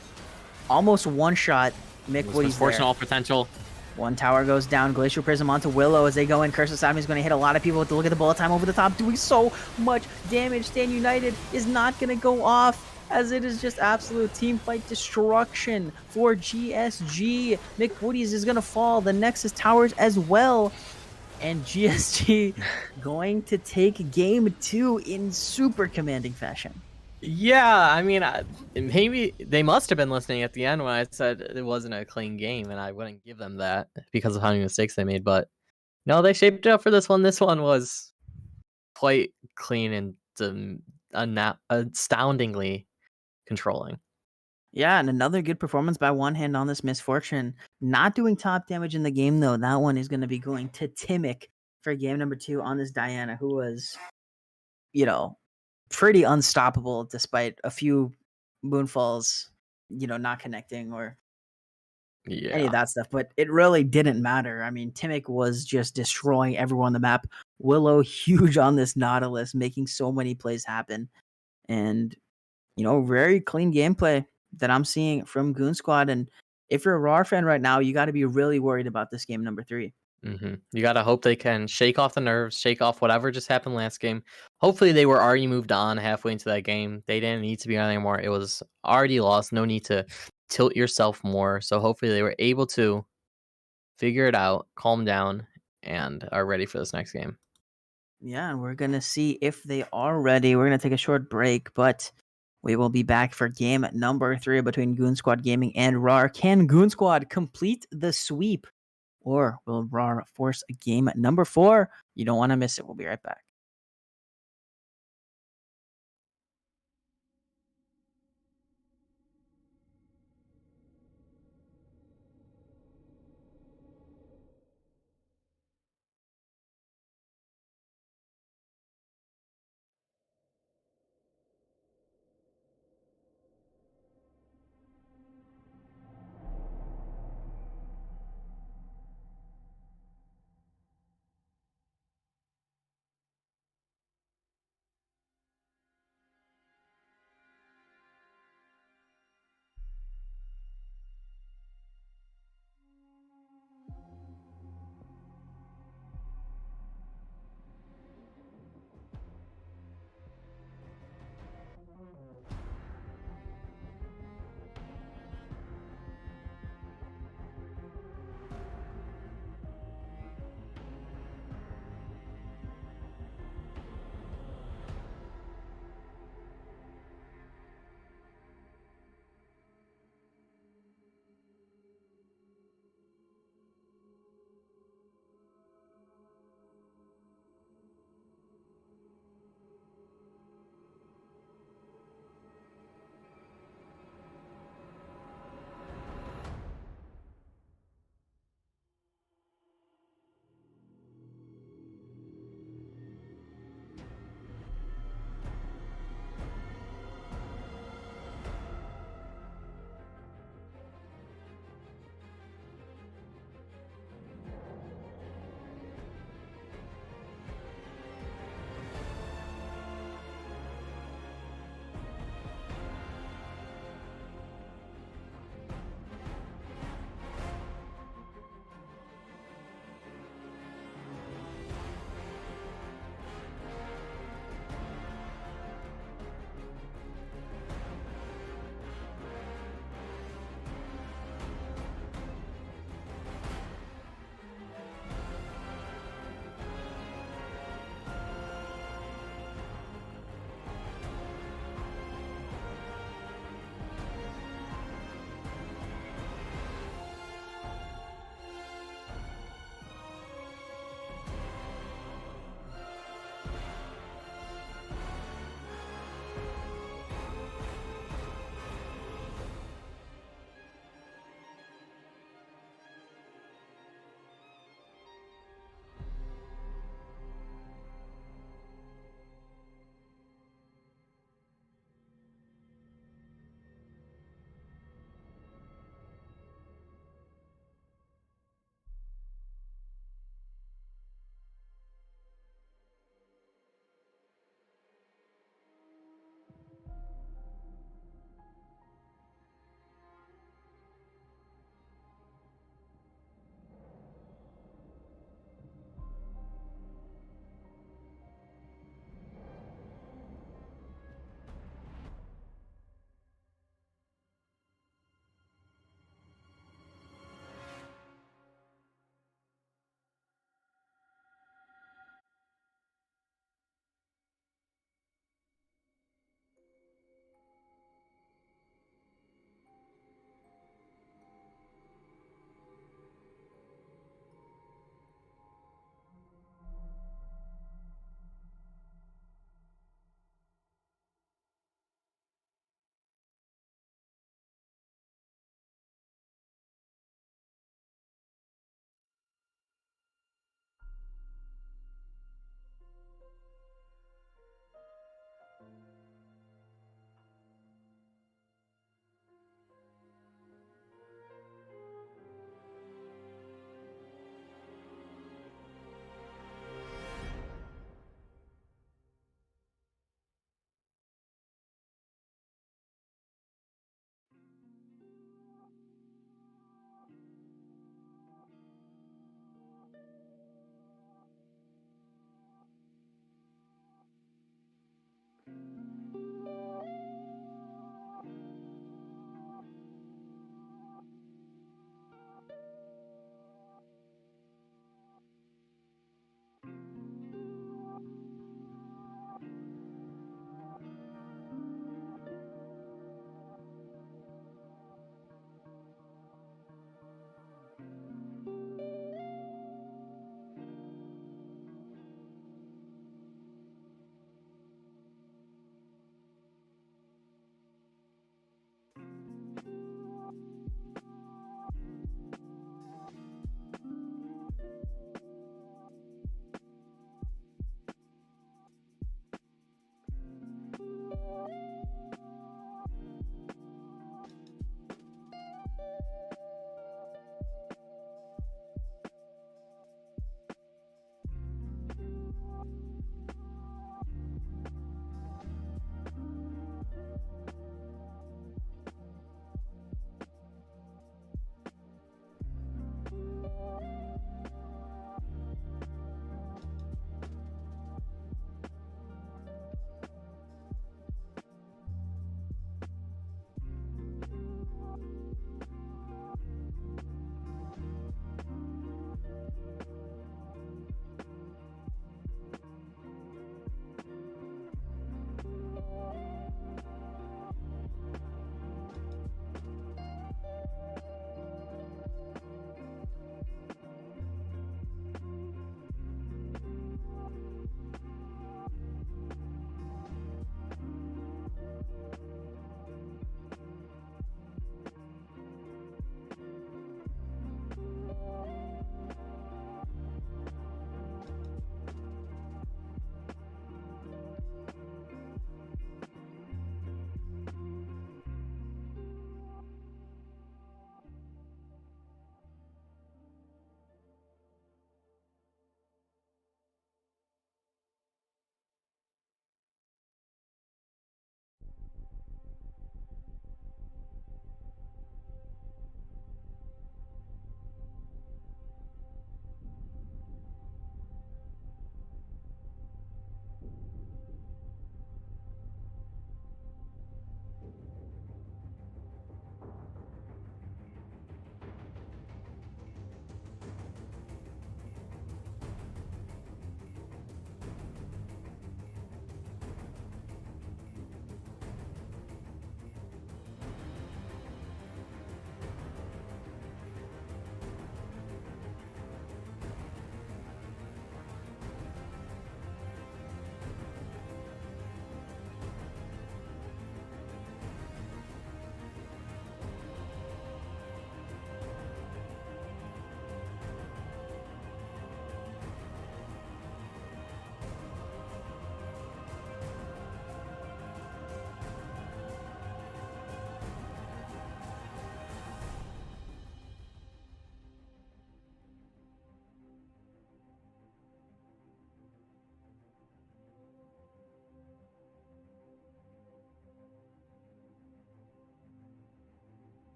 Almost one shot. Mick Woody's Misfortune, there. all potential. One tower goes down. Glacial Prism onto Willow as they go in. Curse of Saturn is going to hit a lot of people with the look at the bullet time over the top, doing so much damage. Stand United is not going to go off as it is just absolute team fight destruction for GSG. Mick Woody's is going to fall. The Nexus towers as well. And GSG going to take game 2 in super commanding fashion. Yeah, I mean, maybe they must have been listening at the end when I said it wasn't a clean game, and I wouldn't give them that because of how many mistakes they made. But no, they shaped it up for this one. This one was quite clean and astoundingly controlling. Yeah, and another good performance by One Hand on this Misfortune. Not doing top damage in the game, though. That one is going to be going to Timic for game number 2 on this Diana, who was, pretty unstoppable despite a few moonfalls, not connecting or any of Yeah. that stuff. But it really didn't matter. I mean, Timic was just destroying everyone on the map. Willow, huge on this Nautilus, making so many plays happen. And, very clean gameplay that I'm seeing from Goon Squad. And if you're a rawr fan right now, you got to be really worried about this game number 3. You gotta hope they can shake off the nerves, shake off whatever just happened last game. Hopefully they were already moved on halfway into that game. They didn't need to be on anymore. It was already lost. No need to tilt yourself more. So hopefully they were able to figure it out, calm down, and are ready for this next game. Yeah, and we're going to see if they are ready. We're going to take a short break, but we will be back for game number 3 between Goon Squad Gaming and rawr. Can Goon Squad complete the sweep, or will rawr force a game number 4? You don't want to miss it. We'll be right back.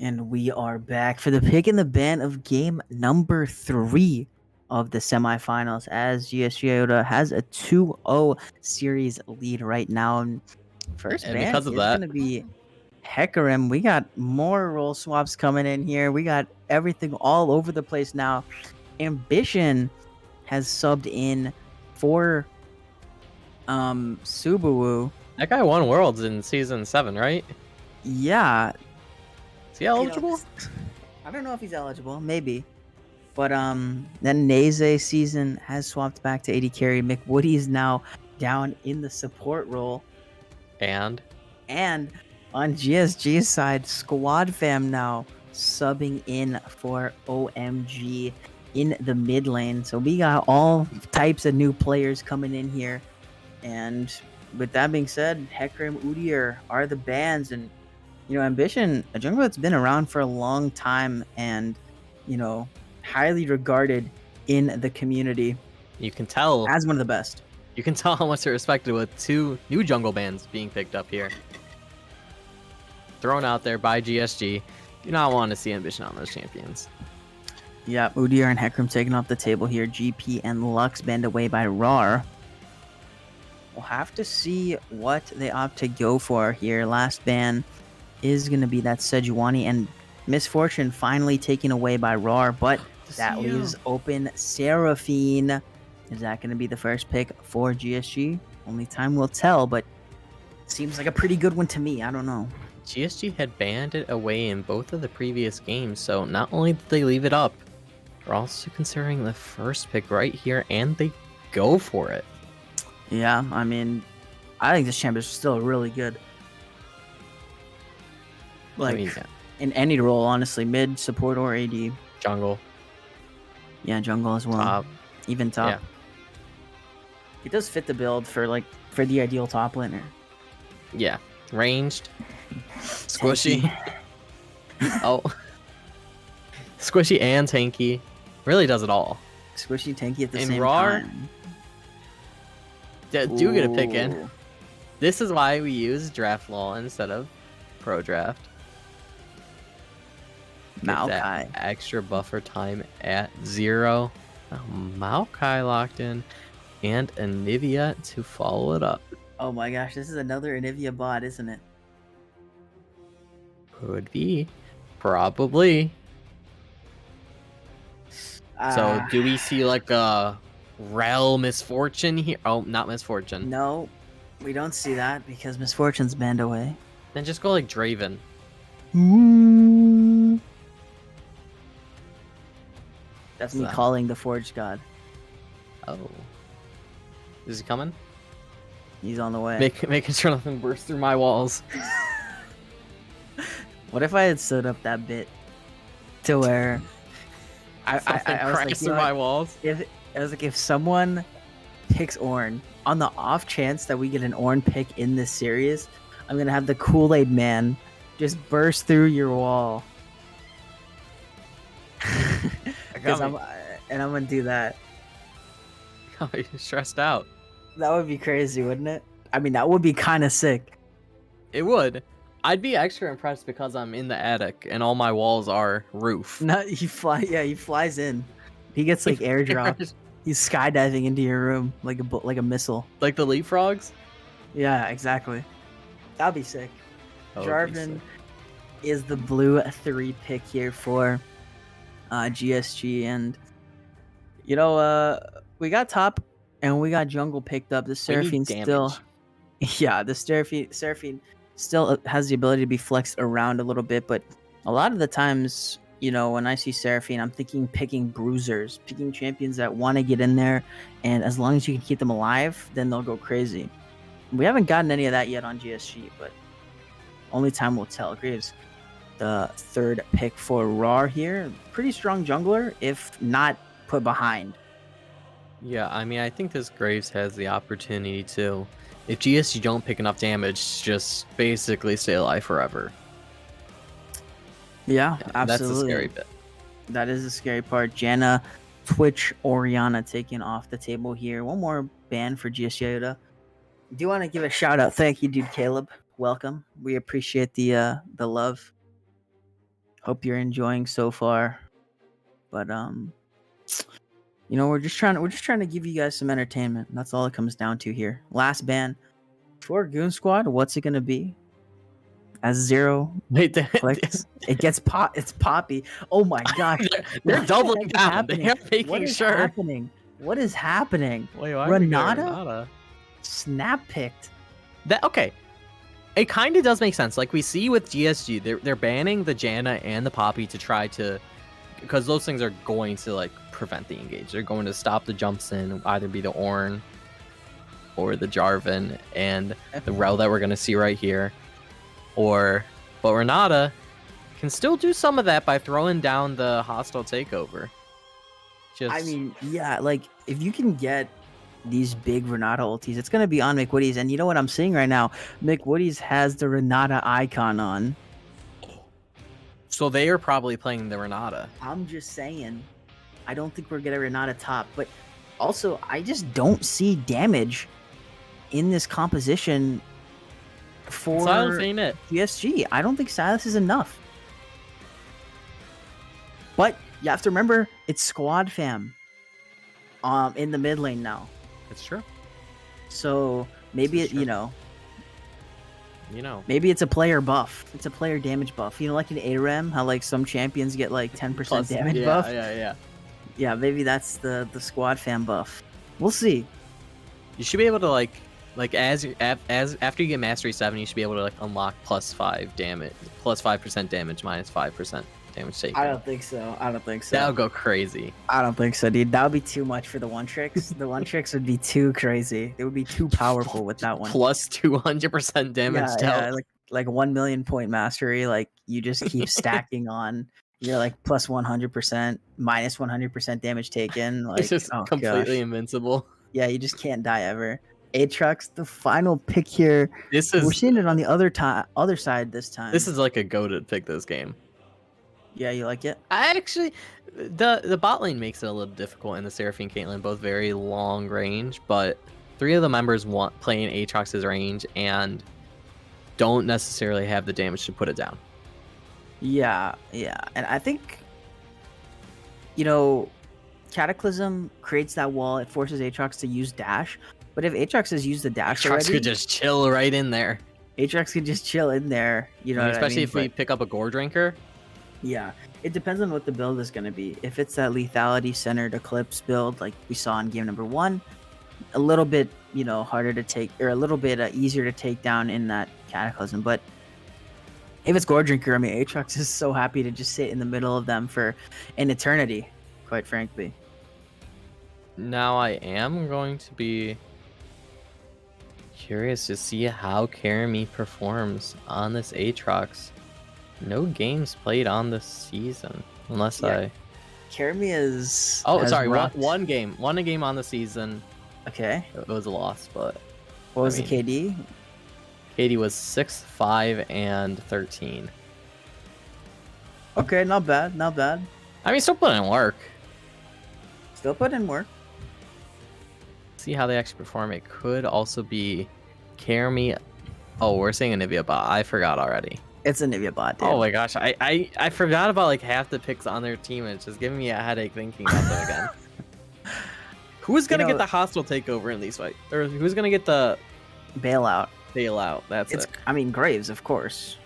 And we are back for the pick and the ban of game number 3 of the semifinals, as GSG Iota has a 2-0 series lead right now. And first And ban because is of that, going to be Hecarim. We got more role swaps coming in here. We got everything all over the place now. Ambition has subbed in for Subaru. that guy won Worlds in Season 7, right? Yeah, Is he eligible? I don't know if he's eligible, maybe. But then Naze season has swapped back to AD carry. McWoody is now down in the support role. And on GSG's side, Squad Fam now subbing in for OMG in the mid lane. So we got all types of new players coming in here. And with that being said, Hecarim, Udyr are the bans. And, you know, Ambition, a jungler that's been around for a long time and, you know, highly regarded in the community you can tell as one of the best. You can tell how much they're respected with 2 new jungle bans being picked up here. Thrown out there by GSG. Do not want to see Ambition on those champions. Yeah, Udyr and Hecarim taking off the table here. GP and Lux banned away by rawr. We'll have to see what they opt to go for here. Last ban is going to be that Sejuani, and Misfortune finally taken away by rawr, but that leaves open Seraphine. Is that going to be the first pick for GSG? Only time will tell, but seems like a pretty good one to me. I don't know. GSG had banned it away in both of the previous games, so not only did they leave it up, they're also considering the first pick right here, and they go for it. Yeah, I mean, I think this champ is still really good. Like, I mean, yeah. In any role, honestly, mid, support, or AD. Jungle. Yeah, jungle as well. Top. Even top. Yeah. It does fit the build for the ideal top laner. Yeah. Ranged. Squishy. Oh. Squishy and tanky. Really does it all. Squishy, tanky at the And same rawr? time. Do get a pick in. Ooh. This is why we use draft law instead of pro draft. Get that Maokai. extra buffer time at 0. Maokai locked in. And Anivia to follow it up. Oh my gosh, this is another Anivia bot, isn't it? Could be. Probably. So do we see like a Rel Misfortune here? Oh, not Misfortune. No, we don't see that because Misfortune's banned away. Then just go like Draven. That's me So- calling the Forge God. Oh. Is he coming? He's on the way. Making sure nothing bursts through my walls. What if I had stood up that bit to where I was cracks like, you through know my what? walls. If someone picks Ornn, on the off chance that we get an Ornn pick in this series, I'm gonna have the Kool-Aid man just burst through your wall. I'm gonna do that. You're stressed out. That would be crazy, wouldn't it? I mean, that would be kind of sick. It would. I'd be extra impressed because I'm in the attic and all my walls are roof. No, he flies in. He gets like airdropped. He's skydiving into your room like a missile. Like the leapfrogs? Yeah, exactly. That'd be sick. That would be Jarvan sick. is the blue 3 pick here for GSG, and you know, we got top and we got jungle picked up. The We need Seraphine still, damage. yeah, the Seraphine still has the ability to be flexed around a little bit, but a lot of the times, you know, when I see Seraphine, I'm thinking picking bruisers, picking champions that want to get in there, and as long as you can keep them alive, then they'll go crazy. We haven't gotten any of that yet on GSG, but only time will tell. Graves, the 3rd pick for rawr here. Pretty strong jungler, if not put behind. Yeah, I mean, I think this Graves has the opportunity to, if GSG don't pick enough damage, just basically stay alive forever. Yeah, Yeah, absolutely. That's the scary bit. That is the scary part. Janna, Twitch, Oriana taking off the table here. One more ban for GSG Iota. Do want to give a shout out. Thank you, dude. Caleb, welcome. We appreciate the love. Hope you're enjoying so far. But you know, we're just trying to give you guys some entertainment. That's all it comes down to here. Last ban for Goon Squad. What's it gonna be? As Zero Wait, clicks, it's Poppy. Oh my gosh, they're What doubling the heck is down. They're happening? making What is sure. happening? What is happening? Wait, why are we getting Renata? Snap picked. That okay. It kind of does make sense. Like we see with GSG, they're banning the Janna and the Poppy to try to, because those things are going to like prevent the engage. They're going to stop the jumps in, either be the Ornn or the Jarvan and the Rel that we're going to see right here. But Renata can still do some of that by throwing down the hostile takeover. I mean, yeah, like if you can get these big Renata ultis, it's gonna be on McWoody's. And you know what I'm seeing right now? McWoody's has the Renata icon on. So they are probably playing the Renata. I'm just saying, I don't think we're gonna Renata top, but also I just don't see damage in this composition for Silas ain't it. GSG. I don't think Silas is enough. But you have to remember, it's squad fam. In the mid lane now. It's true. So maybe This is it, true. maybe it's a player buff. It's a player damage buff. You know, like in ARAM, how like some champions get like 10% damage buff. Yeah, maybe that's the squad fam buff. We'll see. You should be able to like as after you get mastery 7, you should be able to like unlock +5 damage, +5% damage, -5% damage taken. I don't think so. That'll go crazy. I don't think so, dude. That would be too much for the one tricks. The one tricks would be too crazy. It would be too powerful with that one. Plus 200% damage. Yeah, like 1 million point mastery. Like you just keep stacking on. You're like plus 100%, minus 100% damage taken. Like it's just completely invincible. Yeah, you just can't die ever. Aatrox, the final pick here. We're seeing it on the other side this time. This is like a goated pick this game. Yeah, you like it? I actually, the bot lane makes it a little difficult, and the Seraphine Caitlyn both very long range, but 3 of the members play in Aatrox's range and don't necessarily have the damage to put it down. Yeah, and I think, Cataclysm creates that wall. It forces Aatrox to use dash, but if Aatrox has used the dash Aatrox already, could just chill right in there. Aatrox could just chill in there. Especially if we pick up a Gore Drinker. Yeah, it depends on what the build is going to be. If it's that lethality centered Eclipse build like we saw in game number 1, a little bit, harder to take, or a little bit easier to take down in that Cataclysm. But if it's Gore Drinker, I mean, Aatrox is so happy to just sit in the middle of them for an eternity, quite frankly. Now I am going to be curious to see how Karami performs on this Aatrox. No games played on this season, unless Karami is. Oh, sorry, one game on the season. Okay, it was a loss, but what was the KD? KD was 6, 5, and 13. Okay, not bad. I mean, still putting in work. See how they actually perform. It could also be Karami. Oh, we're saying Anivia bot. I forgot already. It's a Nivea bot, dude. Oh my gosh, I forgot about like half the picks on their team, and it's just giving me a headache thinking about them again. Who's gonna get the hostile takeover in these fights? Or who's gonna get the bailout? That's it. I mean, Graves, of course.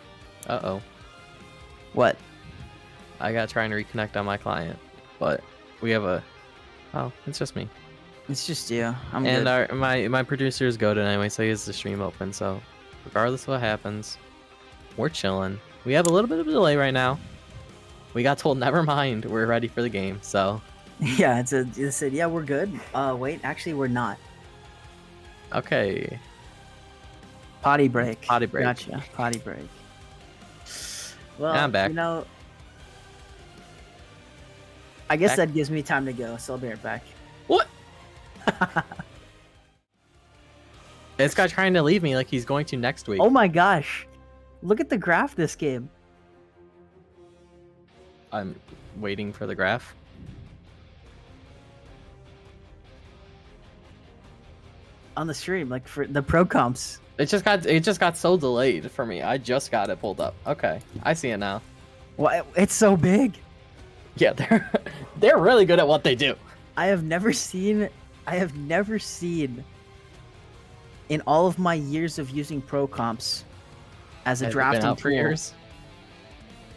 Uh-oh. What? I got trying to reconnect on my client, but we have a... Oh, it's just me. It's just you. I'm good. And my producer is goated anyway, so he has the stream open, so regardless of what happens, we're chilling. We have a little bit of a delay right now. We got told, never mind, we're ready for the game, so... Yeah, it said, yeah, we're good. Wait, actually, we're not. Okay. Potty break. Gotcha. Potty break. Well, I'm back. I guess that gives me time to go, so I'll be right back. What? This guy trying to leave me like he's going to next week. Oh my gosh. Look at the graph this game. I'm waiting for the graph. On the stream, like for the pro comps. It just got so delayed for me. I just got it pulled up. Okay, I see it now. Why? It's so big. Yeah, they're really good at what they do. I have never seen in all of my years of using pro comps as a Has it been drafting out for tool. years?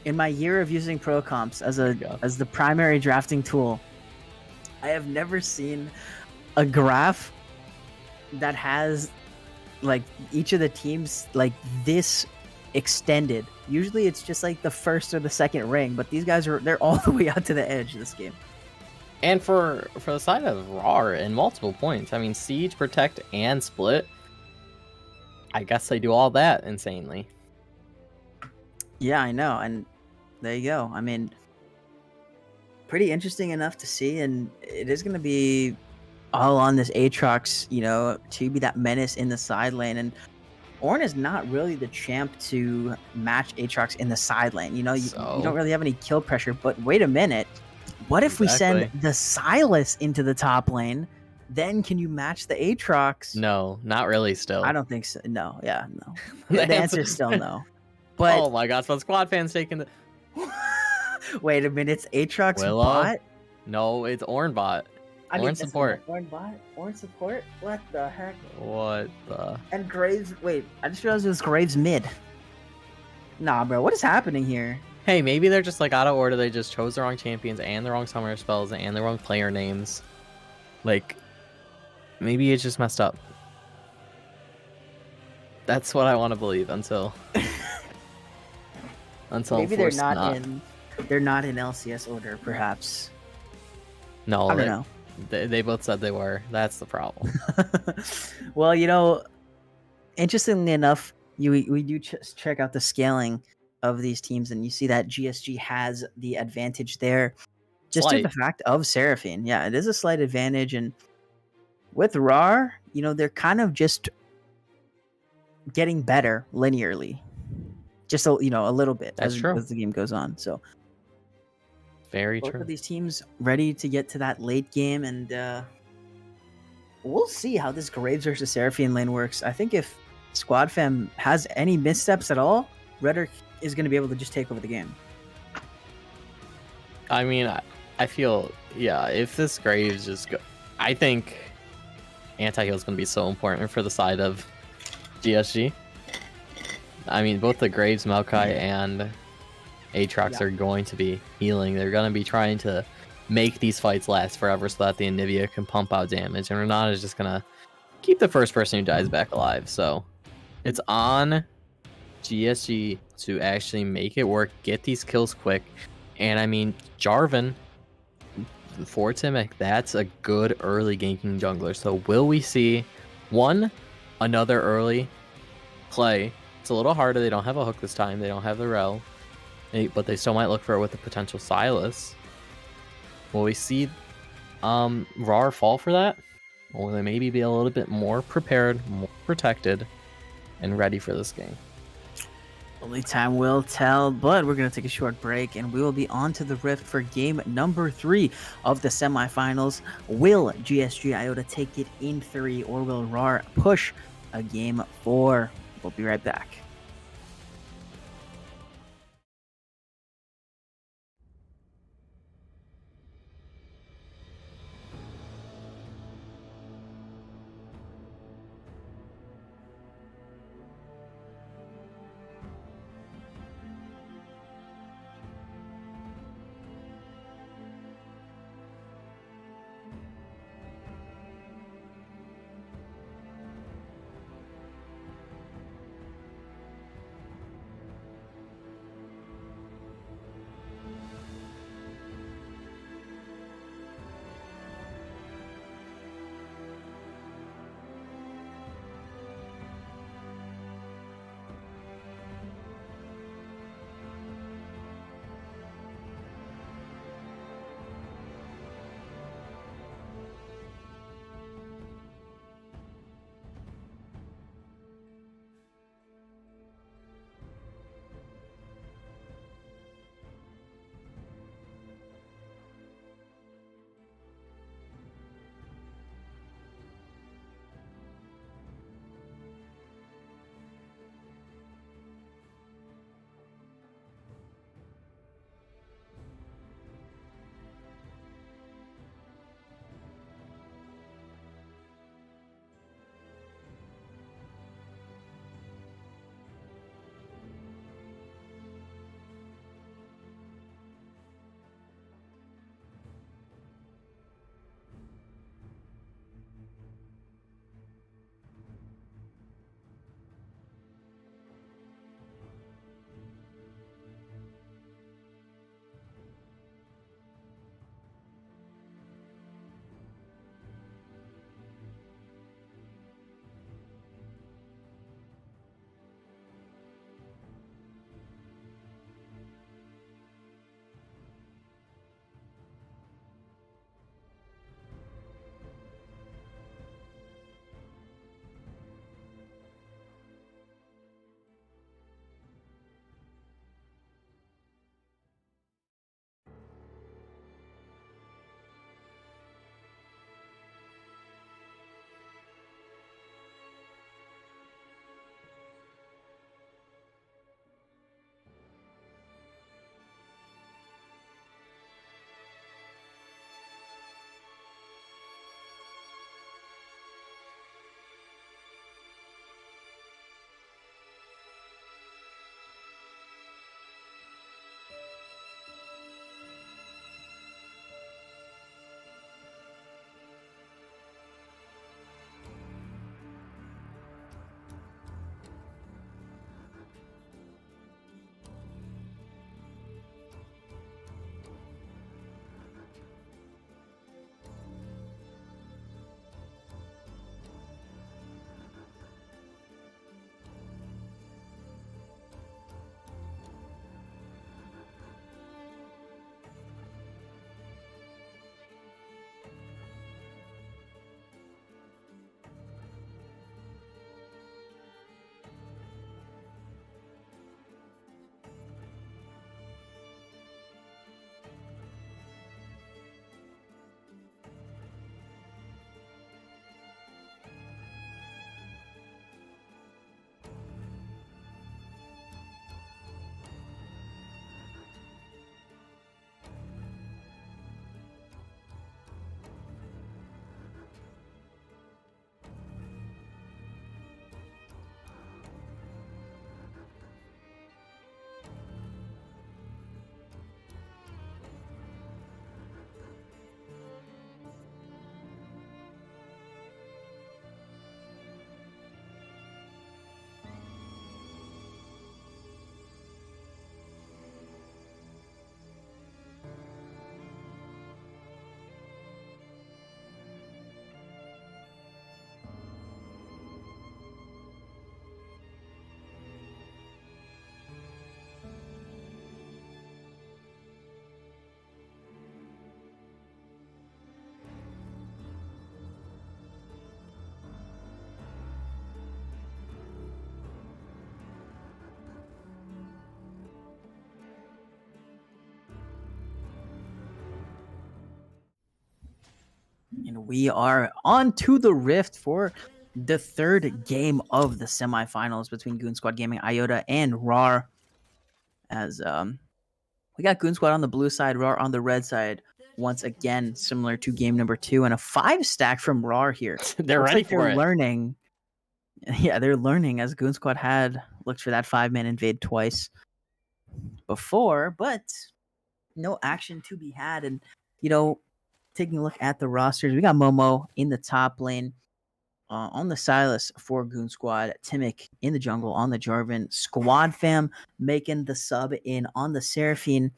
In my year of using pro comps as There you go. the primary drafting tool, I have never seen a graph that has like each of the teams like this extended. Usually it's just like the first or the second ring, but these guys they're all the way out to the edge this game. And for the side of rawr in multiple points, I mean, siege, protect, and split. I guess they do all that insanely. Yeah, I know, and there you go. I mean, pretty interesting enough to see, and it is going to be all on this Aatrox, to be that menace in the side lane. And Ornn is not really the champ to match Aatrox in the side lane. You don't really have any kill pressure. But wait a minute, what if we send the Sylas into the top lane? Then can you match the Aatrox? No, not really. Still, I don't think so. No, yeah, no. The answer is still no. But oh my gosh, but squad fans taking the. Wait a minute, it's Aatrox Willow? bot? No, it's Ornn bot. Ornn support. Ornn bot? Ornn support? What the heck? What the? And Graves. Wait, I just realized it was Graves mid. Nah, bro, what is happening here? Hey, maybe they're just like out of order. They just chose the wrong champions and the wrong summoner spells and the wrong player names. Like, maybe it's just messed up. That's what I want to believe until maybe they're not in. They're not in LCS order, perhaps. No, I don't know. They both said they were. That's the problem. Well, interestingly enough, we do check out the scaling of these teams, and you see that GSG has the advantage there, just to the fact of Seraphine. Yeah, it is a slight advantage, and with rawr, they're kind of just getting better linearly, just a little bit as the game goes on. So. Very Both true. of these teams ready to get to that late game, and we'll see how this Graves versus Seraphine lane works. I think if Squad Fam has any missteps at all, Rhetoric is going to be able to just take over the game. I mean, I feel, if this Graves just go... I think anti-heal is going to be so important for the side of GSG. I mean, both the Graves, Maokai, and Aatrox are going to be healing. They're going to be trying to make these fights last forever so that the Anivia can pump out damage. And Renata is just going to keep the first person who dies back alive. So it's on GSG to actually make it work, get these kills quick. And I mean, Jarvan, for Timic, that's a good early ganking jungler. So will we see another early play? It's a little harder. They don't have a hook this time. They don't have the rel. But they still might look for it with the potential Sylas. Will we see rawr fall for that? Or will they maybe be a little bit more prepared, more protected, and ready for this game? Only time will tell, but we're going to take a short break, and we will be on to the Rift for game number 3 of the semifinals. Will GSG Iota take it in 3, or will rawr push a game 4? We'll be right back. And we are on to the Rift for the third game of the semifinals between Goon Squad Gaming, Iota, and rawr. As we got Goon Squad on the blue side, rawr on the red side. Once again, similar to game number 2, and a 5 stack from rawr here. They're Looks ready like for they're it. learning. Yeah, they're learning, as Goon Squad had looked for that 5-man invade twice before, but no action to be had. And taking a look at the rosters, we got Momo in the top lane. On the Silas for Goon Squad, Timic in the jungle on the Jarvan, Squad Fam making the sub in on the Seraphine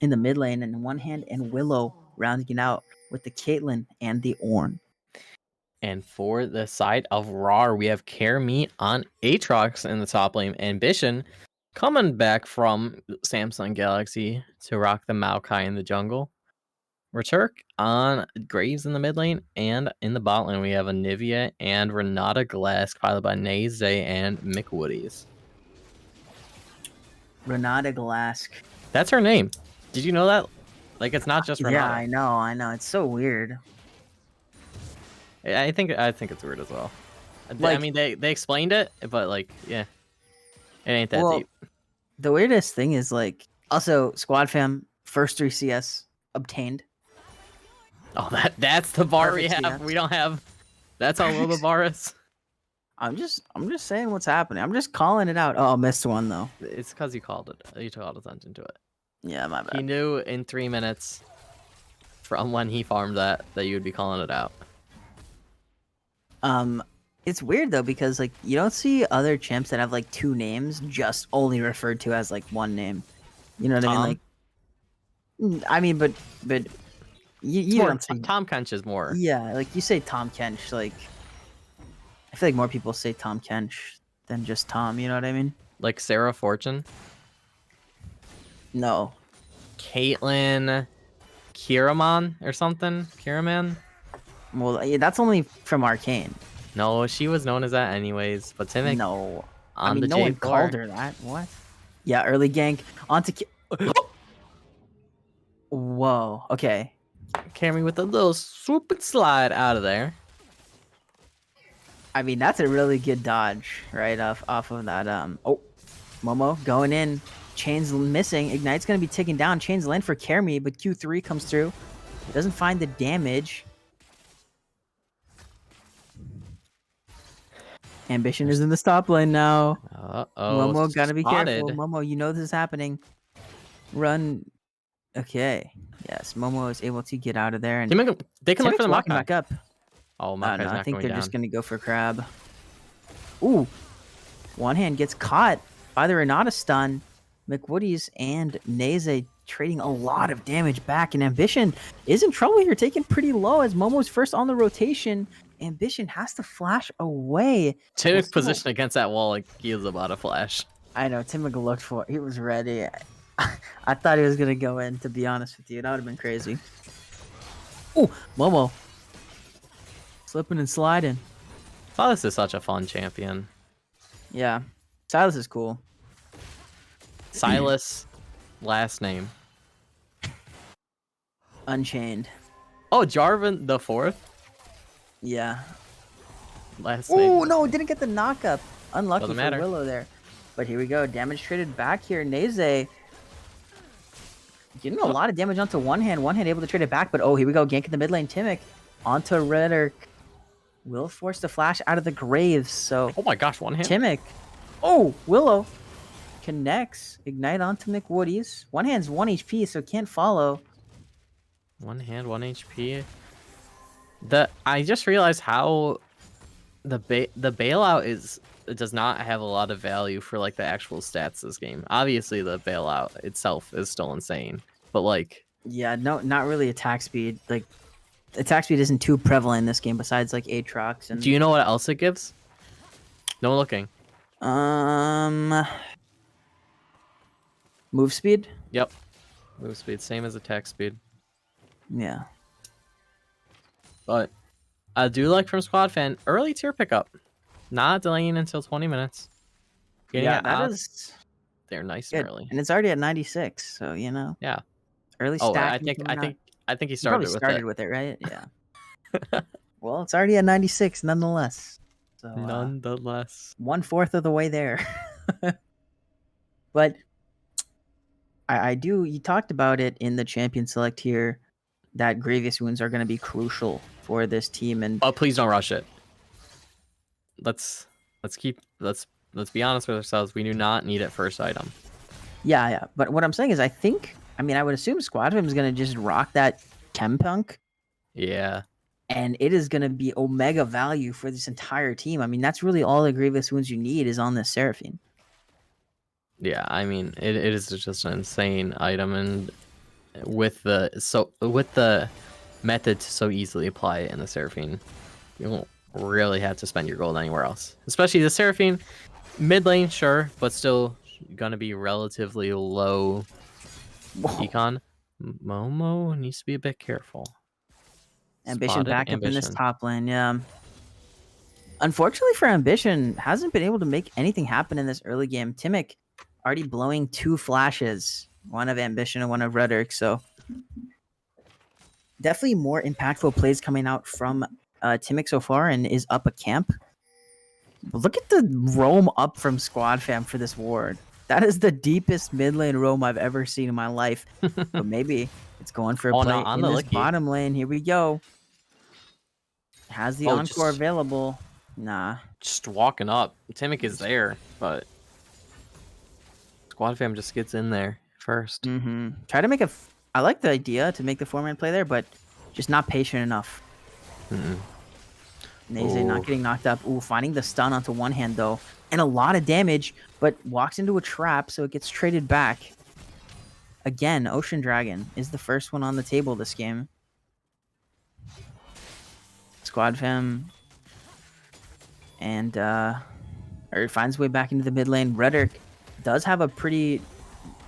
in the mid lane, and one hand, and Willow rounding out with the Caitlyn and the Ornn. And for the side of rawr, we have Kermit on Aatrox in the top lane. Ambition coming back from Samsung Galaxy to rock the Maokai in the jungle. Returk on Graves in the mid lane, and in the bot lane we have a Nivea and Renata Glass, piloted by Naze and McWoodies. Renata Glask. That's her name. Did you know that? Like, it's not just Renata. Yeah, I know. It's so weird. I think it's weird as well. I Like- mean, they explained it, but like, yeah, it ain't that deep. The weirdest thing is, like, also Squad Fam first 3 CS obtained. Oh, that's the bar we Perfect have. CS. We don't have. That's how low the bar is. I'm just saying what's happening. I'm just calling it out. Oh, missed one though. It's because you called it. You called attention to it. Yeah, my bad. He knew in 3 minutes from when he farmed that you would be calling it out. It's weird though, because like you don't see other chimps that have like 2 names just only referred to as like 1 name. You know what I mean? Like, I mean, but you More, don't say. Tom Kench is more. Yeah, like you say Tom Kench. Like, I feel like more people say Tom Kench than just Tom. You know what I mean? Like Sarah Fortune, No. Caitlyn, Kiraman or something. Kiraman. Well, yeah, that's only from Arcane. No, she was known as that anyways. But Timic No. on I mean, the no J4. one called her that. What? Yeah, early gank onto. Whoa. Okay. Camry with a little swoop and slide out of there. I mean, that's a really good dodge, right off of that. Oh, Momo going in. Chain's missing. Ignite's gonna be taken down. Chain's lane for Kermi, but Q3 comes through. Doesn't find the damage. Ambition is in the stop lane now. Uh-oh. Momo, gotta be spotted. careful. Momo, you know this is happening. Run. Okay. Yes, Momo is able to get out of there. And They can look for the walking Maokai. back up. Oh, Oh, Maokai's no, not I think going they're down. just gonna go for crab. Ooh. One hand gets caught by the Renata stun. McWoodies and Naze trading a lot of damage back, and Ambition is in trouble here, taken pretty low as Momo's first on the rotation. Ambition has to flash away. Timic's We'll see position against that wall, like, he is about to flash. I know, Timic looked for it. He was ready. I thought he was going to go in, to be honest with you. That would have been crazy. Ooh, Momo. Slipping and sliding. Silas is such a fun champion. Yeah. Silas is cool. Silas, last name. Unchained. Oh, Jarvan the 4th, Yeah. last Oh, name. no, didn't get the knockup. Unlucky Doesn't for matter. Willow there. But here we go. Damage traded back here. Naze getting a lot of damage onto one hand. One hand able to trade it back. But oh, here we go. Gank in the mid lane. Timic onto Redder. Will force the flash out of the graves. So Oh my gosh, one hand. Timic. Oh, Willow connects. Ignite onto McWoodies. One hand's 1 HP, so can't follow. One hand, 1 HP. I just realized how the bailout does not have a lot of value for like the actual stats this game. Obviously, the bailout itself is still insane, but like, Yeah, no, not really attack speed. Like, attack speed isn't too prevalent in this game besides like Aatrox and do you know what else it gives? No looking. Move speed? Yep. Move speed, same as attack speed. Yeah. But I do like from Squad Fan early tier pickup, not delaying until 20 minutes. Getting Yeah, it that out is there nice good. and early. And it's already at 96, so you know. Yeah. Early Oh, stacking. I think he you started probably with started it. with it, right? Yeah. Well, it's already at 96 nonetheless. So, Nonetheless. 1/4 of the way there. But I do. You talked about it in the champion select here that Grievous wounds are going to be crucial for this team. And Oh, please don't rush it. Let's be honest with ourselves. We do not need it first item. yeah. But what I'm saying is, I would assume Squad Fam is going to just rock that Chem Punk, Yeah. and it is going to be Omega value for this entire team. I mean, that's really all the Grievous wounds you need is on this Seraphine. Yeah, I mean, it is just an insane item, and with the method to so easily apply it in the Seraphine, you won't really have to spend your gold anywhere else. Especially the Seraphine, mid lane, sure, but still gonna be relatively low econ. Momo needs to be a bit careful. Ambition Spotted back up in this Ambition. top lane, yeah. Unfortunately for Ambition, hasn't been able to make anything happen in this early game. Timic already blowing 2 flashes, one of Ambition and one of Rhetoric, so definitely more impactful plays coming out from Timic so far, and is up a camp. Look at the roam up from Squad Fam for this ward. That is the deepest mid lane roam I've ever seen in my life. But maybe it's going for a Oh, play no, on in the this Licky. bottom lane. Here we go. Has the Oh, encore just- available. Nah. Just walking up. Timic is there, but Squad Fam just gets in there first. Mm-hmm. Try to make I like the idea to make the 4-man play there, but just not patient enough. Mm-mm. Naze Ooh. not getting knocked up. Ooh, finding the stun onto one hand though. And a lot of damage, but walks into a trap, so it gets traded back. Again, Ocean Dragon is the first one on the table this game. Squad Fam. And or finds way back into the mid lane. Rhetoric does have a pretty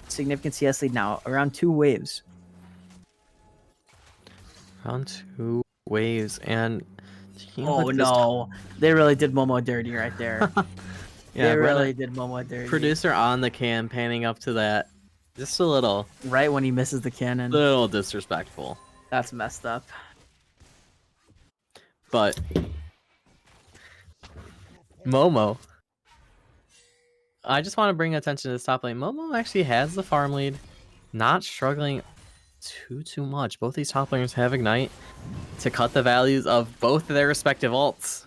significant CS lead now, around 2 waves. Round 2 waves, and Oh no, they really did Momo dirty right there. Yeah, they brother, really did Momo dirty. producer on the cam panning up to that. Just a little Right when he misses the cannon. disrespectful. That's messed up. But Momo, I just want to bring attention to this top lane. Momo actually has the farm lead, not struggling too much. Both these top laners have Ignite to cut the values of both of their respective ults.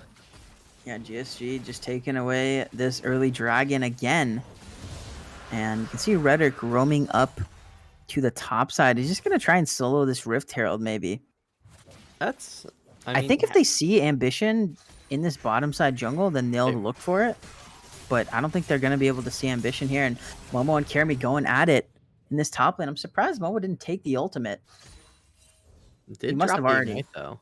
Yeah, GSG just taking away this early dragon again. And you can see Rhetoric roaming up to the top side. He's just going to try and solo this Rift Herald, maybe. That's... I think if they see Ambition in this bottom side jungle, then they'll look for it. But I don't think they're going to be able to see Ambition here. And Momo and Kerami going at it in this top lane. I'm surprised Momo didn't take the ultimate. Did He must drop have the already- Ignite, though.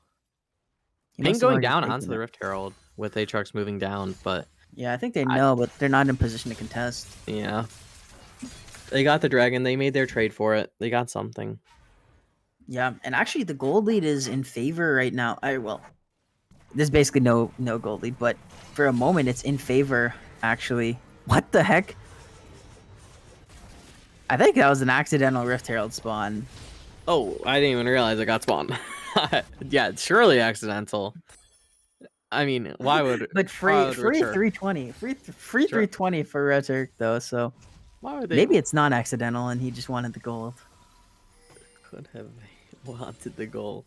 He Ping must have going already down taken onto the it. Rift Herald with Aatrox moving down, but Yeah, I think they know, but they're not in position to contest. yeah. They got the dragon. They made their trade for it. They got something. Yeah, and actually the gold lead is in favor right now. There's basically no gold lead, but for a moment it's in favor, actually. What the heck? I think that was an accidental Rift Herald spawn. Oh, I didn't even realize it got spawned. Yeah, surely accidental. I mean, why would... But free why would Richard- 320. Free Sure. 320 for Rhetoric though, so Why would they... maybe it's not accidental and he just wanted the gold. could have wanted the goal.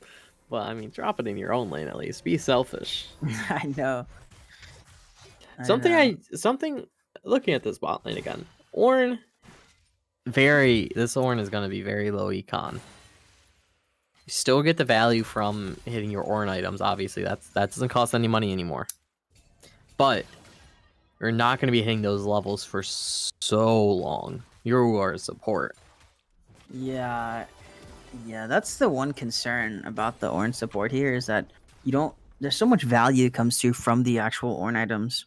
Well, I mean, drop it in your own lane at least. Be selfish. I know. Something looking at this bot lane again. Ornn, this Ornn is gonna be very low econ. You still get the value from hitting your Ornn items, obviously. That doesn't cost any money anymore. But you're not gonna be hitting those levels for so long. You are a support. Yeah, that's the one concern about the Ornn support here is that there's so much value that comes through from the actual Ornn items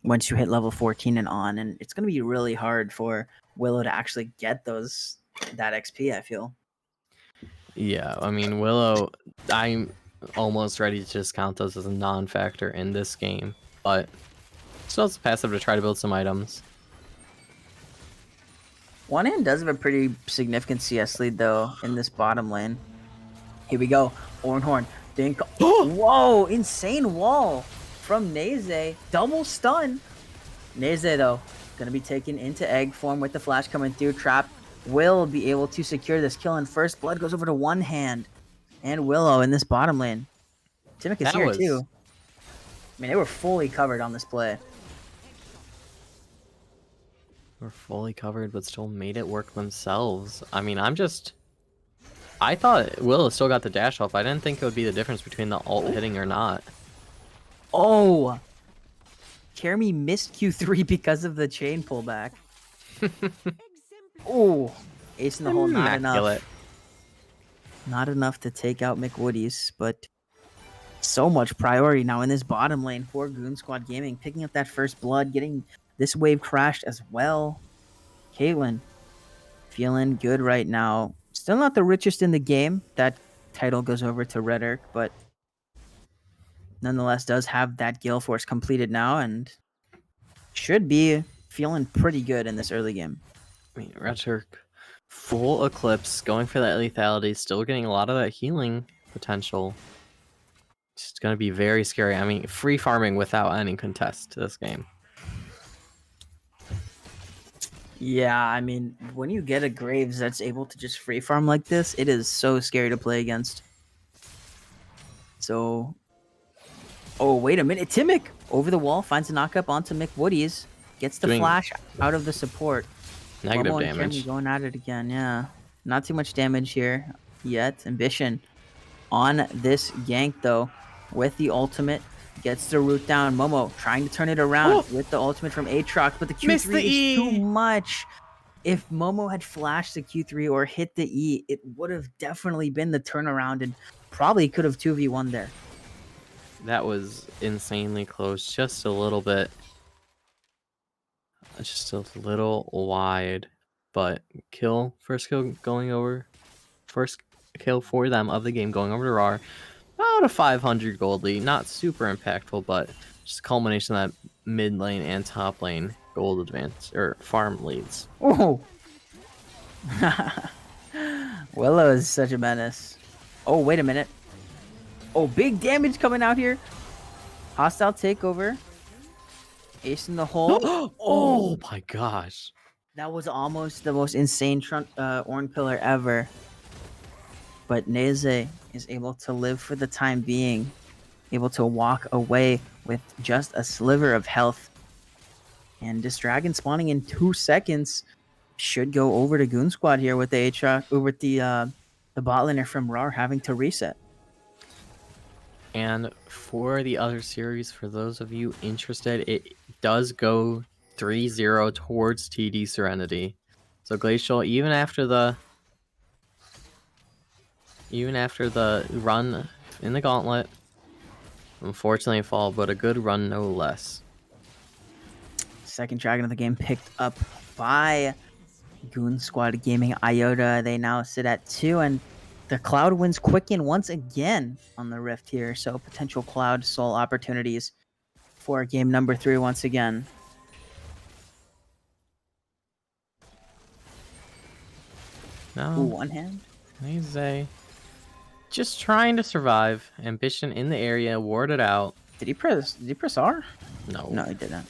once you hit level 14 and on, and it's going to be really hard for Willow to actually get that XP, I feel. Yeah, I mean, Willow, I'm almost ready to just count those as a non-factor in this game, but still it's passive to try to build some items. One hand does have a pretty significant CS lead, though, in this bottom lane. Here we go. Ornhorn Think. Whoa! Insane wall from Neze. Double stun. Neze though gonna be taken into egg form with the flash coming through. Trap will be able to secure this kill, and first blood goes over to one hand. And Willow in this bottom lane. Timic is here too. I mean, they were fully covered on this play. We're fully covered, but still made it work themselves. I mean, I thought Willow still got the dash off. I didn't think it would be the difference between the ult hitting or not. Oh! Kermie missed Q3 because of the chain pullback. Oh! Ace in the hole, not enough. Not enough to take out McWoody's, but so much priority now in this bottom lane for Goon Squad Gaming. Picking up that first blood, getting this wave crashed as well. Caitlyn, feeling good right now. Still not the richest in the game. That title goes over to Red Urk, but nonetheless does have that Gale Force completed now and should be feeling pretty good in this early game. I mean, Red Urk, full Eclipse, going for that lethality, still getting a lot of that healing potential. It's going to be very scary. I mean, free farming without any contest to this game. Yeah, I mean, when you get a Graves that's able to just free farm like this, it is so scary to play against. So, oh, wait a minute. Timic over the wall, finds a knockup onto McWoody's, gets the flash out of the support. Negative Momo damage. And going at it again, yeah. Not too much damage here yet. Ambition on this gank, though, with the ultimate. Gets the root down. Momo trying to turn it around with the ultimate from Aatrox, but the Q3 is too much. If Momo had flashed the Q3 or hit the E, it would have definitely been the turnaround and probably could have 2v1 there. That was insanely close. Just a little bit. Just a little wide. But first kill going over. First kill for them of the game going over to rawr. About a 500 gold lead. Not super impactful, but just a culmination of that mid lane and top lane gold advance or farm leads. Oh, Willow is such a menace. Oh, wait a minute. Oh, big damage coming out here. Hostile takeover. Ace in the hole. Oh my gosh. That was almost the most insane Ornn pillar ever. But Neze is able to live for the time being. Able to walk away with just a sliver of health. And this dragon spawning in 2 seconds should go over to Goon Squad here with the with the bot laner from rawr having to reset. And for the other series, for those of you interested, it does go 3-0 towards TD Serenity. So Glacial, even after the run in the gauntlet, unfortunately fall, but a good run no less. Second dragon of the game picked up by Goon Squad Gaming. Iota, they now sit at 2, and the Cloud wins quicken once again on the Rift here. So potential Cloud Soul opportunities for game number 3 once again. No. Ooh, one hand. He's just trying to survive. Ambition in the area, warded out. Did he press R? No. No, he didn't.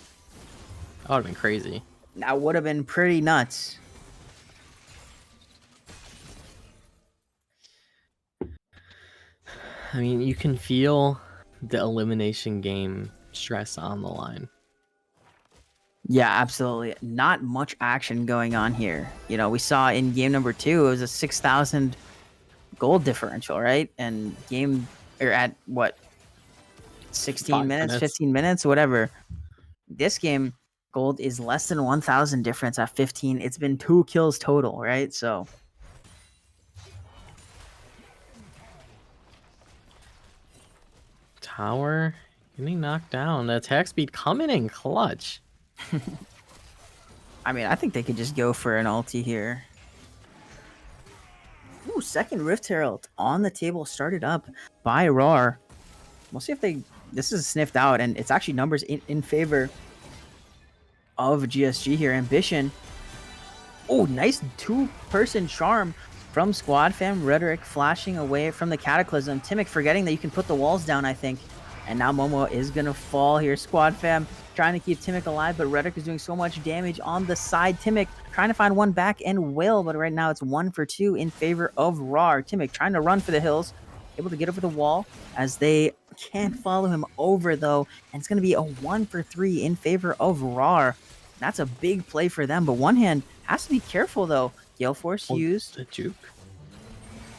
That would have been crazy. That would have been pretty nuts. I mean, you can feel the elimination game stress on the line. Yeah, absolutely. Not much action going on here. You know, we saw in game number 2, it was a 6,000 gold differential, right? And at what, 16 minutes, 15 minutes, whatever. This game, gold is less than 1,000 difference at 15. It's been 2 kills total, right? So Tower getting knocked down. The attack speed coming in clutch. I mean, I think they could just go for an ulti here. Ooh, second Rift Herald on the table, started up by rawr. We'll see if this is sniffed out, and it's actually numbers in favor of GSG here. Ambition. Oh, nice 2-person charm from Squad Fam. Rhetoric flashing away from the Cataclysm. Timic forgetting that you can put the walls down, I think. And now Momo is going to fall here. Squad Fam trying to keep Timic alive, but Rhetoric is doing so much damage on the side. Timic trying to find one back and will, but right now it's 1 for 2 in favor of rawr. Timic trying to run for the hills, able to get over the wall as they can't follow him over though, and it's going to be a 1 for 3 in favor of rawr. That's a big play for them, but One Hand has to be careful though. Gale Force used. The juke.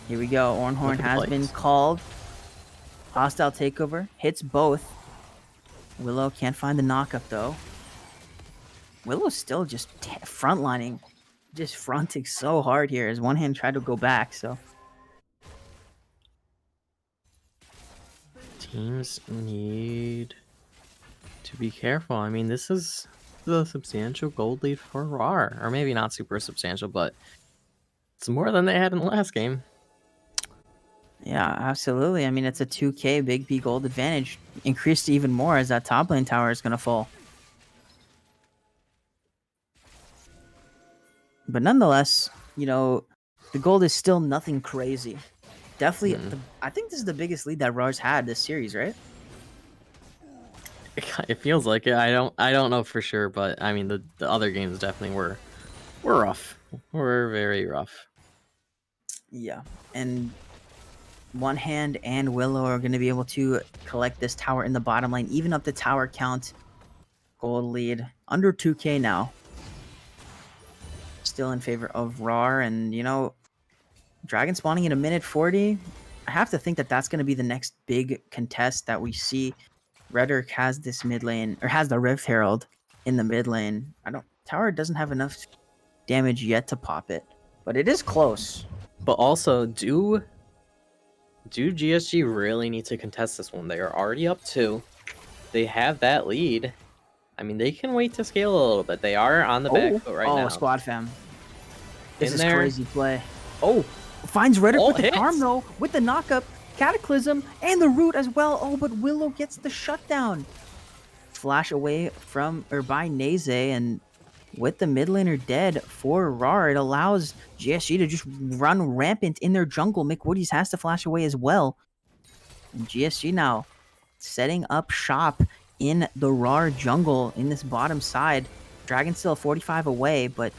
Here we go. Ornhorn has been called. Hostile takeover. Hits both. Willow can't find the knockup though. Willow's still just frontlining. Just fronting so hard here as One Hand tried to go back, so. Teams need to be careful. I mean, this is a substantial gold lead for rawr. Or maybe not super substantial, but it's more than they had in the last game. Yeah, absolutely. I mean, it's a 2k Big B gold advantage. Increased even more as that top lane tower is going to fall. But nonetheless, you know, the gold is still nothing crazy. Definitely, I think this is the biggest lead that rawr's had this series, right? It feels like it. I don't know for sure, but I mean, the other games definitely were rough. Were very rough. Yeah, and One Hand and Willow are going to be able to collect this tower in the bottom lane, even up the tower count. Gold lead under 2k now. Still in favor of rawr, and you know, Dragon spawning in a minute 40. I have to think that that's going to be the next big contest that we see. Rhetoric has this mid lane, or has the Rift Herald in the mid lane. Tower doesn't have enough damage yet to pop it, but it is close. But also, do GSG really need to contest this one? They are already up 2. They have that lead. I mean, they can wait to scale a little bit. They are on the back foot right now. Oh, Squad Fam. This In is there. crazy play. Oh, finds Rhetoric with the hits. charm though, with the knockup, Cataclysm, and the root as well. Oh, but Willow gets the shutdown. Flash away from, or by Naze, and with the mid laner dead for rawr, it allows GSG to just run rampant in their jungle. McWoody's has to flash away as well. And GSG now setting up shop in the rawr jungle in this bottom side. Dragon's still 45 away, but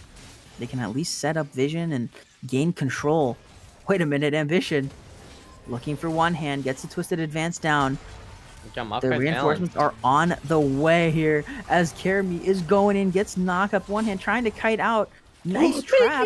they can at least set up vision and gain control. Wait a minute, Ambition. Looking for One Hand, gets the Twisted Advance down. The reinforcements are on the way here as Kermi is going in, gets knocked up. One Hand trying to kite out. Nice trap.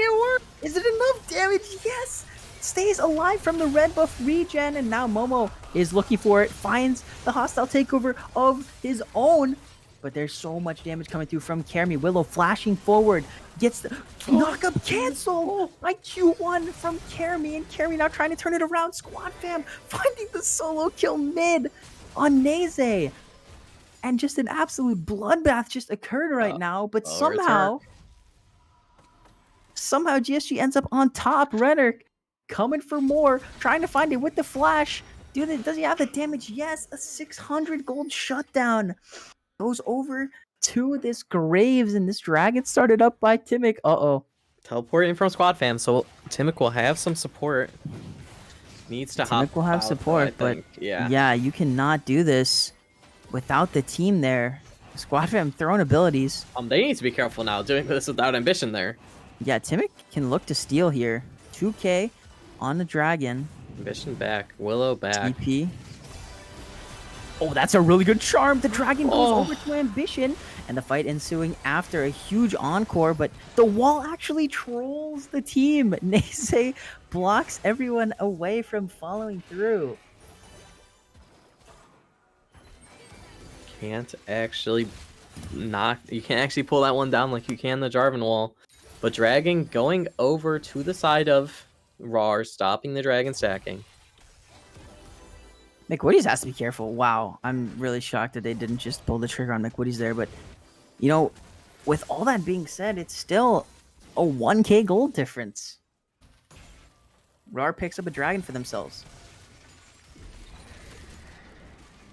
Is it enough damage? Yes! Stays alive from the red buff regen, and now Momo is looking for it. Finds the hostile takeover of his own. But there's so much damage coming through from Kermi. Willow flashing forward. Gets the knockup cancel by Q1 from Kermi. And Kermi now trying to turn it around. Squad Fam finding the solo kill mid on Naze. And just an absolute bloodbath just occurred right now. But somehow GSG ends up on top. Rhetoric coming for more. Trying to find it with the flash. Does he have the damage? Yes, a 600 gold shutdown. Goes over to this Graves, and this Dragon started up by Timic. Teleporting from Squad Fam, so Timic will have some support. Needs to hop. Timic will have support, but yeah, you cannot do this without the team there. Squad Fam throwing abilities. They need to be careful now doing this without Ambition there. Yeah, Timic can look to steal here. 2k on the Dragon. Ambition back, Willow back. TP. Oh, that's a really good charm. The Dragon goes over to Ambition, and the fight ensuing after a huge encore, but the wall actually trolls the team. Naze blocks everyone away from following through. You can't actually pull that one down like you can the Jarvan wall. But Dragon going over to the side of rawr, stopping the Dragon stacking. McWoody's has to be careful. Wow, I'm really shocked that they didn't just pull the trigger on McWoody's there. But, you know, with all that being said, it's still a 1k gold difference. rawr picks up a Dragon for themselves.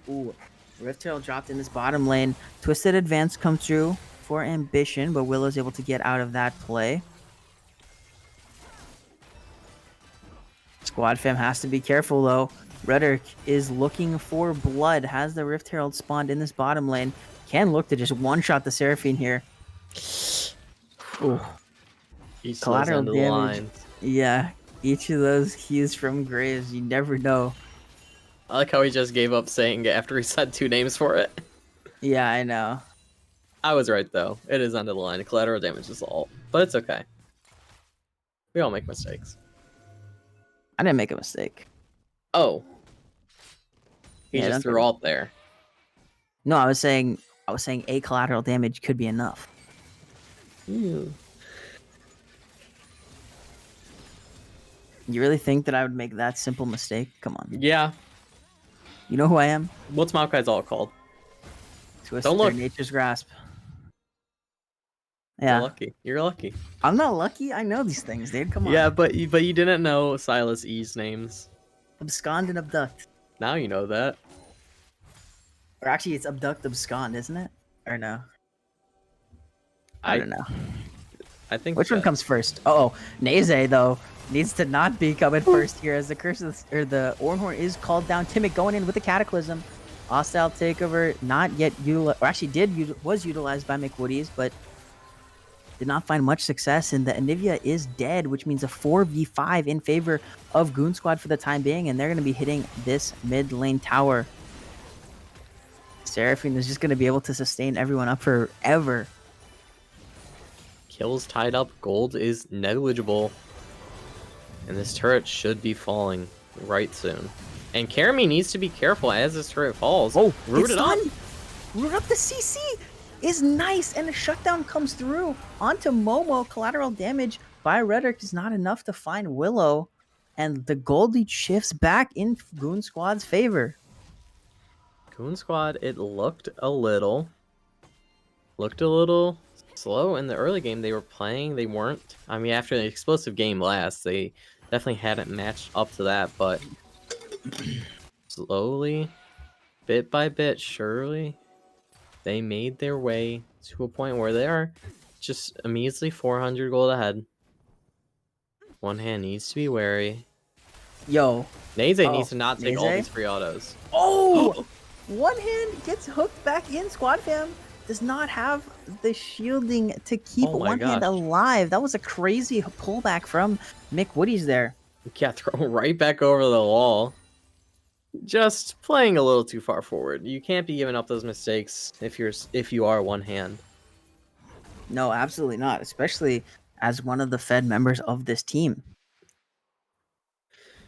Ooh, Rift Herald dropped in this bottom lane. Twisted Advance comes through for Ambition, but Willow's able to get out of that play. Squad fam has to be careful though. Rhetoric is looking for blood. Has the Rift Herald spawned in this bottom lane? Can look to just one-shot the Seraphine here. Ooh. Each Collateral of those damage. lines. Yeah, each of those keys from Graves, you never know. I like how he just gave up saying it after he said 2 names for it. Yeah, I know. I was right though. It is under the line. Collateral damage is all, but it's okay. We all make mistakes. I didn't make a mistake. Oh, he Yeah, just don't threw alt there. No, I was saying a collateral damage could be enough. Ew. You really think that I would make that simple mistake? Come on. Yeah. You know who I am? What's Maokai's alt called? Twisted Don't look. Nature's Grasp. You're Yeah. lucky. You're lucky. I'm not lucky. I know these things, dude. Come on. Yeah, but you didn't know Silas E's names. Abscond and abduct. Now you know that. Or actually, it's abduct, abscond, isn't it? Or no? I don't know. I think Which one comes first? Oh, Naze though needs to not be coming first here, as the curse of the Ornhorn is called down. Timic going in with the Cataclysm. Hostile takeover, not yet utilized, or actually was utilized by McWoodies, but did not find much success. And the Anivia is dead, which means a 4v5 in favor of Goon Squad for the time being, and they're going to be hitting this mid lane tower. Seraphine is just going to be able to sustain everyone up forever. Kills tied up. Gold is negligible. And this turret should be falling right soon. And Karami needs to be careful as this turret falls. Oh, root it's it up. done. Root up the CC is nice, and the shutdown comes through onto Momo. Collateral damage by Rhetoric is not enough to find Willow, and the gold lead shifts back in Goon Squad's favor. Goon Squad, it looked a little slow in the early game. They were playing, they weren't. I mean, after the explosive game last, they definitely hadn't matched up to that, but slowly, bit by bit, surely, they made their way to a point where they are just immediately 400 gold ahead. One hand needs to be wary. Yo. Naze needs to not take all Naze? these free autos. Oh! One hand gets hooked back in. Squad fam does not have the shielding to keep Oh my one hand gosh. alive. That was a crazy pullback from McWoodies there. Yeah, throw right back over the wall. Just playing a little too far forward. You can't be giving up those mistakes if you are one hand. No, absolutely not. Especially as one of the Fed members of this team.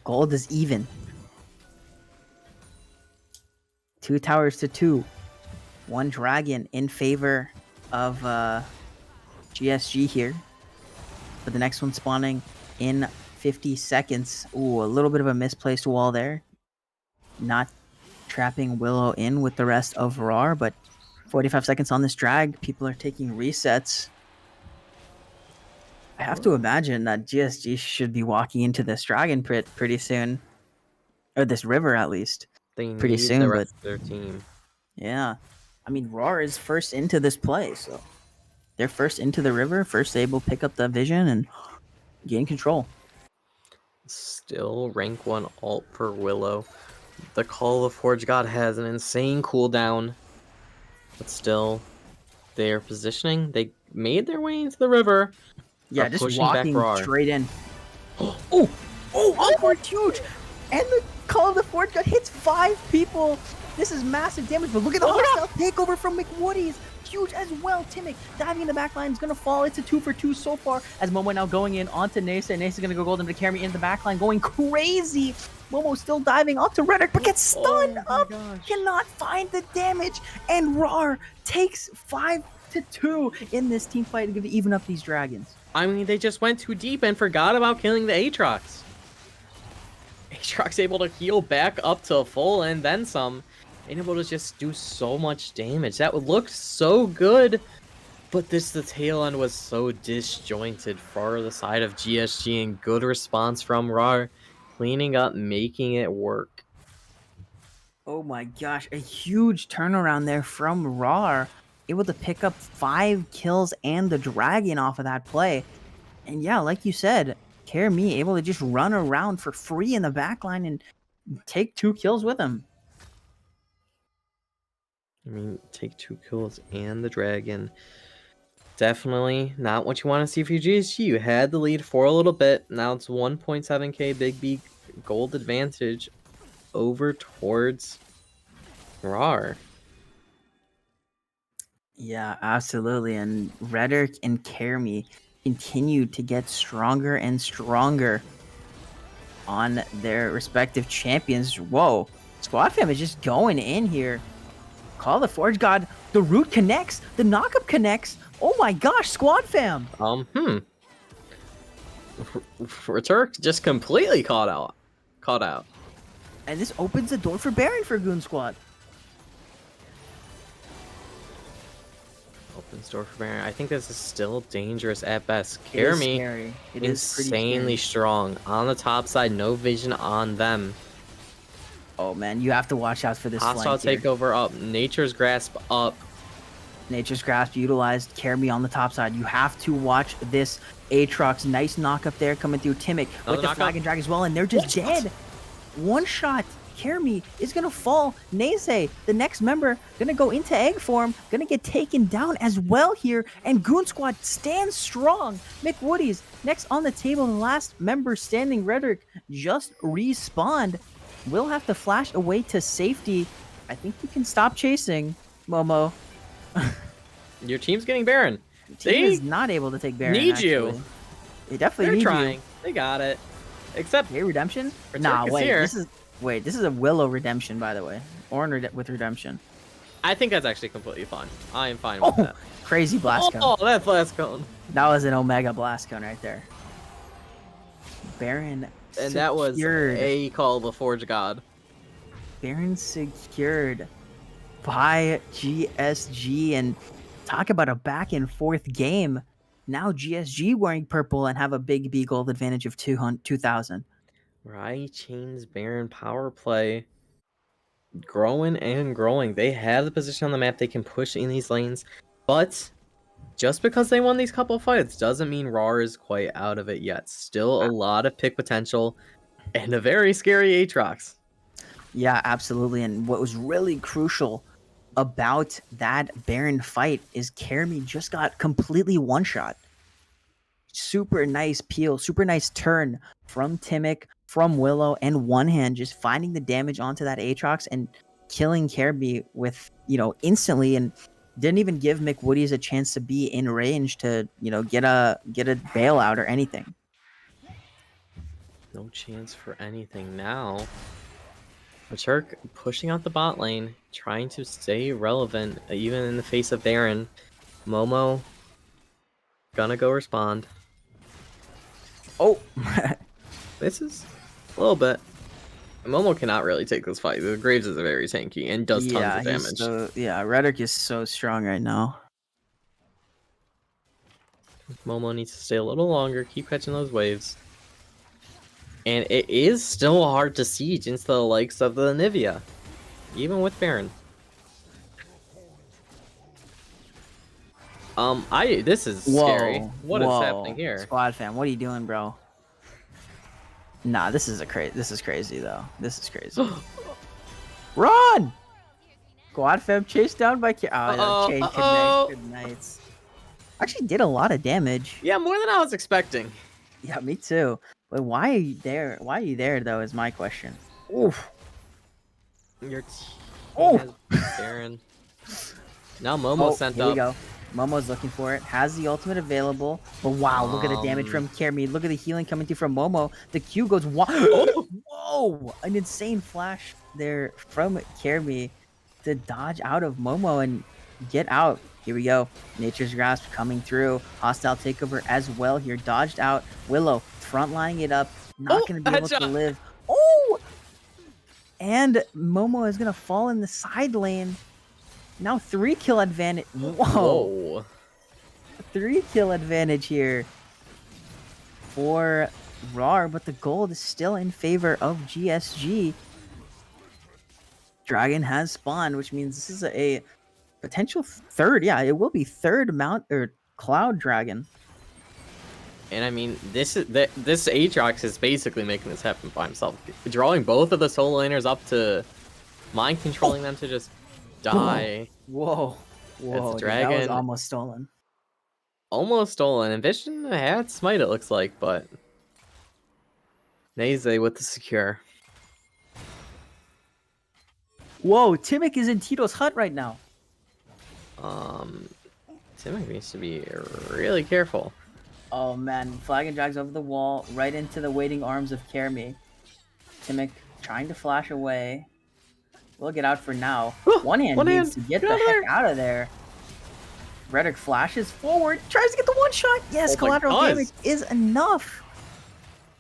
Gold is even. 2 towers to 2. 1 dragon in favor of GSG here. But the next one spawning in 50 seconds. Ooh, a little bit of a misplaced wall there. Not trapping Willow in with the rest of rawr, but 45 seconds on this drag. People are taking resets. I have to imagine that GSG should be walking into this dragon pit pretty soon. Or this river, at least. They Pretty need soon, the but- rest of their team. Yeah. I mean, rawr is first into this play, so... They're first into the river, first able to pick up the vision and gain control. Still rank 1 ult for Willow. The Call of Forge God has an insane cooldown. But still, they are positioning. They made their way into the river. Yeah, Are just pushing back walking rawr. straight in. Oh, Encore huge! And the Call of the Forge God hits 5 people! This is massive damage, but look at the hostile takeover from McWoodies! Huge as well. Timic diving in the back line is going to fall. It's a 2 for 2 so far. As Momo now going in onto Nace. Nace is going to go golden to carry in the back line, going crazy. Momo still diving onto Rhetoric, but gets stunned up. Cannot find the damage. And rawr takes 5 to 2 in this team fight to even up these dragons. I mean, they just went too deep and forgot about killing the Aatrox. Aatrox able to heal back up to full and then some. And able to just do so much damage. That would look so good. But the tail end was so disjointed for the side of GSG, and good response from rawr. Cleaning up, making it work. Oh my gosh, a huge turnaround there from rawr. Able to pick up 5 kills and the dragon off of that play. And yeah, like you said, Kermi able to just run around for free in the backline and take 2 kills with him. I mean, take 2 kills and the dragon. Definitely not what you want to see for GSG. You had the lead for a little bit. Now it's 1.7k Big B gold advantage over towards rawr. Yeah, absolutely. And Rhetoric and Kermi continue to get stronger and stronger on their respective champions. Whoa, Squad Fam is just going in here. Call the Forge God. The root connects. The knockup connects. Oh my gosh, Squad Fam. Turk just completely caught out. And this opens the door for Baron for Goon Squad. Opens door for Baron. I think this is still dangerous at best. It is Kermi, scary. It is pretty insanely scary. strong on the top side. No vision on them. Oh man, you have to watch out for this Hostile flank here. takeover up. Nature's Grasp up. Nature's Grasp utilized. Kermi on the top side. You have to watch this Aatrox. Nice knock up there coming through. Timic with the flag and drag as well, and they're just dead. One shot. Kermi is gonna fall. Naze, the next member, gonna go into egg form, gonna get taken down as well here, and Goon Squad stands strong. McWoody's next on the table, the last member standing, Rhetoric, just respawned. Will have to flash away to safety. I think you can stop chasing, Momo. Your team's getting Baron. Team is not able to take Baron. Need you. actually. They definitely They're need trying. you. They got it. Except Hey, Redemption? Return Nah, is wait. here. This is a Willow Redemption, by the way. Ornn with Redemption. I think that's actually completely fine. I am fine with Oh, that. crazy blast cone. Oh, that blast cone. That was an Omega blast cone right there. Baron And that was secured. a call of the Forge God. Baron secured by GSG, and talk about a back and forth game. Now GSG wearing purple and have a big B gold advantage of 2,000. Right, Chains Baron power play. Growing and growing. They have the position on the map. They can push in these lanes. But just because they won these couple fights doesn't mean rawr is quite out of it yet. Still a lot of pick potential and a very scary Aatrox. Yeah, absolutely. And what was really crucial about that Baron fight is Kermi just got completely one-shot. Super nice peel, super nice turn from Timic, from Willow, and one hand, just finding the damage onto that Aatrox and killing Kermi with, instantly, and didn't even give McWoody's a chance to be in range to, get a bailout or anything. No chance for anything now. Turk pushing out the bot lane, trying to stay relevant, even in the face of Baron. Momo gonna go respond. Oh, This is a little bit. Momo cannot really take this fight. The Graves is very tanky and does tons of damage. Rhetoric is so strong right now. Momo needs to stay a little longer, keep catching those waves. And it is still hard to siege into the likes of the Nivea, even with Baron. This is scary. What is happening here? Squad fam, what are you doing, bro? Nah, this is crazy though. This is crazy. Run! Squad fam chased down by chain connect. Good nights. Actually did a lot of damage. Yeah, more than I was expecting. Yeah, me too. But why are you there? Why are you there though? Is my question. Oof. Your team Oh. has Baron. Now Momo sent here up. we go. Momo's looking for it. Has the ultimate available. But wow, look at the damage from Kermi. Look at the healing coming through from Momo. The Q goes whoa! An insane flash there from Kermi to dodge out of Momo and get out. Here we go. Nature's Grasp coming through. Hostile takeover as well here. Dodged out. Willow frontlining it up. Not going to be able to live. Oh! And Momo is going to fall in the side lane. Now 3-kill advantage. Whoa. 3-kill advantage here for rawr, but the gold is still in favor of GSG. Dragon has spawned, which means this is a potential third. Yeah, it will be third mount or cloud dragon. And I mean, this Aatrox is basically making this happen by himself. Drawing both of the solo laners up to mind controlling them to just die. Whoa. Whoa. Dude, that was dragon. almost stolen. Almost stolen. And Vision had Smite, it looks like, but Naze with the secure. Whoa, Timic is in Tito's hut right now. Timic needs to be really careful. Oh man, Flag and drags over the wall, right into the waiting arms of Kermi. Timic trying to flash away. We'll get out for now. One hand needs to get the heck out of there. Rhetoric flashes forward, tries to get the one shot. Yes, collateral damage is enough.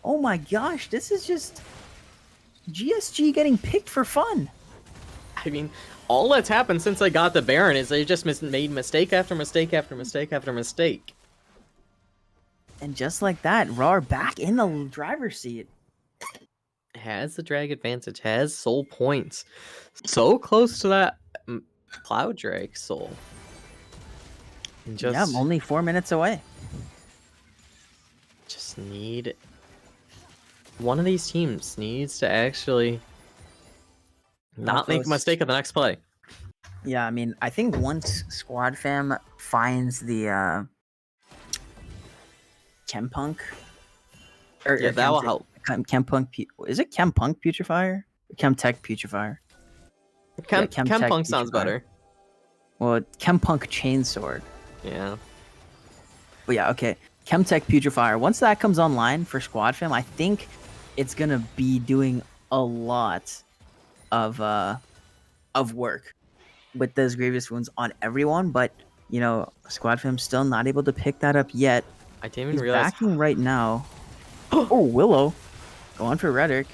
Oh my gosh, this is just GSG getting picked for fun. I mean, all that's happened since I got the Baron is they just made mistake after mistake after mistake after mistake. And just like that, rawr back in the driver's seat. Has the drag advantage, has soul points. So close to that Cloud Drake soul. And just, yeah, I'm only 4 minutes away. Just need... One of these teams needs to actually not make a mistake of the next play. Yeah, I mean, I think once Squad Fam finds the Chempunk, yeah, that will help. Chempunk, is it Chempunk Putrefier? Chemtech Putrefier. Chempunk sounds better. Well, Chempunk Chainsword. Yeah. But yeah, okay. Chemtech Putrefier. Once that comes online for Squad Fam, I think it's gonna be doing a lot of work with those grievous wounds on everyone. But you know, Squad Fam's still not able to pick that up yet. I didn't even realize. Backing right now. Oh, Willow, going for Rhetoric.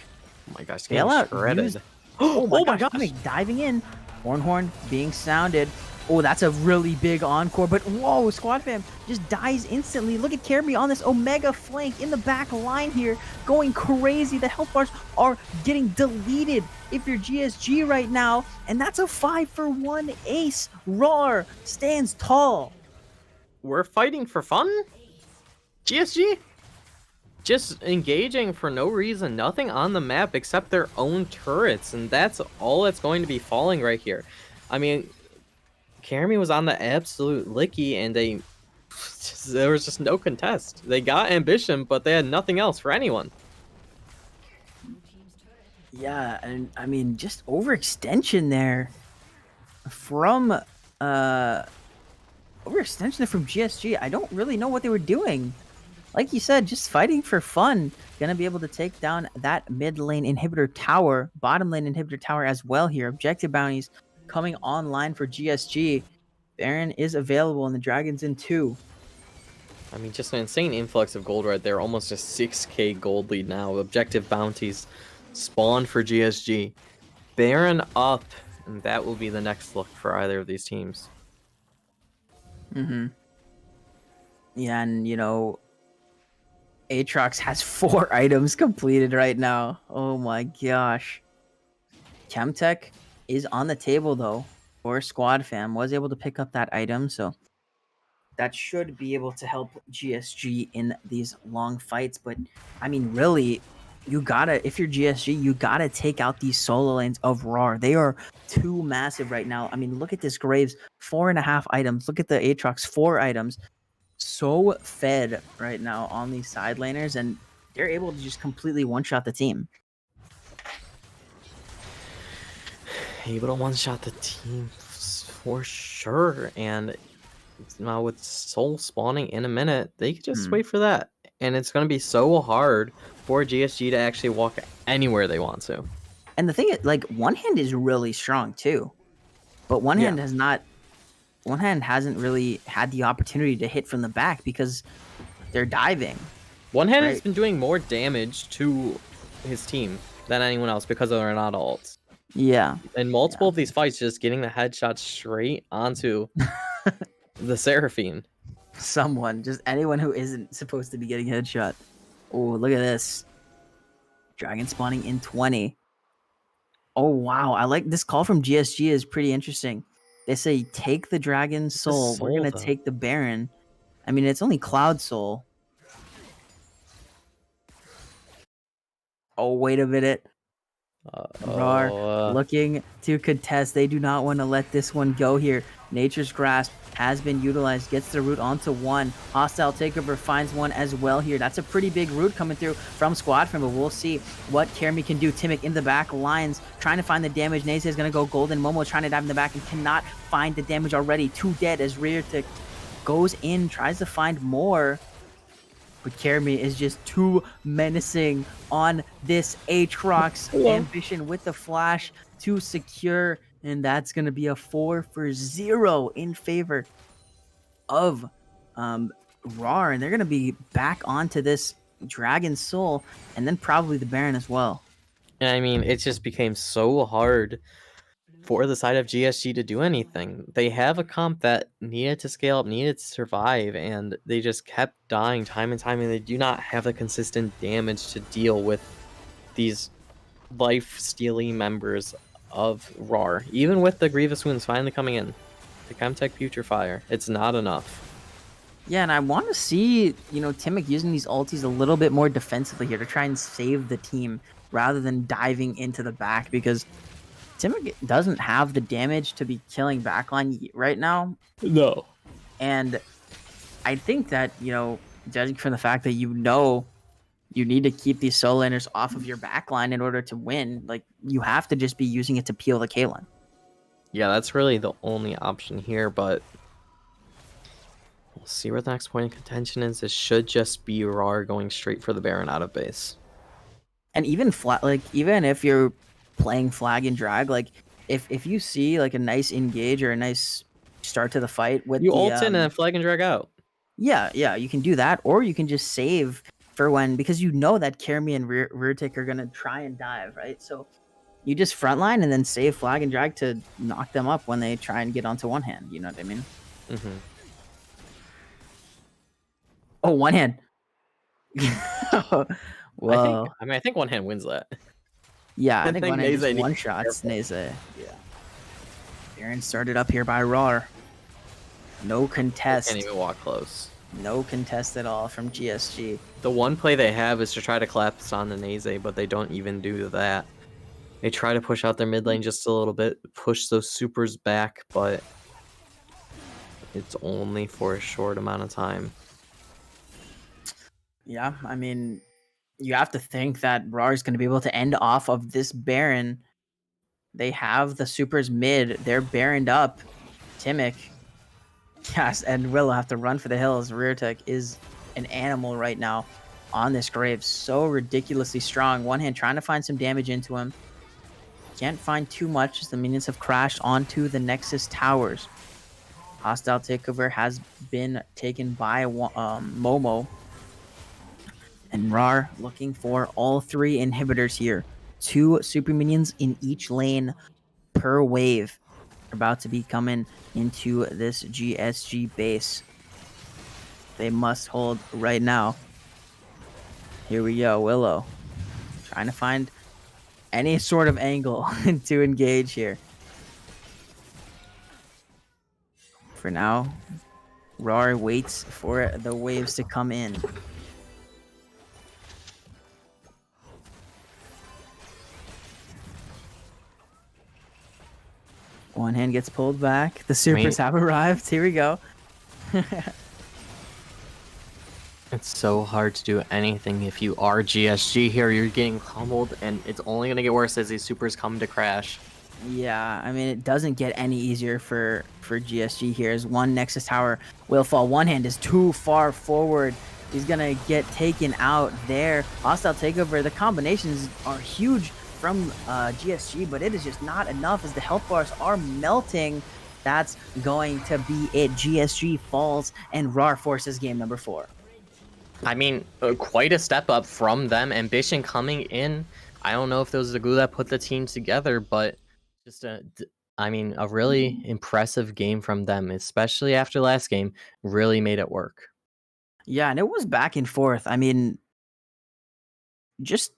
Oh my gosh, Bail out. shredded. Oh my gosh, diving in. Horn being sounded. Oh, that's a really big encore, but whoa, Squad Fam just dies instantly. Look at Kermi on this Omega flank in the back line here, going crazy. The health bars are getting deleted if you're GSG right now, and that's a 5-for-1 ace. rawr stands tall. We're fighting for fun? GSG? Just engaging for no reason, nothing on the map except their own turrets, and that's all that's going to be falling right here. I mean, Kermi was on the absolute licky, and there was just no contest. They got ambition, but they had nothing else for anyone. Yeah, and I mean, just overextension there from GSG. I don't really know what they were doing. Like you said, just fighting for fun. Gonna be able to take down that mid lane inhibitor tower, bottom lane inhibitor tower as well here. Objective bounties coming online for GSG. Baron is available and the Dragon's in 2. I mean, just an insane influx of gold right there. Almost a 6k gold lead now. Objective bounties spawn for GSG. Baron up, and that will be the next look for either of these teams. Mm-hmm. Yeah, and you know, Aatrox has 4 items completed right now. Oh my gosh. Chemtech is on the table though for Squad Fam. Was able to pick up that item, so that should be able to help GSG in these long fights. But I mean, really, you gotta, if you're GSG, you gotta take out these solo lanes of rawr. They are too massive right now. I mean, look at this Graves, 4.5 items. Look at the Aatrox, 4 items. So fed right now on these side laners, and they're able to just completely one-shot the team. Able to one-shot the team for sure, and now with Soul spawning in a minute, they could just wait for that. And it's going to be so hard for GSG to actually walk anywhere they want to. And the thing is, like, one hand is really strong too, but one hand hasn't really had the opportunity to hit from the back because they're diving. One hand has been doing more damage to his team than anyone else because they're not ults. Yeah. And multiple of these fights, just getting the headshot straight onto the Seraphine. Just anyone who isn't supposed to be getting headshot. Oh, look at this. Dragon spawning in 20. Oh, wow. I like this call from GSG is pretty interesting. They say, take the Dragon Soul. We're going to take the Baron. I mean, it's only Cloud Soul. Oh, wait a minute. rawr looking to contest. They do not want to let this one go here. Nature's Grasp has been utilized, gets the root onto one. Hostile Takeover finds one as well here. That's a pretty big root coming through from Squadron, but we'll see what Kermi can do. Timic in the back lines, trying to find the damage. Naze is going to go golden. Momo trying to dive in the back and cannot find the damage already. 2 dead as Reartick goes in, tries to find more. But Kermi is just too menacing on this Aatrox. Ambition with the flash to secure, and that's going to be a 4-for-0 in favor of rawr, and they're going to be back onto this Dragon Soul, and then probably the Baron as well. And I mean, it just became so hard for the side of GSG to do anything. They have a comp that needed to scale up, needed to survive, and they just kept dying time and time, and they do not have the consistent damage to deal with these life-stealing members of rawr. Even with the Grievous Wounds finally coming in, the Chemtech Putrefier, it's not enough. Yeah, and I want to see, Timic using these ultis a little bit more defensively here to try and save the team rather than diving into the back, because Timic doesn't have the damage to be killing backline right now. No. And I think that, judging from the fact that you need to keep these solo laners off of your backline in order to win, like, you have to just be using it to peel the Caitlyn. Yeah, that's really the only option here, but we'll see where the next point of contention is. It should just be rawr going straight for the Baron out of base. And even even if you're playing flag and drag, like if you see like a nice engage or a nice start to the fight with you ult in and flag and drag out. Yeah, you can do that, or you can just save for when, because you know that Kermi and Reartick are gonna try and dive, right? So you just frontline and then save flag and drag to knock them up when they try and get onto one hand. You know what I mean? Mm-hmm. Oh, one hand. Whoa. I think one hand wins that. Yeah, I think one hand just one shots Naze. Yeah. Baron started up here by rawr. No contest. Can't even walk close. No contest at all from GSG. The one play they have is to try to collapse on the Naze, but they don't even do that. They try to push out their mid lane just a little bit, push those supers back, but it's only for a short amount of time. Yeah, I mean, you have to think that rawr is going to be able to end off of this Baron. They have the supers mid. They're Baroned up. Timic. Yes, and Willow have to run for the hills. Reartick is an animal right now on this Grave. So ridiculously strong. One hand trying to find some damage into him. Can't find too much as the minions have crashed onto the Nexus towers. Hostile takeover has been taken by Momo. And rawr looking for all 3 inhibitors here. 2 super minions in each lane per wave. About to be coming into this GSG base. They must hold right now. Here we go, Willow. Trying to find any sort of angle to engage here. For now, rawr waits for the waves to come in. One hand gets pulled back. The supers have arrived. Here we go. It's so hard to do anything if you are GSG here. You're getting pummeled, and it's only going to get worse as these supers come to crash. Yeah, I mean, it doesn't get any easier for GSG here, as one Nexus Tower will fall. One hand is too far forward. He's going to get taken out there. Hostile takeover. The combinations are huge from GSG, but it is just not enough as the health bars are melting. That's going to be it. GSG falls, and rawr forces game number 4. I mean, quite a step up from them. Ambition coming in. I don't know if those are the glue that put the team together, but just a really impressive game from them, especially after last game. Really made it work. Yeah, and it was back and forth. I mean, just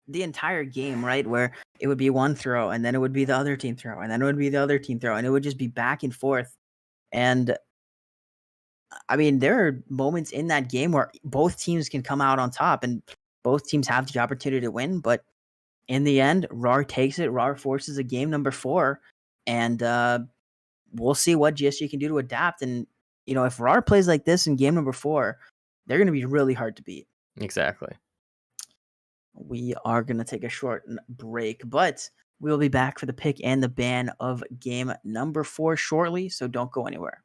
the entire game, right? Where it would be one throw, and then it would be the other team throw, and then it would be the other team throw, and it would just be back and forth. And I mean, there are moments in that game where both teams can come out on top, and Both teams have the opportunity to win, but in the end, rawr takes it. rawr forces a game number 4, and we'll see what GSG can do to adapt. And if rawr plays like this in game number 4, they're going to be really hard to beat. Exactly. We are going to take a short break, but we'll be back for the pick and the ban of game number 4 shortly, so don't go anywhere.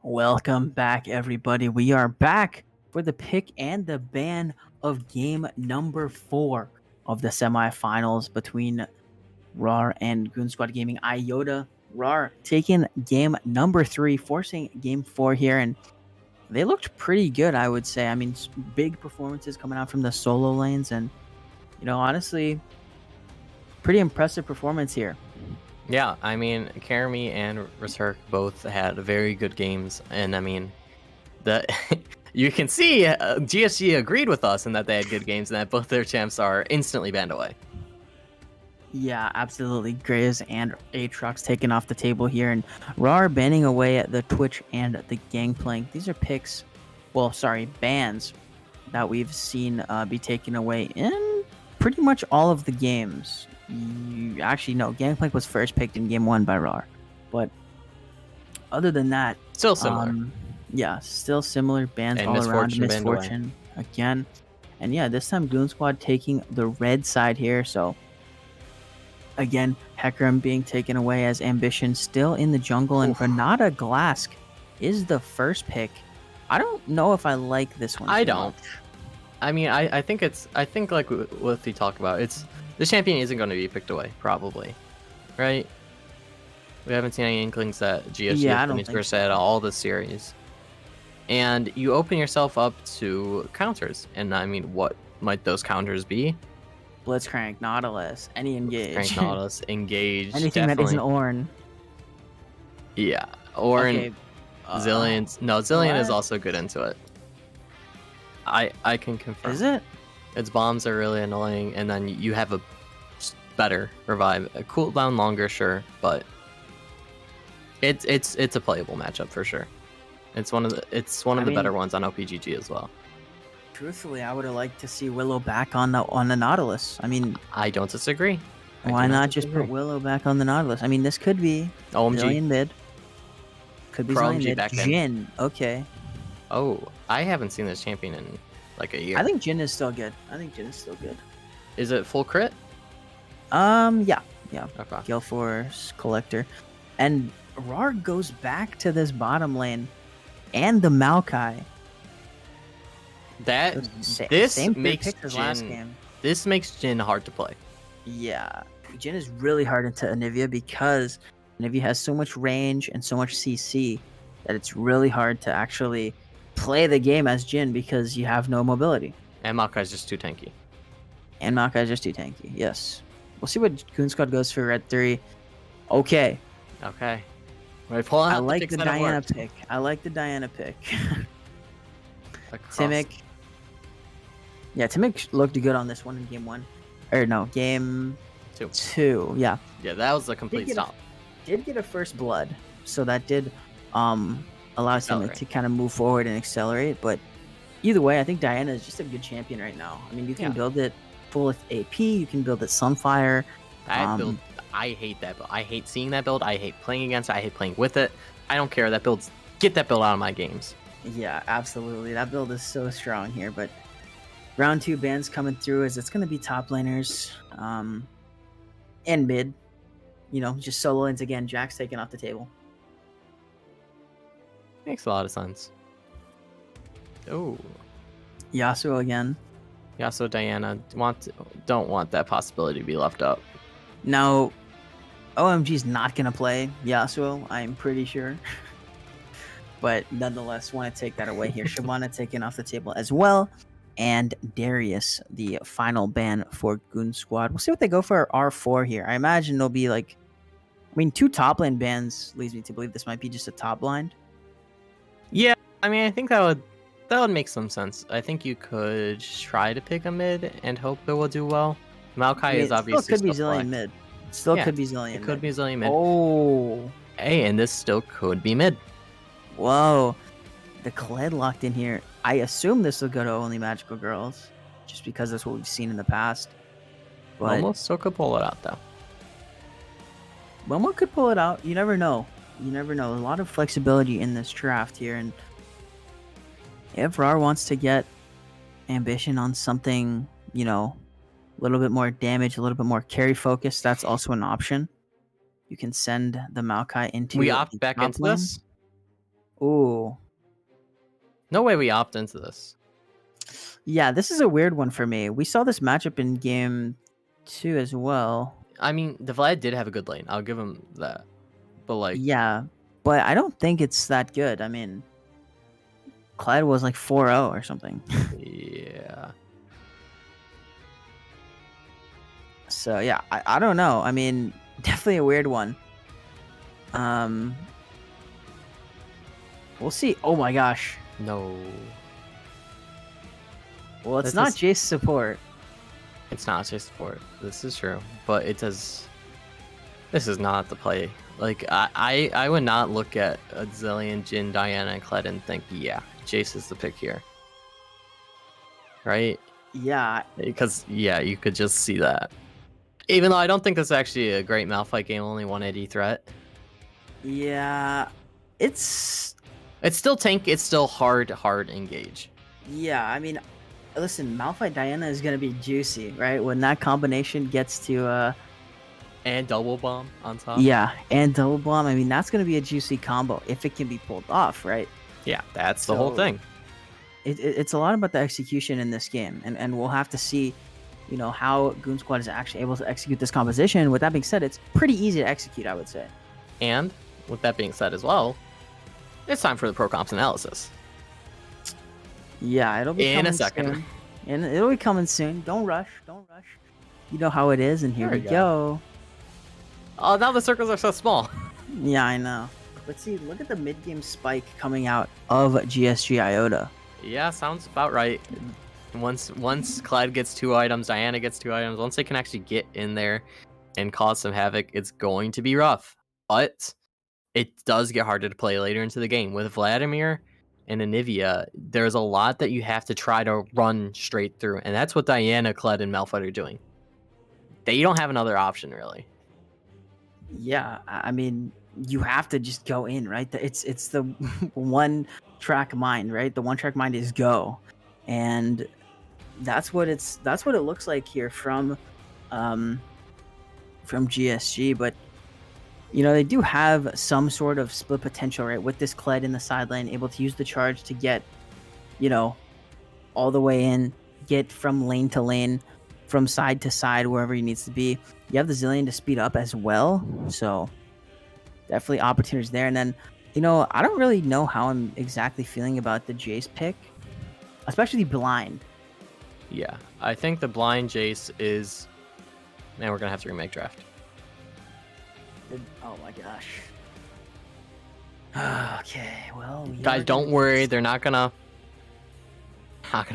Welcome back, everybody. We are back for the pick and the ban of game number 4 of the semifinals between rawr and Goon Squad Gaming. Iota, rawr taking game number 3, forcing game 4 here, and they looked pretty good, I would say. I mean, big performances coming out from the solo lanes, and honestly, pretty impressive performance here. Yeah, I mean, Karami and Resurk both had very good games, and I mean, you can see GSG agreed with us in that they had good games, and that both their champs are instantly banned away. Yeah, absolutely. Grizz and Aatrox taken off the table here, and rawr banning away at the Twitch and the Gangplank. These are bans that we've seen be taken away in pretty much all of the games. Actually, no, Gangplank was first picked in game 1 by rawr, but other than that, Still similar. Yeah, still similar bans And all around. Misfortune banned away. Misfortune again, and yeah, this time Goon Squad taking the red side here. So again, Hecarim being taken away as Ambition still in the jungle, and Renata Glask is the first pick. I don't know if I like this one. I too don't. much. I mean, I think like what we talk about, the champion isn't going to be picked away, probably, right? We haven't seen any inklings that GSG Yeah, I has don't finished think first at all this series. And you open yourself up to counters, and I mean, what might those counters be? Blitzcrank, Nautilus, any engage. Crank Nautilus, engage, Anything definitely. that isn't Ornn. Yeah, or Okay, Zillion's. No, Zillion is what? also good into it. I can confirm. Is it? Its bombs are really annoying, and then you have a better revive. A cooldown longer, sure, but it's a playable matchup for sure. It's one of the better ones on OPGG as well. Truthfully, I would have liked to see Willow back on the Nautilus. I mean, I don't disagree. I why do not just disagree. put Willow back on the Nautilus? I mean, this could be OMG? Zillion mid. Could be Pro Zillion OMG mid. back then. Jhin, okay. Oh, I haven't seen this champion in like a year. I think Jhin is still good. Is it full crit? Yeah. Okay. Gale Force Collector, and rawr goes back to this bottom lane, and the Maokai. This same three makes pickers last Jhin. game. This makes Jhin hard to play. Yeah, Jhin is really hard into Anivia because Anivia has so much range and so much CC that it's really hard to actually play the game as Jhin because you have no mobility. And Maokai's just too tanky. And Maokai is just too tanky. Yes. We'll see what Goon Squad goes for red 3. Okay. Okay. Right, pull out I the like picks the that have Diana worked. pick. I like the Diana pick. Across- Timic. Yeah, Timic looked good on this one in game 1. Or no, game Two. 2. Yeah. Yeah, that was a complete get a- stop. Did get a first blood. So that did allow Timic Accelerate. to kind of move forward and accelerate. But either way, I think Diana is just a good champion right now. I mean, you can Yeah. build it full with AP. You can build it Sunfire. That build, I hate that build. I hate seeing that build. I hate playing against it. I hate playing with it. I don't care. Get that build out of my games. Yeah, absolutely. That build is so strong here. But round 2 bans coming through as it's going to be top laners and mid. Just solo lanes again. Jack's taken off the table. Makes a lot of sense. Oh, Yasuo again. Yasuo Diana don't want that possibility to be left up. Now, OMG's not going to play Yasuo, I'm pretty sure. But nonetheless, want to take that away here. Shyvana taken off the table as well. And Darius, the final ban for Goon Squad. We'll see what they go for R4 here. I imagine they'll be 2 top lane bans leads me to believe this might be just a top blind. Yeah, I mean, I think that would make some sense. I think you could try to pick a mid and hope it will do well. Maokai is obviously still could be still Zillion flying. mid. Still Yeah, could be Zillion It could mid. be Zillion mid. Oh, Hey, and this still could be mid. whoa. The Kled locked in here. I assume this will go to only Magical Girls, just because that's what we've seen in the past. But Almost still could pull it out though. Momo could pull it out. You never know. A lot of flexibility in this draft here, and if rawr wants to get Ambition on something, a little bit more damage, a little bit more carry focus, that's also an option. You can send the Maokai into We opt back top into lane. this. Ooh. No way we opt into this. Yeah, this is a weird one for me. We saw this matchup in game 2 as well. I mean, the Vlad did have a good lane. I'll give him that. But like, Yeah, but I don't think it's that good. I mean, Clyde was like 4-0 or something. yeah. So yeah, I don't know. I mean, definitely a weird one. We'll see. Oh my gosh. No. Well, it's This not is- Jace support. It's not just support. This is true. But it does. This is not the play. Like, I would not look at a Zillion, Jin, Diana, and Kled and think, yeah, Jace is the pick here. Right? Yeah, Because, yeah, you could just see that. Even though I don't think this is actually a great Malphite game, only 180 threat. yeah. It's It's still tank, it's still hard engage. yeah. I mean, listen, Malphite Diana is gonna be juicy, right? When that combination gets to And double bomb on top. yeah, and double bomb. I mean, that's gonna be a juicy combo if it can be pulled off, right? Yeah, that's the whole So- thing. It's a lot about the execution in this game, and we'll have to see, you know, how Goon Squad is actually able to execute this composition. With that being said, it's pretty easy to execute, I would say. And with that being said as well, it's time for the pro comps analysis. Yeah, it'll be In a coming second. soon. And it'll be coming soon. Don't rush. Don't rush. You know how it is, and here There we we go. Oh, now the circles are so small. Yeah, I know. But see, look at the mid-game spike coming out of GSG Iota. Yeah, sounds about right. Once Clyde gets 2 items, Diana gets 2 items, once they can actually get in there and cause some havoc, it's going to be rough. But it does get harder to play later into the game. With Vladimir and Anivia, there's a lot that you have to try to run straight through, and that's what Diana, Clyde, and Malphite are doing. They don't have another option, really. Yeah, I mean, you have to just go in, right? It's the one track mind, right? The one track mind is go, and that's what it looks like here from GSG. But you know, they do have some sort of split potential, right? With this Kled in the side lane, able to use the charge to get, you know, all the way in, get from lane to lane, from side to side, wherever he needs to be. You have the Zillion to speed up as well, so definitely opportunities there. And then, you know, I don't really know how I'm exactly feeling about the Jace pick, especially blind. Yeah, I think the blind Jace is... Man, we're going to have to remake draft. Oh my gosh. Okay, well, we Guys, are don't gonna- worry. They're not gonna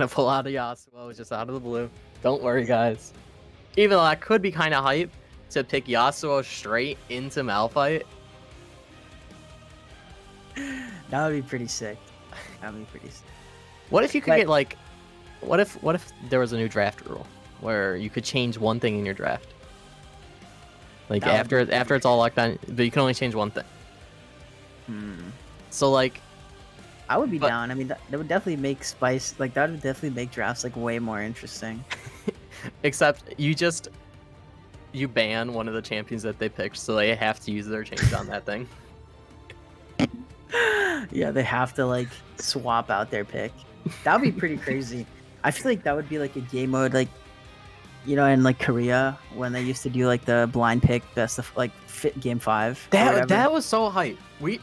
pull out a Yasuo just out of the blue. Don't worry, guys. Even though that could be kind of hype to pick Yasuo straight into Malphite. That would be pretty sick. That would be pretty sick. What if you could But- get like, what if there was a new draft rule where you could change one thing in your draft? Like That would after it's all locked down, but you can only change one thing. So like, I would be But- down. I mean, that would definitely make spice. Like, that would definitely make drafts like way more interesting. except you ban one of the champions that they picked, so they have to use their change on that thing. Yeah, they have to like swap out their pick. That would be pretty crazy. I feel like that would be like a game mode, like, you know, in like Korea when they used to do like the blind pick best of like fit game 5. or whatever. That was so hype. We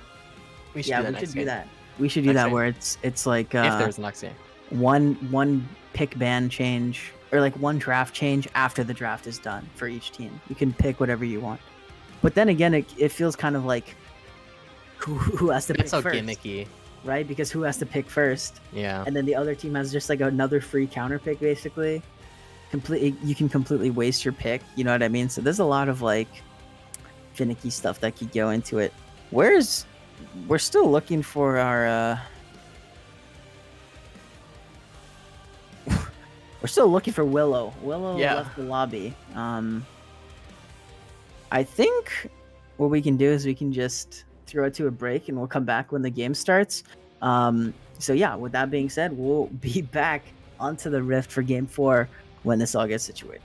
should Yeah, do that we next should do game. that. We should do Next that game. where it's like If there's next game. one pick ban change or like one draft change after the draft is done for each team. You can pick whatever you want. But then again, it feels kind of like who has to That's so pick first, gimmicky. right? Because who has to pick first, Yeah. and then the other team has just like another free counter pick, basically. You can completely waste your pick. You know what I mean? So there's a lot of like finicky stuff that could go into it. We're still looking for our. We're still looking for Willow. Willow Yeah. left the lobby. I think what we can do is we can just throw it to a break and we'll come back when the game starts. So yeah, with that being said, we'll be back onto the Rift for Game 4 when this all gets situated.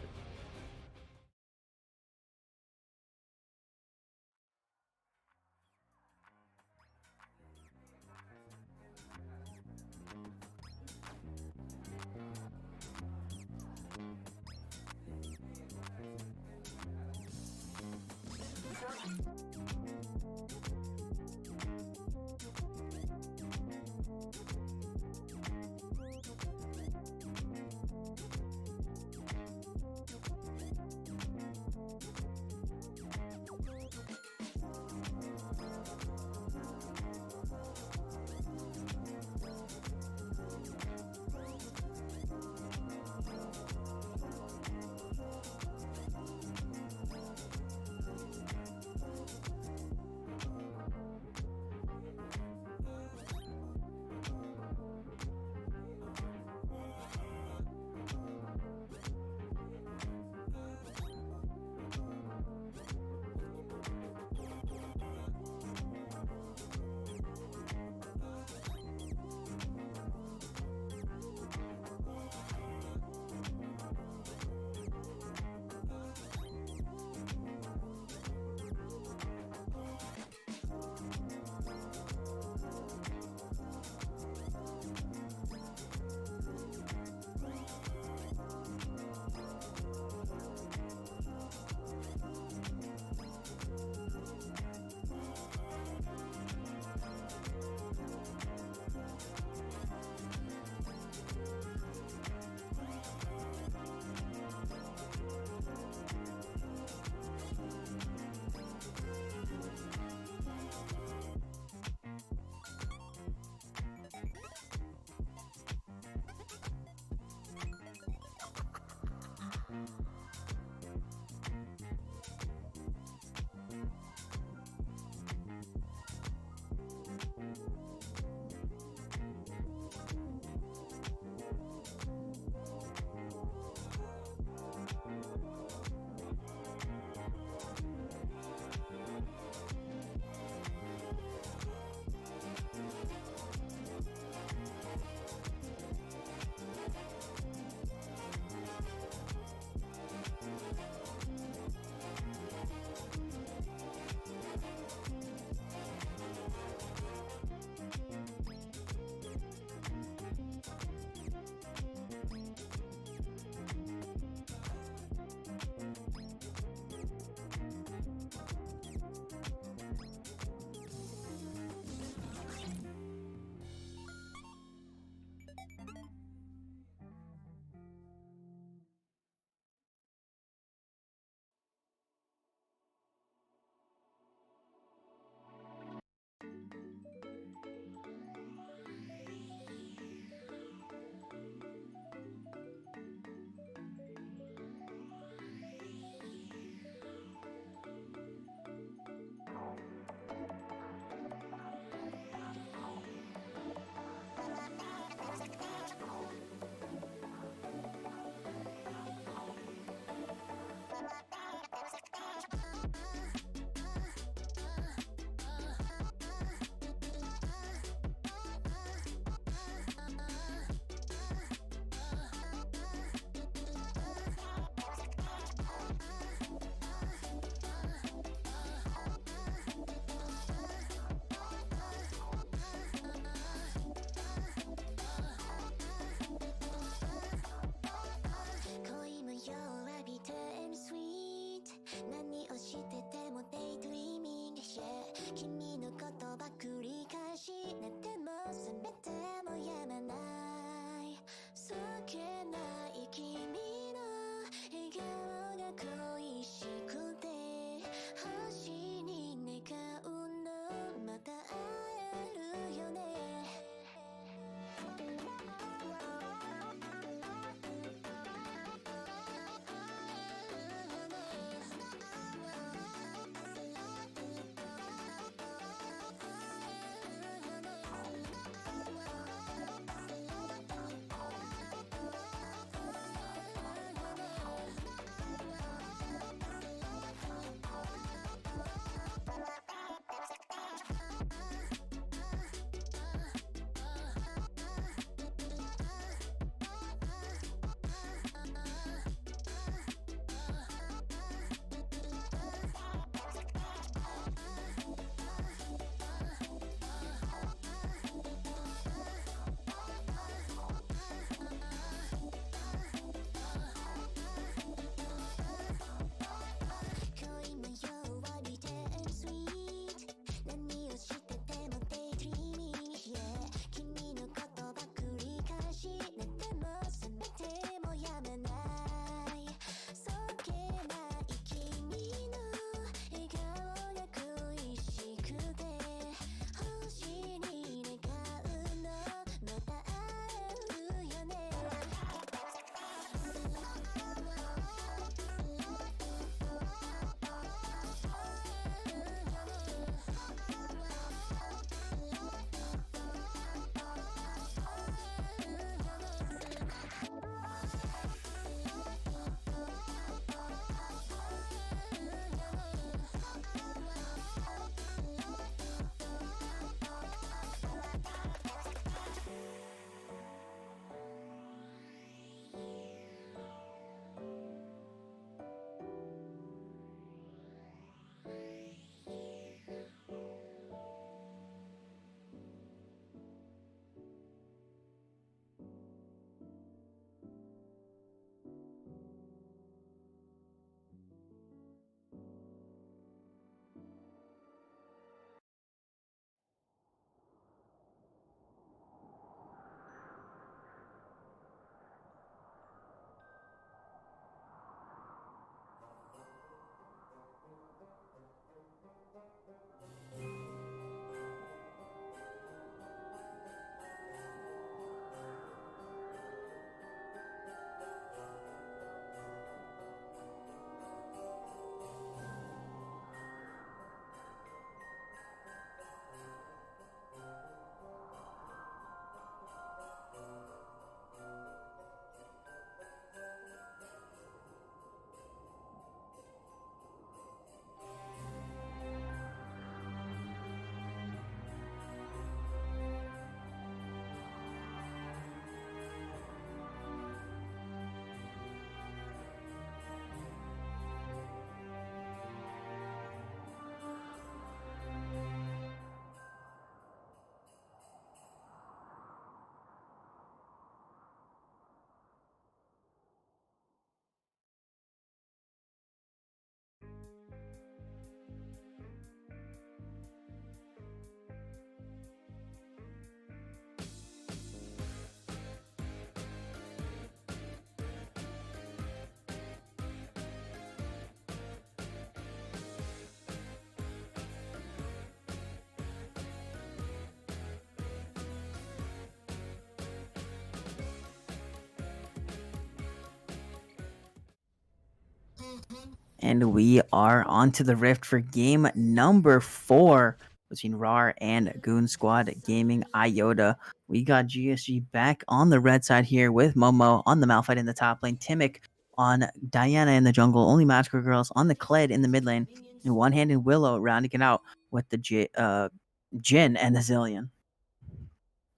And we are on to the Rift for game number 4 between rawr and Goon Squad Gaming Iota. We got GSG back on the red side here with Momo on the Malphite in the top lane, Timic on Diana in the jungle, only Magical Girls on the Kled in the mid lane, and one-handed Willow rounding it out with the Jhin and the Zillion.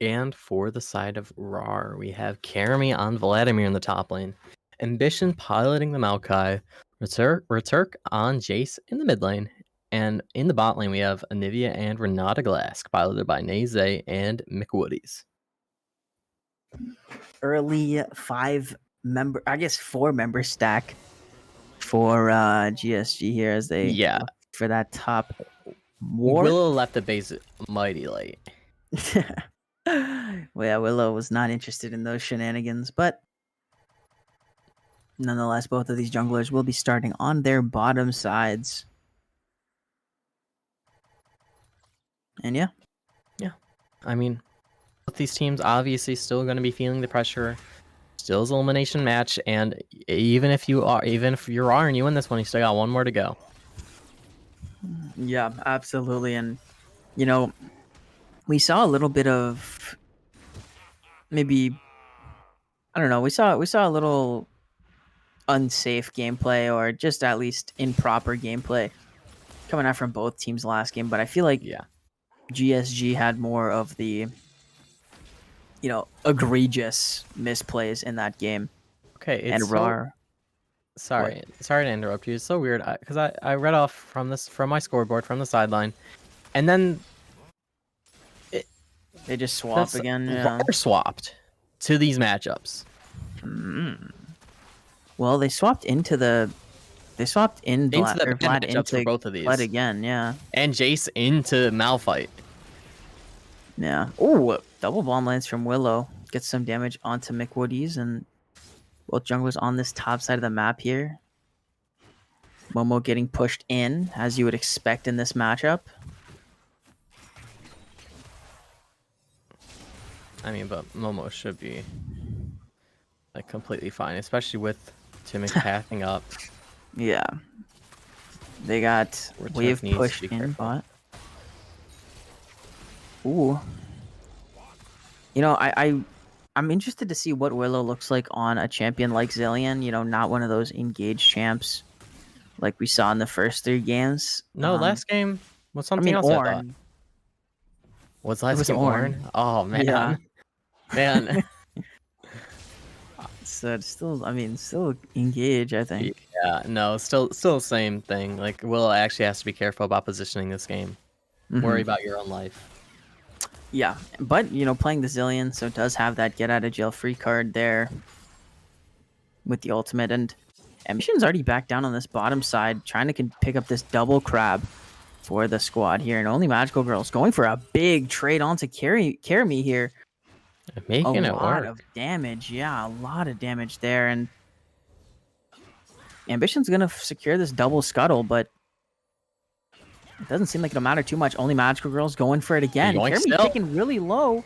And for the side of rawr, we have Karami on Vladimir in the top lane, Ambition piloting the Maokai, Returk on Jace in the mid lane, and in the bot lane we have Anivia and Renata Glask piloted by Naze and McWoodies. Early 4-member stack for GSG here as they look for that top war. Willow left the base mighty late. Well, yeah, Willow was not interested in those shenanigans, but nonetheless, both of these junglers will be starting on their bottom sides. And yeah. I mean, both these teams obviously still going to be feeling the pressure. Still is an elimination match, and even if you're rawr and you win this one, you still got one more to go. Yeah, absolutely. And you know, we saw a little bit of maybe, I don't know, we saw a little unsafe gameplay, or just at least improper gameplay coming out from both teams last game, but I feel like GSG had more of the, you know, egregious misplays in that game. Okay, it's and rawr. Sorry to interrupt you. It's so weird because I read off from my scoreboard from the sideline, and then they just swap again. Yeah. rawr swapped to these matchups. Well, they swapped into the Vlad into for both of these. Vlad again, yeah. And Jace into Malphite. Yeah. Oh, double bomb lands from Willow. Gets some damage onto McWoodies, and both junglers on this top side of the map here. Momo getting pushed in, as you would expect in this matchup. I mean, but Momo should be like completely fine, especially with Timic pathing up. Yeah. They got wave pushed in bot. Ooh. You know, I'm interested to see what Willow looks like on a champion like Zillion, you know, not one of those engaged champs like we saw in the first 3 games. No, last game was something else. Ornn. I thought. Was last game Ornn? Oh man. Yeah. Man. So it's still, still engage, I think. Yeah, no, still the same thing. Like, Willow actually has to be careful about positioning this game. Worry about your own life. Yeah, but, you know, playing the Zillion, so it does have that get out of jail free card there with the ultimate. And Ambition's already back down on this bottom side, trying to pick up this double crab for the squad here. And only Magical Girls going for a big trade on to carry me here. Making it work. A lot of damage. Yeah, a lot of damage there. And Ambition's going to secure this double scuttle, but it doesn't seem like it'll matter too much. Only Magical Girls going for it again. Caremy taking really low.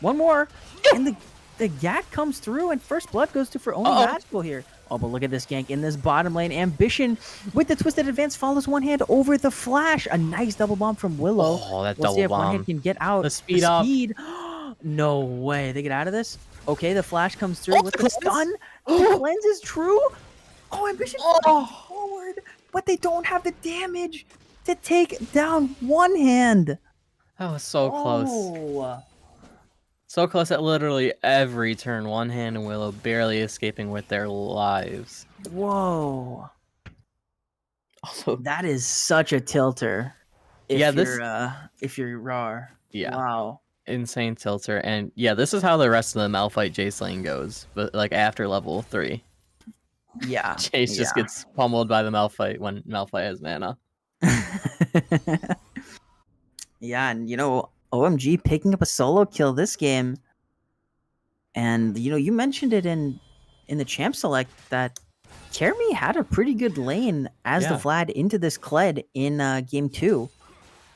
One more. And the gank comes through, and first blood goes to for only Magical here. Oh, but look at this gank in this bottom lane. Ambition with the twisted advance follows one hand over the flash. A nice double bomb from Willow. Oh, that We'll see if double one bomb. hand can get out. The speed up. No way. They get out of this? Okay, the flash comes through with the stun. The cleanse is true. Oh, Ambition forward. But they don't have the damage to take down one hand. That was so close. So close at literally every turn. One hand and Willow barely escaping with their lives. Whoa. Also, that is such a tilter. If you're rawr. Yeah. Wow. Insane tilter. And yeah, this is how the rest of the Malphite Jace lane goes. But like after level 3. Yeah. Jace just gets pummeled by the Malphite when Malphite has mana. Yeah, and you know, OMG picking up a solo kill this game. And you know, you mentioned it in the champ select that Karemy had a pretty good lane as the Vlad into this Kled in game 2.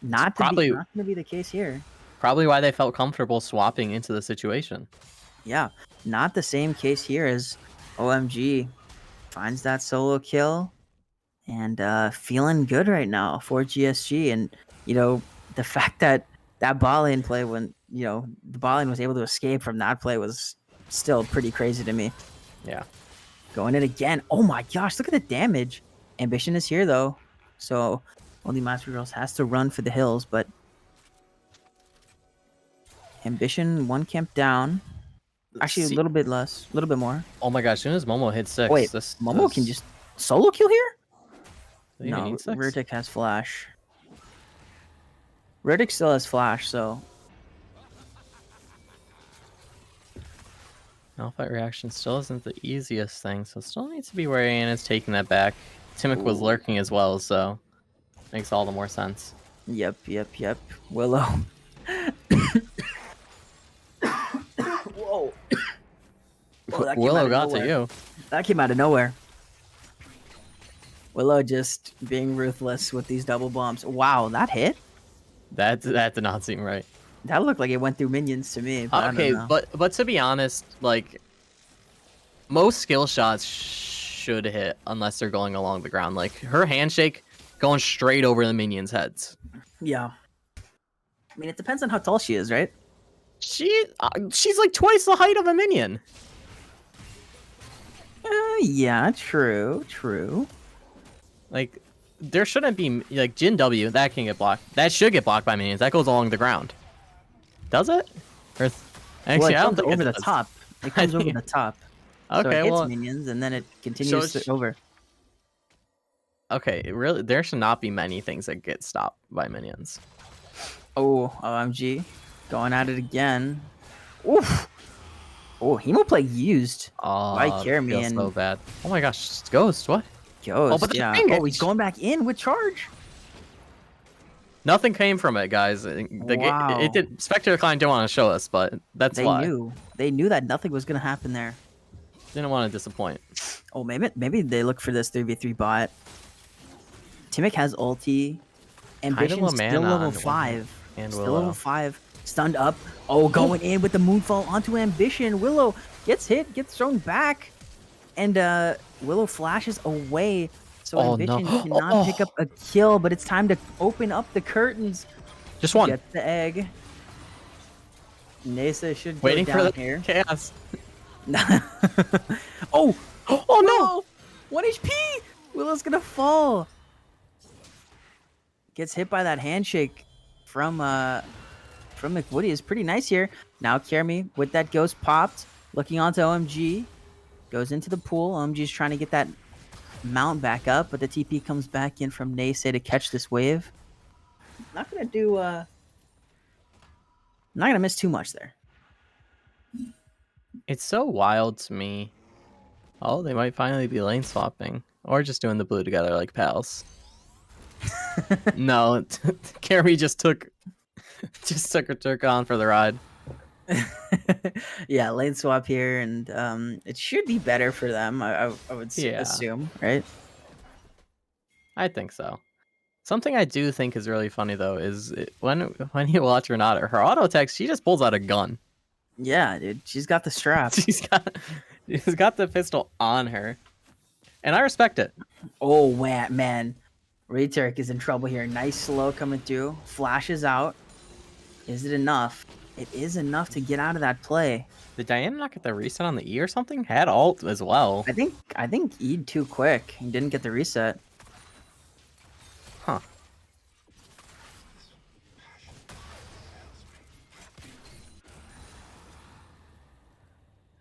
Not going to be the case here. Probably why they felt comfortable swapping into the situation. Yeah, not the same case here as OMG finds that solo kill. and feeling good right now for GSG. And the fact that bot lane play, when the bot lane was able to escape from that play, was still pretty crazy to me. Yeah. Going in again. Oh my gosh, look at the damage. Ambition is here though, so only Master Girls has to run for the hills, but Ambition one camp down. Actually, a little bit less, a little bit more. Oh my gosh, as soon as Momo hits 6. Wait, Momo can just solo kill here? No, Vertic has flash. Vertic still has flash, so... Alpha reaction still isn't the easiest thing, so still needs to be wary, and it's taking that back. Timic was lurking as well, so makes all the more sense. Yep. Willow. Whoa. Willow got to you. That came out of nowhere. Willow just being ruthless with these double bombs. Wow, that hit? That did not seem right. That looked like it went through minions to me. But Okay, but to be honest, like, most skill shots should hit unless they're going along the ground. Like, her handshake going straight over the minions' heads. Yeah. I mean, it depends on how tall she is, right? She's like twice the height of a minion. Yeah, true. Like, there shouldn't be, like, Jin W, that can get blocked. That should get blocked by minions. That goes along the ground. Does it? Or actually, I don't think over the top. It comes over the top. Okay, so it hits well, minions and then it continues over. Okay, really, there should not be many things that get stopped by minions. Oh, OMG. Going at it again. Oof. Oh, Hemoplague used. Oh, by Kermi and so bad. Oh my gosh, Ghost, what? Ghost, oh, but yeah. Oh, he's going back in with charge. Nothing came from it, guys. Wow. It did. Spectre Client didn't want to show us, but that's why. They knew that nothing was going to happen there. Didn't want to disappoint. Oh, maybe they look for this 3v3 bot. Timic has ulti. Ambition still level 5. And still level 5. Stunned up. Oh, going in with the Moonfall onto Ambition. Willow gets hit, gets thrown back. And Willow flashes away. So Ambition cannot pick up a kill, but it's time to open up the curtains. Just one. Get the egg. Nasa should go waiting down for the here. chaos. Oh no! 1 HP! Willow's gonna fall. Gets hit by that handshake from McWoody. Is pretty nice here. Now Kermi with that ghost popped, looking onto OMG. Goes into the pool. OMG's trying to get that mount back up, but the TP comes back in from Nase to catch this wave. Not gonna miss too much there. It's so wild to me. Oh, they might finally be lane swapping. Or just doing the blue together like pals. No, Kermi just took her Turk on for the ride. Yeah, lane swap here, and it should be better for them. I would assume, right? I think so. Something I do think is really funny though is when you watch Renata, her auto text, she just pulls out a gun. Yeah, dude, she's got the strap. She's got the pistol on her, and I respect it. Oh man, Returk is in trouble here. Nice slow coming through, flashes out. Is it enough? It is enough to get out of that play. Did Diana not get the reset on the E or something? Had ult as well. I think E'd too quick. He didn't get the reset. Huh.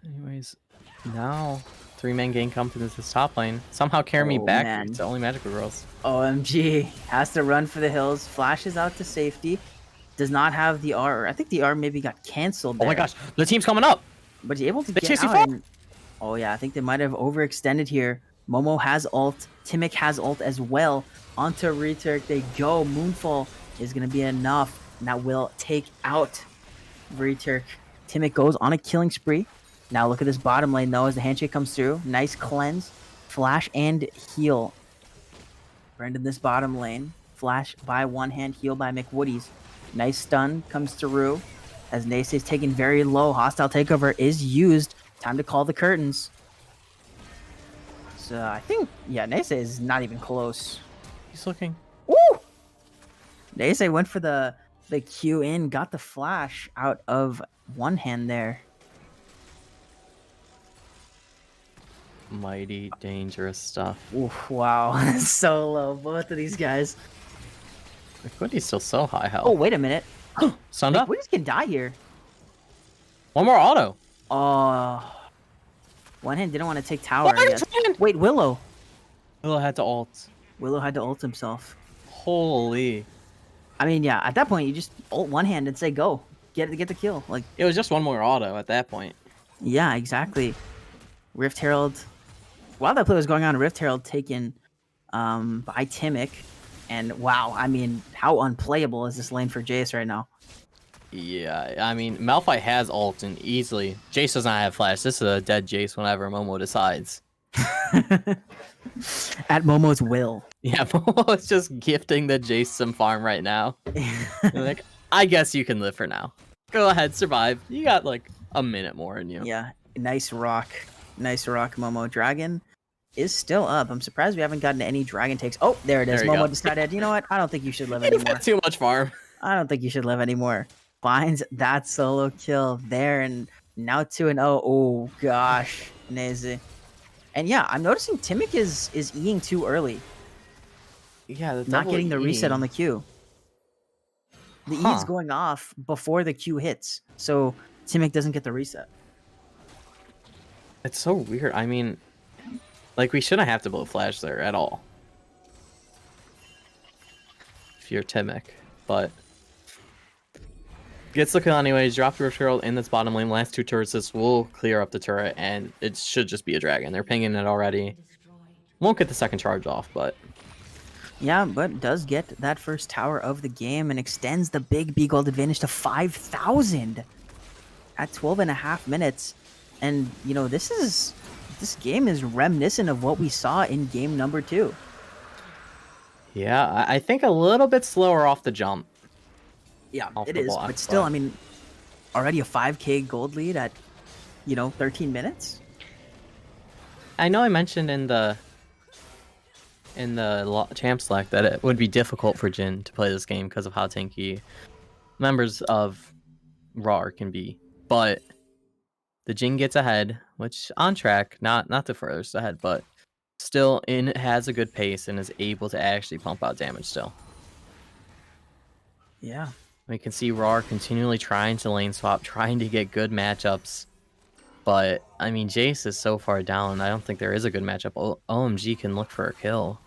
Anyways, now 3-man gang comes into this top lane. Somehow carry me back. Man. It's only magical girls. OMG has to run for the hills. Flashes out to safety. Does not have the R. I think the R maybe got canceled there. Oh my gosh, the team's coming up. But he's able to They get chase you out. far. Oh yeah, I think they might have overextended here. Momo has ult. Timic has ult as well. Onto Returk they go. Moonfall is going to be enough. And that will take out Returk. Timic goes on a killing spree. Now look at this bottom lane though as the handshake comes through. Nice cleanse. Flash and heal. Brendan this bottom lane. Flash by one hand. Heal by McWoody's. Nice stun comes through. As Nace is taken very low. Hostile takeover is used. Time to call the curtains. I think, yeah, Nese is not even close. He's looking. Woo! Nese went for the Q in, got the flash out of one hand there. Mighty dangerous stuff. Oof, wow, so low, both of these guys. Liquidity's still so high health. Oh, wait a minute. Sunned up. Liquidity's can die here. One more auto. Oh. One hand didn't want to take tower. Yes. Wait, Willow. Willow had to ult. Willow had to ult himself. Holy. I mean, yeah, at that point, you just ult one hand and say, go. Get the kill. Like, It was just one more auto at that point. yeah, exactly. Rift Herald. While that play was going on, Rift Herald taken by Timic. And wow, I mean, how unplayable is this lane for Jace right now? Yeah, I mean, Malphite has ult and easily. Jace does not have flash. This is a dead Jace whenever Momo decides. At Momo's will. Yeah, Momo is just gifting the Jace some farm right now. Like, I guess you can live for now. Go ahead, survive. You got like a minute more in you. Yeah, nice rock. Nice rock, Momo. Dragon is still up. I'm surprised we haven't gotten any dragon takes. Oh, there it is. There you Momo go. decided, you know what? I don't think you should live You've anymore. had too much farm. I don't think you should live anymore. Finds that solo kill there, and now 2-0. Oh gosh, Neze. And yeah, I'm noticing Timic is Eing too early. Yeah, the Not double getting the reset E. on the Q. The E is Huh. going off before the Q hits, so Timic doesn't get the reset. It's so weird. I mean, like, we shouldn't have to blow flash there at all. If you're Timic, but gets the kill anyways. Drop the Rift Herald in this bottom lane. Last two turrets, this will clear up the turret, and it should just be a dragon. They're pinging it already. Won't get the second charge off, but Yeah, but does get that first tower of the game and extends the big B gold advantage to 5,000 at 12.5 minutes. And, you know, this game is reminiscent of what we saw in game number 2. yeah, I think a little bit slower off the jump. Yeah, Off it the is. block, But still, but- I mean, already a 5k gold lead at, 13 minutes? I know I mentioned in the champ select that it would be difficult for Jhin to play this game because of how tanky members of rawr can be, but the Jhin gets ahead, which on track, not the furthest ahead, but still has a good pace and is able to actually pump out damage still. Yeah. We can see rawr continually trying to lane swap, trying to get good matchups. But, I mean, Jace is so far down, I don't think there is a good matchup. OMG can look for a kill.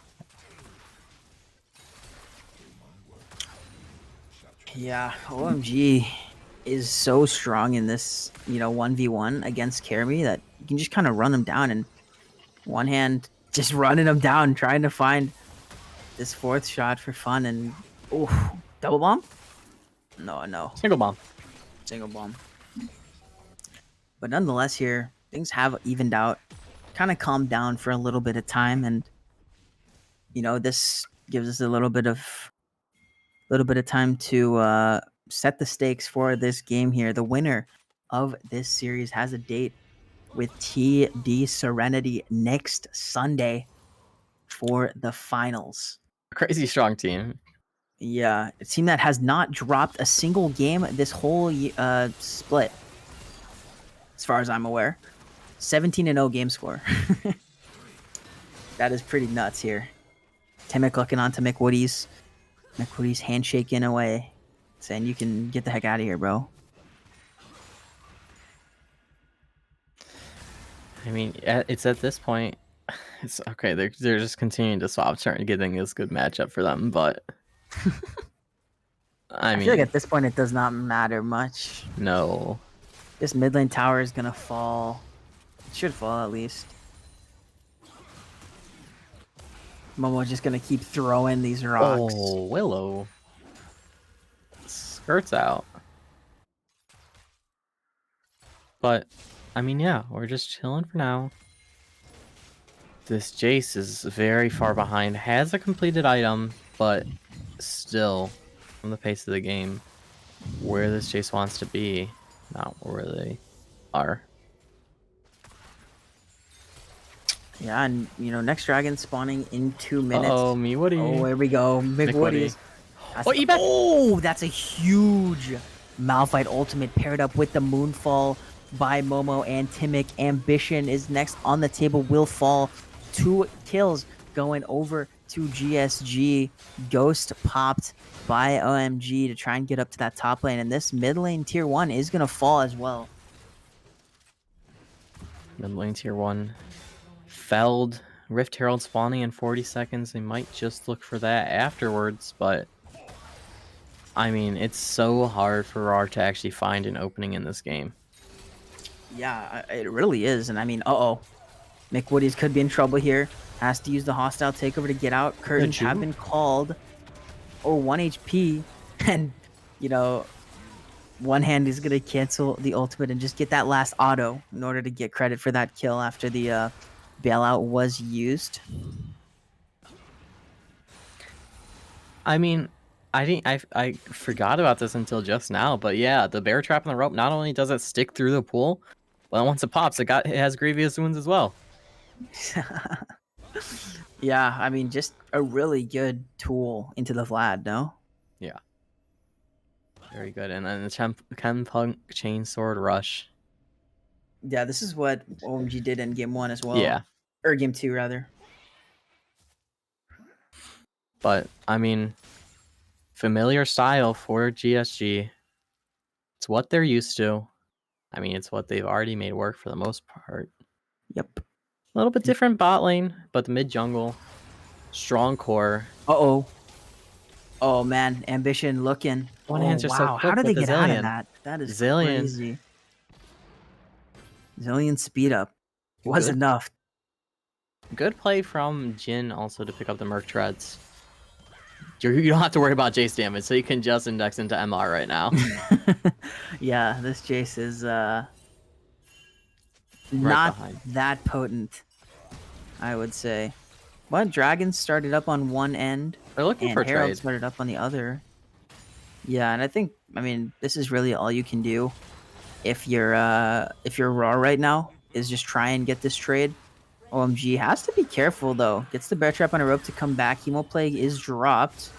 Yeah, OMG is so strong in this, 1v1 against Caremy that you can just kind of run them down, and one hand just running them down, trying to find this fourth shot for fun, and double bomb? No, Single bomb. single bomb. But nonetheless, here things have evened out, kind of calmed down for a little bit of time, and this gives us a little bit of time to set the stakes for this game here. The winner of this series has a date with TD Serenity next Sunday for the finals. Crazy strong team. Yeah, a team that has not dropped a single game this whole split, as far as I'm aware. 17-0 game score. That is pretty nuts here. Timic looking on to McWoody's. McWoody's handshaking away, saying, you can get the heck out of here, bro. I mean, it's at this point, it's okay. They're just continuing to swap, trying to getting this good matchup for them. But I mean, feel like at this point it does not matter much. no. This mid lane tower is gonna fall. It should fall at least. Momo's just gonna keep throwing these rocks. Oh, Willow skirts out. But I mean, yeah, we're just chilling for now. This Jace is very far behind. Has a completed item, but still, from the pace of the game, where this Jace wants to be, not where they are. Yeah, and next dragon spawning in 2 minutes. Oh, me Woody. Oh, here we go. McWoody's. Oh, eBay. Oh, that's a huge Malphite ultimate paired up with the Moonfall by Momo and Timic. Ambition is next on the table, will fall. 2 kills going over to GSG. Ghost popped by OMG to try and get up to that top lane, and this mid lane tier 1 is going to fall as well. Mid lane tier 1 felled. Rift Herald spawning in 40 seconds. They might just look for that afterwards, but I mean, it's so hard for rawr to actually find an opening in this game. Yeah, it really is. And I mean, McWoody's could be in trouble here. Has to use the hostile takeover to get out. Curtains have been called. Oh, 1 HP. And, one hand is going to cancel the ultimate and just get that last auto in order to get credit for that kill after the bailout was used. I mean, I forgot about this until just now, but yeah, the bear trap on the rope, not only does it stick through the pool, but once it pops, it has grievous wounds as well. Yeah, I mean, just a really good tool into the Vlad, no? Yeah. Very good. And then the Chempunk Chainsword Rush. Yeah, this is what OMG did in game 1 as well. Yeah. Or game 2, rather. But, I mean, familiar style for GSG. It's what they're used to. I mean, it's what they've already made work for the most part. Yep. A little bit different bot lane, but the mid jungle, strong core. Uh-oh. Oh, man. Ambition looking. One answer so quick. How did they with get the out of Zillion. that? That is Zillion. crazy. Zillion speed up was enough. Good play from Jin also to pick up the Merc Treads. You don't have to worry about Jace damage, so you can just index into MR right now. Yeah, this Jace is not behind. that potent, I would say. But Dragons started up on one end, They're looking and for Herald trade. started up on the other. Yeah, and I mean, this is really all you can do if you're rawr right now, is just try and get this trade. OMG has to be careful though. Gets the bear trap on a rope to come back. Hemo Plague is dropped.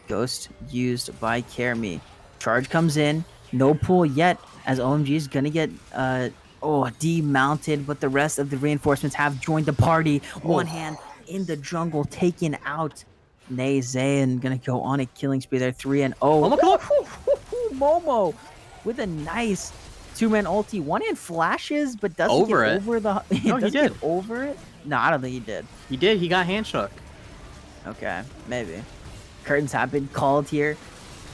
Ghost used by Kermi. Charge comes in. No pull yet, as OMG is gonna get demounted, but the rest of the reinforcements have joined the party. One hand in the jungle, taken out. Nay Zayn gonna go on a killing spree there. 3-0. Momo with a nice two-man ulti. One hand flashes, but doesn't Over get it. over the. No, he did. Get over it. No, I don't think he did. He did. He got handshook. Okay, maybe. Curtains have been called here.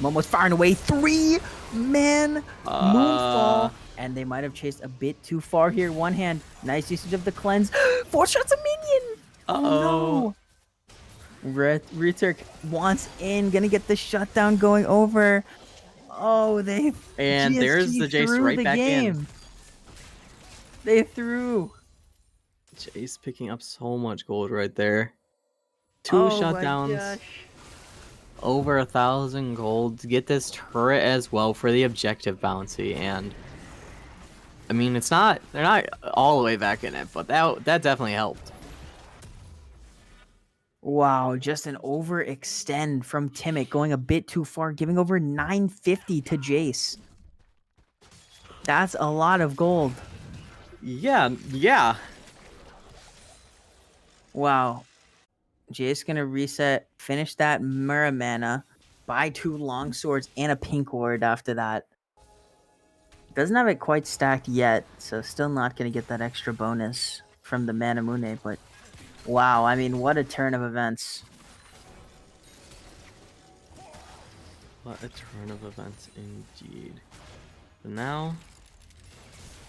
Momo's firing away. 3-man moonfall. And they might have chased a bit too far here. One hand. Nice usage of the cleanse. 4 shots a minion. Uh-oh. No. Returk wants in. Gonna get the shutdown going over. Oh, they. And GSG there's the Jace threw right the back in. game. They threw. Jace picking up so much gold right there. 2 Oh my shutdowns. gosh. Over 1,000 gold to get this turret as well for the objective bounty. And I mean, they're not all the way back in it, but that definitely helped. Wow, just an overextend from Timic, going a bit too far, giving over 950 to Jace. That's a lot of gold. Yeah. Wow. Jace gonna reset, finish that Mura mana, buy 2 long swords and a pink ward after that. Doesn't have it quite stacked yet, so still not gonna get that extra bonus from the Mana Mune, but wow, I mean, what a turn of events. What a turn of events indeed. But now,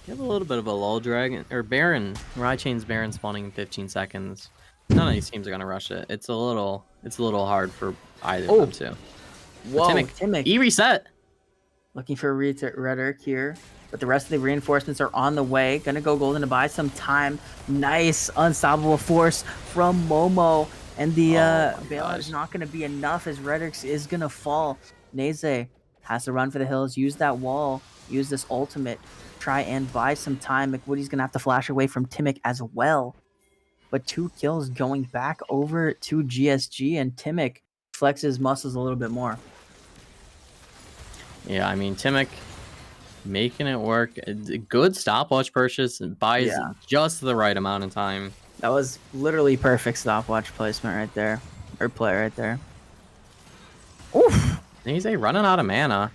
you have a little bit of a lull dragon, or Baron. Chain's Baron spawning in 15 seconds. None of these teams are gonna rush it. It's a little hard for either of them to. Whoa, Timic. E-reset! Looking for rhetoric here, but the rest of the reinforcements are on the way. Gonna go golden to buy some time. Nice unstoppable force from Momo, and the bailout is not gonna be enough as rhetoric is gonna fall. Neze has to run for the hills, use that wall, use this ultimate, try and buy some time. McWoody's gonna have to flash away from Timic as well. but 2 kills going back over to GSG, and Timic flexes muscles a little bit more. Yeah, I mean, Timic making it work. Good stopwatch purchase and buys just the right amount of time. That was literally perfect stopwatch placement right there, or play right there. Oof! He's running out of mana.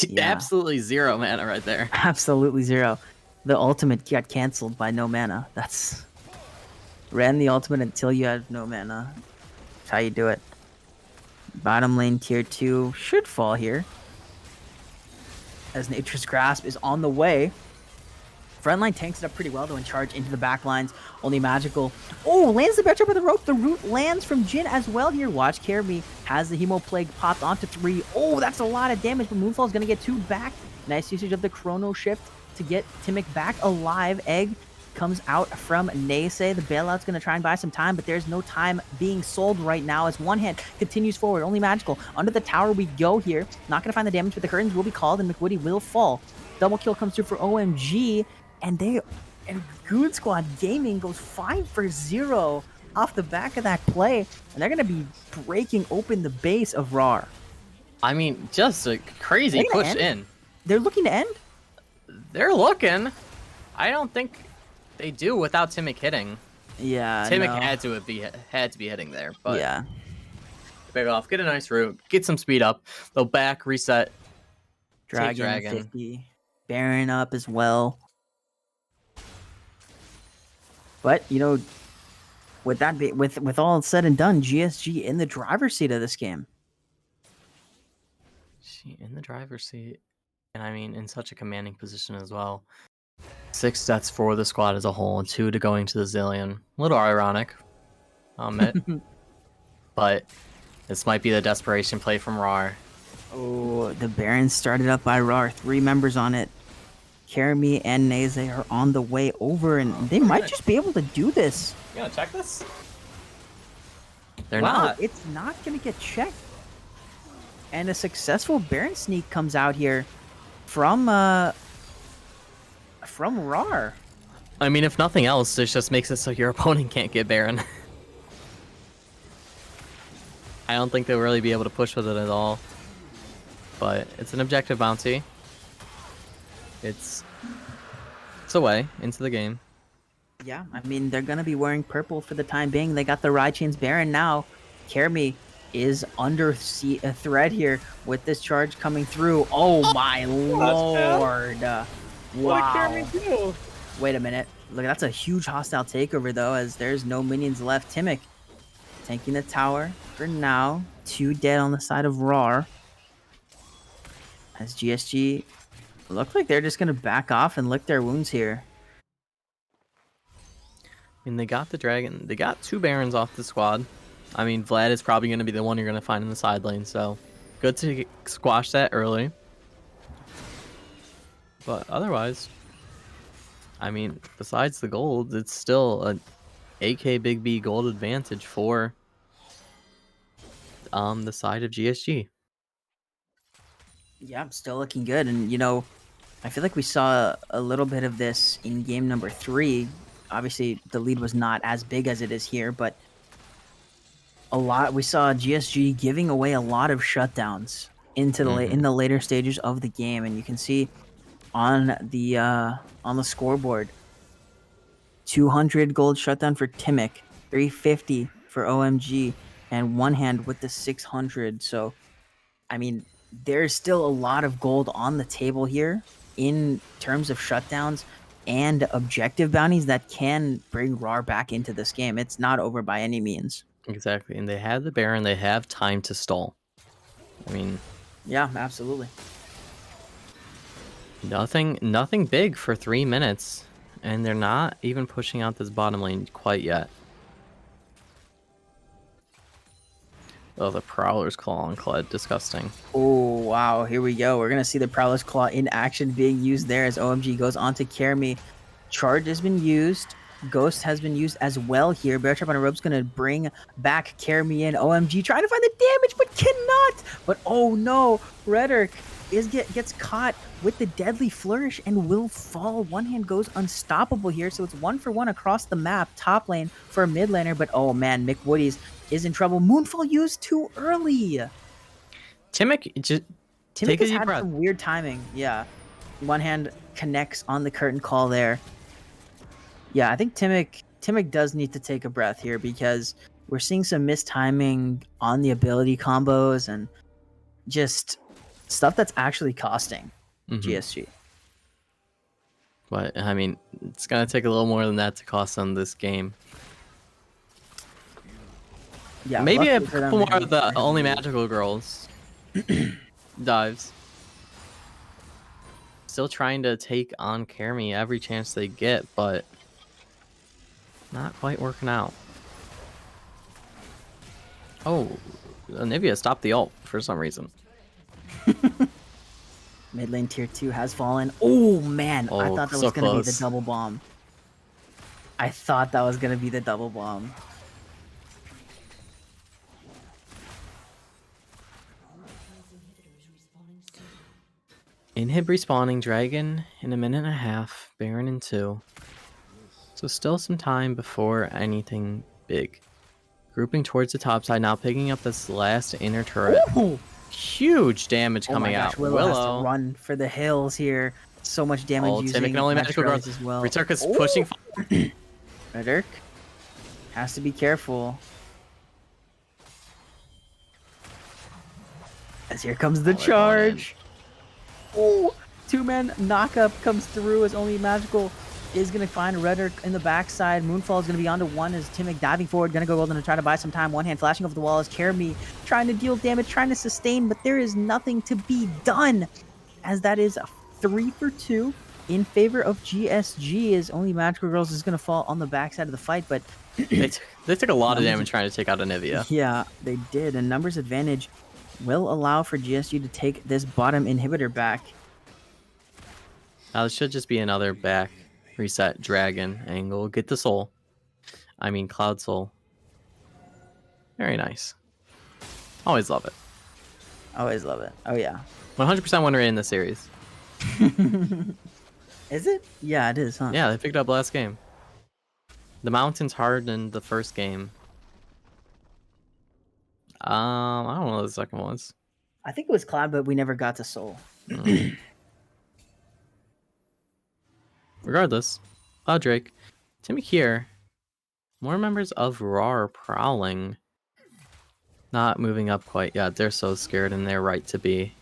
Yeah. Absolutely 0 mana right there. Absolutely 0. The ultimate got canceled by no mana. That's ran the ultimate until you had no mana. That's how you do it. Bottom lane tier 2 should fall here, as Nature's Grasp is on the way. Frontline tanks it up pretty well though and charge into the back lines. Only Magical. Oh, lands the better with the rope. The root lands from Jhin as well here. Watch Caremy has the Hemo Plague popped onto 3. Oh, that's a lot of damage, but Moonfall is going to get 2 back. Nice usage of the Chrono Shift to get Timic back alive. Egg comes out from Naysay. The bailout's going to try and buy some time, but there's no time being sold right now as One Hand continues forward. Only Magical. Under the tower we go here. Not going to find the damage, but the curtains will be called and McWitty will fall. Double kill comes through for OMG. And Goon Squad Gaming goes 5 for 0 off the back of that play. And they're going to be breaking open the base of rawr. I mean, just a crazy push in. They're looking to end? They're looking. I don't think they do without Timic hitting. Yeah, Timic had to be hitting there. But yeah. Back off, get a nice route, get some speed up. They'll back, reset. Dragon 50. Baron up as well. But, you know, with that with all said and done, GSG in the driver's seat of this game. She in the driver's seat. And I mean, in such a commanding position as well. 6 deaths for the squad as a whole, and 2 to going to the Zillion. A little ironic, I'll admit. But this might be the desperation play from rawr. Oh, the Baron started up by rawr. 3 members on it. Caremy and Naze are on the way over, and they might just be able to do this. You gonna check this? They're wow, not. It's not going to get checked. And a successful Baron sneak comes out here from rawr. I mean, if nothing else, this just makes it so your opponent can't get Baron. I don't think they'll really be able to push with it at all. But it's an objective bounty. It's a way into the game. Yeah, I mean, they're going to be wearing purple for the time being. They got the Raichain's Baron now. Caremy is under a threat here with this charge coming through. Oh my lord. Wow. What did Caremy do? Wait a minute. Look, that's a huge hostile takeover though, as there's no minions left. Timic tanking the tower for now. 2 dead on the side of rawr. As GSG look like they're just going to back off and lick their wounds here. I mean, they got the dragon. They got 2 Barons off the squad. I mean, Vlad is probably going to be the one you're going to find in the side lane, so good to squash that early. But otherwise, I mean, besides the gold, it's still an AK Big B gold advantage for the side of GSG. Yeah, I'm still looking good. And, you know, I feel like we saw a little bit of this in game number 3. Obviously, the lead was not as big as it is here, but we saw GSG giving away a lot of shutdowns into the in the later stages of the game, and you can see on the scoreboard, 200 gold shutdown for Timic, 350 for OMG, and One Hand with the 600. So, I mean, there's still a lot of gold on the table here in terms of shutdowns and objective bounties that can bring rawr back into this game. It's not over by any means. Exactly, and they have the Baron. They have time to stall. I mean, yeah, absolutely. Nothing big for 3 minutes, and they're not even pushing out this bottom lane quite yet. Oh, the Prowler's Claw on Kled, disgusting. Oh, wow, here we go. We're going to see the Prowler's Claw in action being used there as OMG goes on to Caremy. Charge has been used. Ghost has been used as well here. Bear Trap on a Rope's going to bring back Caremy in. OMG trying to find the damage, but cannot. But oh no, Rhetoric gets caught with the deadly flourish and will fall. One hand goes unstoppable here, so it's 1-for-1 across the map. Top lane for a mid laner, but oh man, McWoody's is in trouble. Moonfall used too early. Timic, just Timic take a has deep had breath. some weird timing. Yeah, one hand connects on the curtain call there. Yeah, I think Timic does need to take a breath here because we're seeing some mistiming on the ability combos and just stuff that's actually costing GSG. But I mean, it's gonna take a little more than that to cost them this game. Yeah, Maybe a luckily for them, couple they more of the have- only magical girls dives. Still trying to take on Kermi every chance they get, but not quite working out. Oh, Anivia stopped the ult for some reason. Mid lane tier 2 has fallen. Oh man, I Oh, thought that so was gonna be the close. double bomb. I thought that was gonna be the double bomb. Inhib respawning, Dragon in a minute and a half, Baron in 2. So still some time before anything big. Grouping towards the top side now, picking up this last inner turret. Ooh. Huge damage Oh coming my gosh, out. Willow has to run for the hills here. So much damage Oh, using Timic and only magical Magic growth as well. Returka's Ooh. pushing. Reddirk has to be careful. As here comes the Oh, they're going in. charge. Ooh, 2-man knockup comes through as only magical is going to find Reddirk in the backside. Moonfall is going to be onto one as Timic diving forward, going to go golden to try to buy some time. One hand flashing over the wall as Kermi trying to deal damage, trying to sustain, but there is nothing to be done as that is a 3-for-2 in favor of GSG as only Magical Girls is going to fall on the backside of the fight, but They took a lot of damage trying to take out Anivia. yeah, they did, and numbers advantage will allow for GSG to take this bottom inhibitor back. Now this should just be another back reset dragon angle. Get the soul. I mean Cloud Soul. Very nice. Always love it. Always love it. Oh yeah. 100% winner in the series. Is it? Yeah, it is, huh? Yeah, they picked up last game. The Mountains hardened the first game. I don't know what the second one was. I think it was Cloud, but we never got to Soul. Regardless, Cloud Drake, Timic here. More members of rawr prowling. Not moving up quite yet. They're so scared and they're right to be.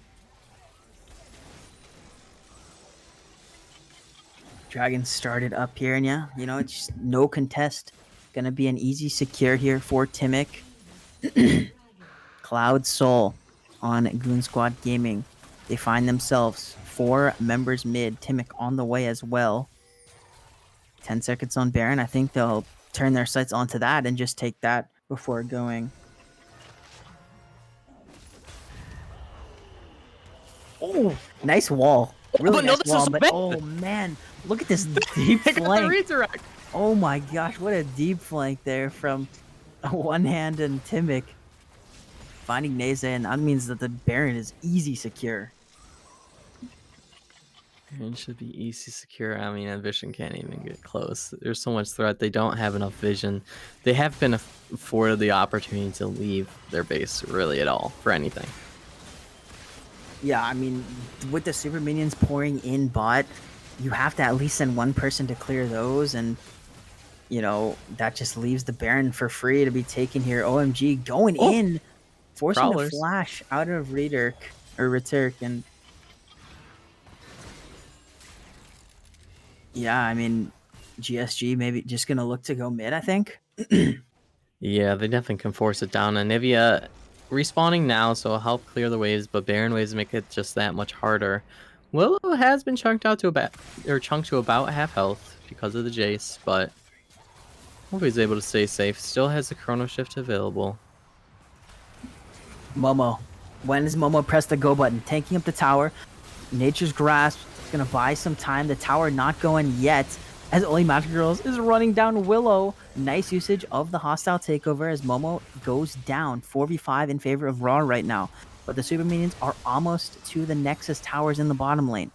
Dragon started up here, and yeah, you know, it's just no contest. Gonna be an easy secure here for Timic. Cloud Soul on Goon Squad Gaming. They find themselves 4 members mid. Timic on the way as well. 10 seconds on Baron. I think they'll turn their sights onto that and just take that before going. Oh, nice wall. Really but no, nice this wall, is but bad. oh man, look at this deep They got the flank. redirect. Oh my gosh, what a deep flank there from One Hand and Timic. Finding Neze, and that means that the Baron is easy secure. It should be easy secure. I mean, Vision can't even get close. There's so much threat. They don't have enough vision. They have been afforded the opportunity to leave their base really at all for anything. Yeah, I mean, with the super minions pouring in bot, you have to at least send one person to clear those, and you know, that just leaves the Baron for free to be taken here. OMG going in, forcing Prowlers. the flash out of Redirk, and yeah, I mean, GSG maybe just gonna look to go mid, I think. Yeah, they definitely can force it down. Anivia respawning now, so it'll help clear the waves, but Baron waves make it just that much harder. Willow has been chunked out to about half health because of the Jace, but hopefully he's able to stay safe. Still has the Chrono Shift available. Momo. When does Momo press the go button? Tanking up the tower. Nature's Grasp is going to buy some time. The tower not going yet as only Magic Girls is running down Willow. Nice usage of the hostile takeover as Momo goes down. 4v5 in favor of rawr right now. but the super minions are almost to the Nexus towers in the bottom lane.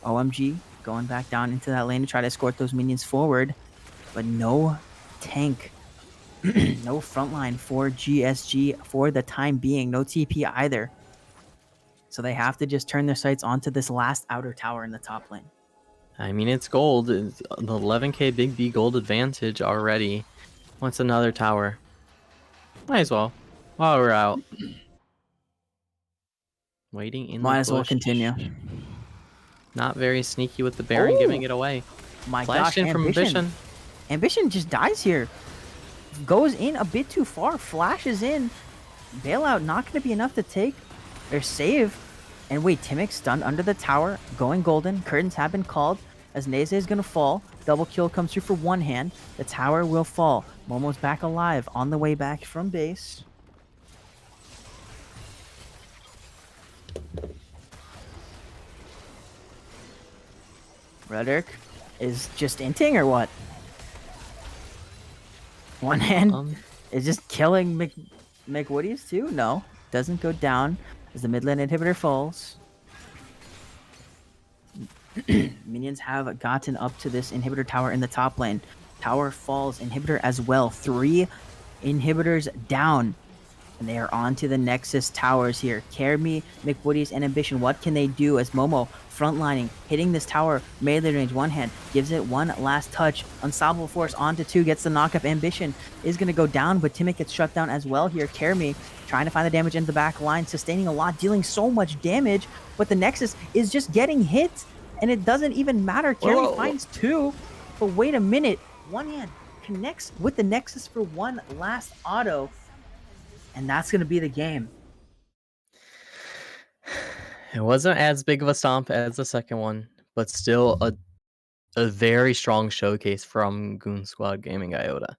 OMG going back down into that lane to try to escort those minions forward, but no tank, no frontline for GSG for the time being, no TP either. So they have to just turn their sights onto this last outer tower in the top lane. I mean, it's gold. It's the 11k Big B gold advantage already. What's another tower? Might as well. While we're out. Waiting in Might the as well bush. continue. Not very sneaky with the Baron, giving it away. My Flashed gosh, in from Ambition. Ambition just dies here. Goes in a bit too far. Flashes in. Bailout not going to be enough to take or save. And wait, Timic stunned under the tower. Going golden. Curtains have been called as Neze is going to fall. Double kill comes through for one hand. The tower will fall. Momo's back alive on the way back from base. Ruderick is just inting or what? One hand is just killing McWoodies too? No, doesn't go down as the mid lane inhibitor falls. Minions have gotten up to this inhibitor tower in the top lane. Tower falls, inhibitor as well. 3 inhibitors down. And they are on to the Nexus towers here. Caremy, McWoodies, and Ambition. What can they do as Momo frontlining, hitting this tower, melee range, one hand, gives it one last touch. Unstoppable Force onto 2, gets the knock up. Ambition is going to go down, but Timic gets shut down as well here. Caremy trying to find the damage in the back line, sustaining a lot, dealing so much damage, but the Nexus is just getting hit, and it doesn't even matter. Caremy finds 2, but wait a minute. One hand connects with the Nexus for one last auto. And that's going to be the game. It wasn't as big of a stomp as the second one, but still a very strong showcase from Goon Squad Gaming Iota.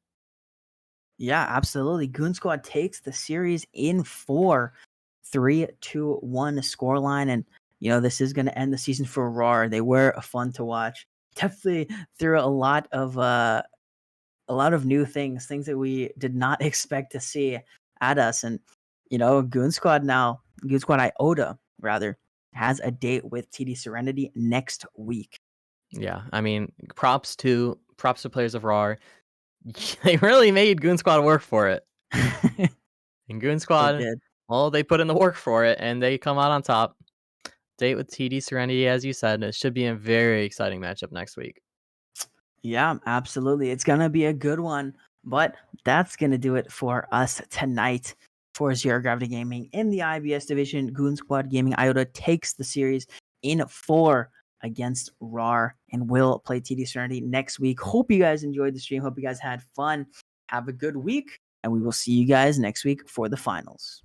Yeah, absolutely. Goon Squad takes the series in 4, 3-2-1 scoreline. And, you know, this is going to end the season for rawr. They were fun to watch. Definitely threw a lot of new things that we did not expect to see at us. And, you know, Goon Squad Iota rather has a date with TD Serenity next week. Yeah, I mean, props to players of rawr. They really made Goon Squad work for it. And Goon Squad, they put in the work for it, and they come out on top. Date with TD Serenity, as you said. It should be a very exciting matchup next week. Yeah, absolutely. It's going to be a good one. But that's going to do it for us tonight for Zero Gravity Gaming in the IBS division. Goon Squad Gaming Iota takes the series in 4 against rawr and will play TD Serenity next week. Hope you guys enjoyed the stream. Hope you guys had fun. Have a good week, and we will see you guys next week for the finals.